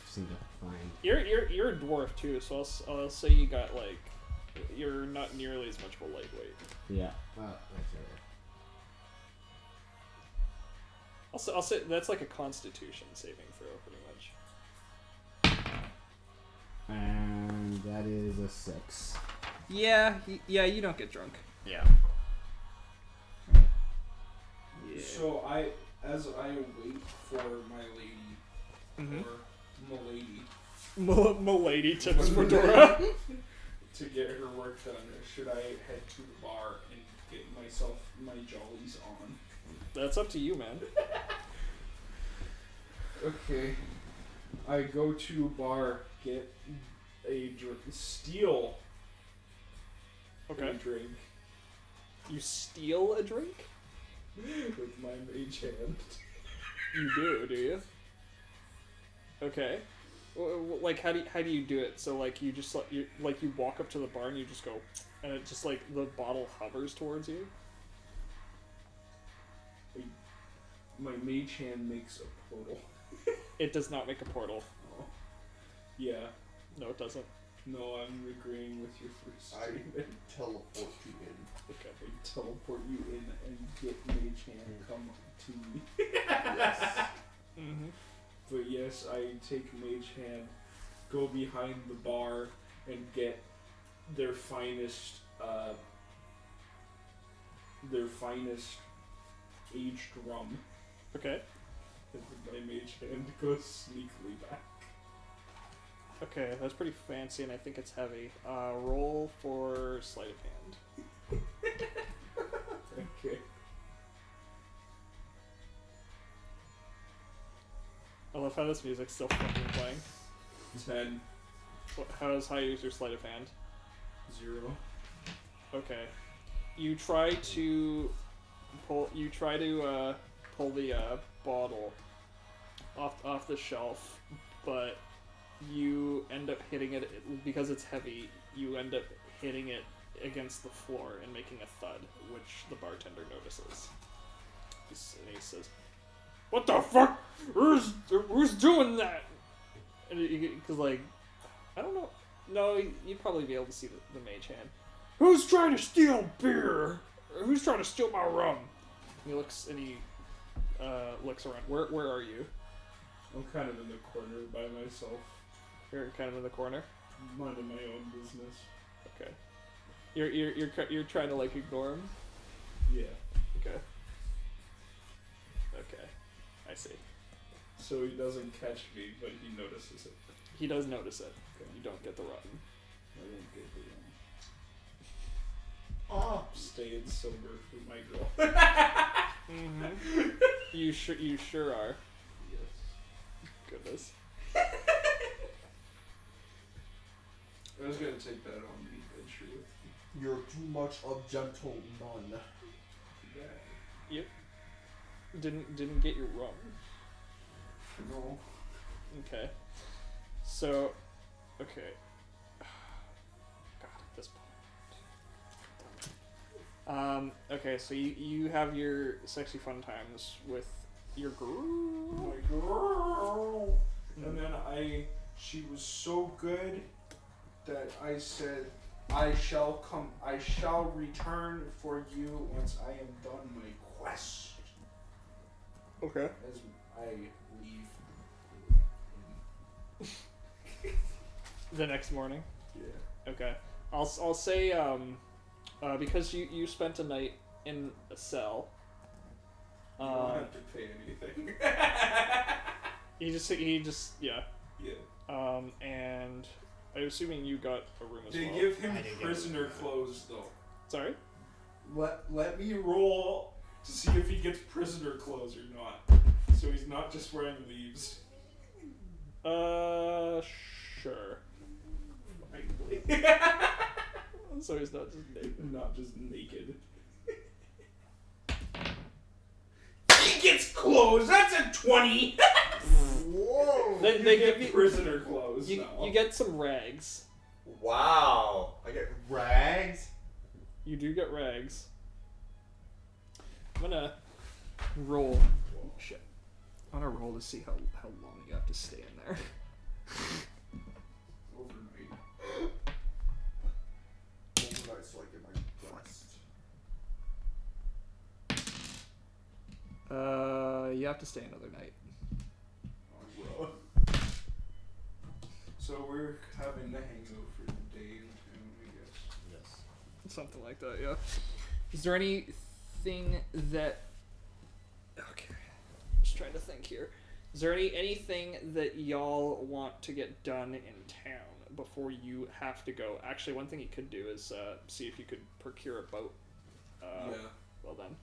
Seem to find. You're a dwarf too, so I'll say you got like you're not nearly as much of a lightweight. Yeah. That's I'll say that's like a Constitution saving throw, pretty much. And that is a 6. Yeah, you don't get drunk. Yeah. Yeah. So as I wait for my lady, or m'lady, Milady tips Fedora. to get her work done, should I head to the bar and get myself my jollies on? That's up to you, man. Okay. I go to a bar, get a drink, steal a drink, You steal a drink? with my mage hand. You do you? Okay. Like how do you do it? So like you just you walk up to the bar and you just go, and it just like the bottle hovers towards you. My mage hand makes a portal. It does not make a portal. Oh. Yeah. No, it doesn't. No, I'm agreeing with your first statement. Teleport you in. Okay. I teleport you in and get mage hand come to me. Yes. Mm-hmm. But yes, I take mage hand, go behind the bar, and get their finest aged rum. Okay. And with my mage hand goes sneakily back. Okay, that's pretty fancy, and I think it's heavy. Roll for sleight of hand. Okay. I love how this music's still fucking playing. 10, How you use your sleight of hand? 0. Okay. You try to pull the bottle off the shelf, but you end up hitting it because it's heavy. You end up hitting it against the floor and making a thud, which the bartender notices. And he says, "What the fuck? Who's doing that?" Because like, I don't know. No, you'd probably be able to see the mage hand. Who's trying to steal beer? Who's trying to steal my rum? And he looks around. Where are you? I'm kind of in the corner by myself, You're kind of in the corner. minding my own business. Okay. You're trying to like ignore him. Yeah. Okay. Okay. I see. So he doesn't catch me, but he notices it. He does notice it. Okay. You don't get the rum. I don't get the Oh, staying sober for my girl. Mm-hmm. You sure are. Yes. Goodness. I was gonna take that on the adventure with You're too much of gentleman. that. Yep. Didn't get your rum. No. Okay. So, okay. God, at this point. Okay, so you have your sexy fun times with your girl. My girl. And then she was so good that I said, I shall return for you once I am done my quest. Okay. As I leave. The next morning. Yeah. Okay. I'll say because you spent a night in a cell. You don't have to pay anything. He just yeah. Yeah. And I'm assuming you got a room as They well. give him I did get prisoner it. clothes though. Sorry. Let me roll to see if he gets prisoner clothes or not. So he's not just wearing leaves. Sure. Finally. So he's not just naked. Not just naked. He gets clothes. That's a 20. Whoa! They You give get you prisoner clothes. you now. get some rags. Wow! I get rags? You do get rags. I'm gonna roll. Oh, shit. I'm gonna roll to see how long you have to stay in there. Overnight. Overnight so I get my rest. You have to stay another night. Oh, bro. So we're having the hangover for the day and two, I guess. Yes. Something like that, yeah. Is there anything that... Okay. Just trying to think here. Is there anything that y'all want to get done in town before you have to go? Actually, one thing you could do is see if you could procure a boat. Yeah. Well then.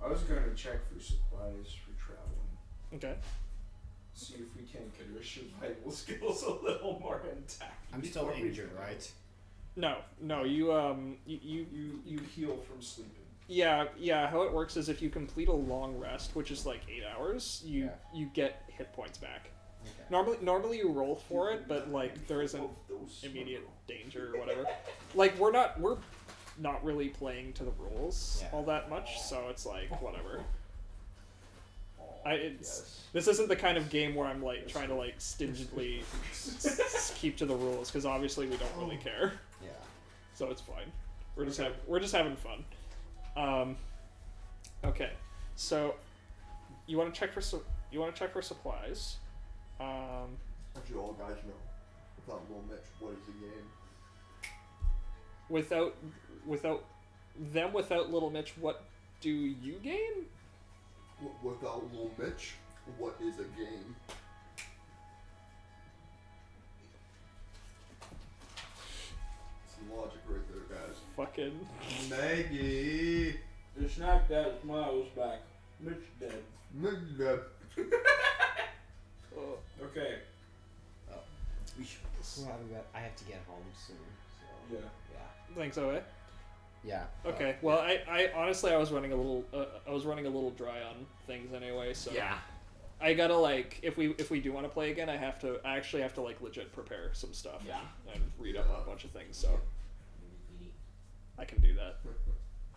I was gonna check for supplies for traveling. Okay. See if we can't get our survival skills a little more intact. I'm still before we injured, go. right? No, You heal from sleeping. yeah. How it works is if you complete a long rest, which is like 8 hours, you get hit points back. Okay. Normally you roll for it, but like there isn't Those immediate danger or whatever. Like we're not really playing to the rules Yeah. all that much, so it's like whatever. Yes. This isn't the kind of game where I'm like trying to like stingently keep to the rules because obviously we don't really care, Yeah. so it's fine. We're just having fun. Okay, so you want to check for supplies. As you all guys know, without Little Mitch, what is the game? Without Little Mitch, what do you gain? Without Little Mitch, what is a game? Some logic right there, guys. Fucking. Maggie! The snack that smiles back. Mitch dead. Okay. I have to get home soon. So Yeah. Thanks, Oe. yeah. Okay. Well, I honestly I was running a little dry on things anyway, so Yeah. I gotta like if we do want to play again, I actually have to like legit prepare some stuff and read up on a bunch of things, so I can do that.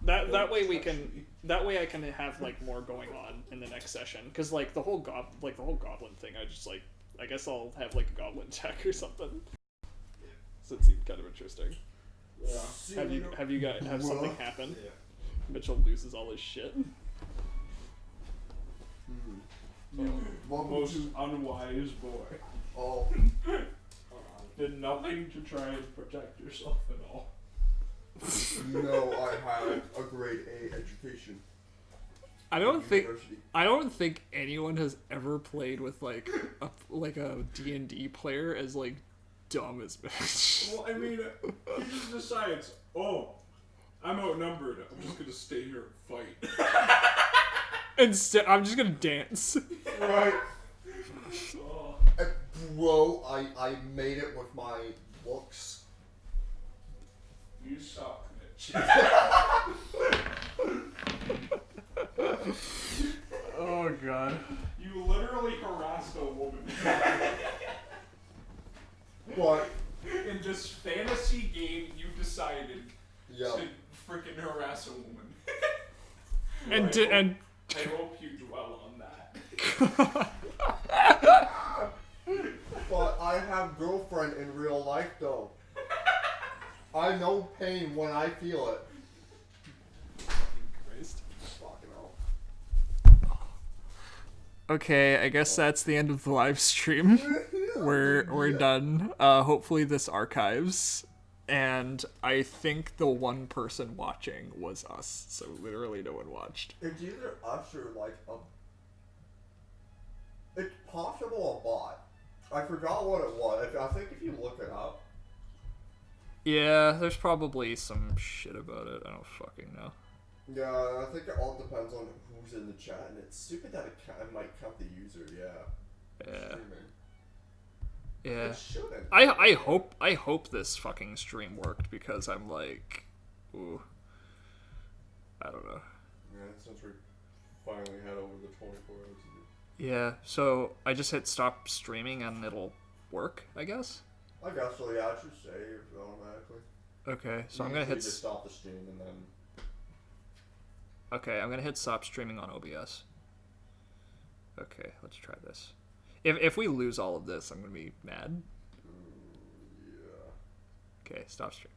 That way I can have like more going on in the next session because like the whole goblin thing I guess I'll have like a goblin tech or something. So it seemed kind of interesting. Yeah. Have you got something happen? Yeah. Mitchell loses all his shit. Most unwise boy. Oh, Did nothing to try and protect yourself at all. you know I have a grade A education. I don't University. think anyone has ever played with like a D&D player as like dumb as Mitch. Well, I mean, he just decides, oh, I'm outnumbered. I'm just gonna stay here and fight. Instead, I'm just gonna dance. Right. Oh. Bro, I made it with my looks. You suck, Mitch. Oh god. You literally harassed a woman. What? In this fantasy game, you decided Yeah. to freaking harass a woman. And I hope you dwell on that. But I have girlfriend in real life though. I know pain when I feel it. Christ. Fucking hell. Okay, I guess that's the end of the live stream. We're done. Hopefully this archives. And I think the one person watching was us, so literally no one watched. It's either us or like a. It's possible a bot. I forgot what it was. I think if you look it up. Yeah, there's probably some shit about it. I don't fucking know. Yeah, I think it all depends on who's in the chat, and it's stupid that it might count the user. Yeah. Yeah. Streaming. Yeah. It shouldn't. I hope this fucking stream worked because I'm like, ooh. I don't know. Yeah, since we finally had over the 24 hours. Yeah, so I just hit stop streaming and it'll work, I guess. I guess so. Yeah, it should save automatically. Okay, so I'm gonna Usually hit. just stop the stream and then. Okay, I'm gonna hit stop streaming on OBS. Okay, let's try this. If we lose all of this, I'm gonna be mad. Yeah. Okay, stop stream.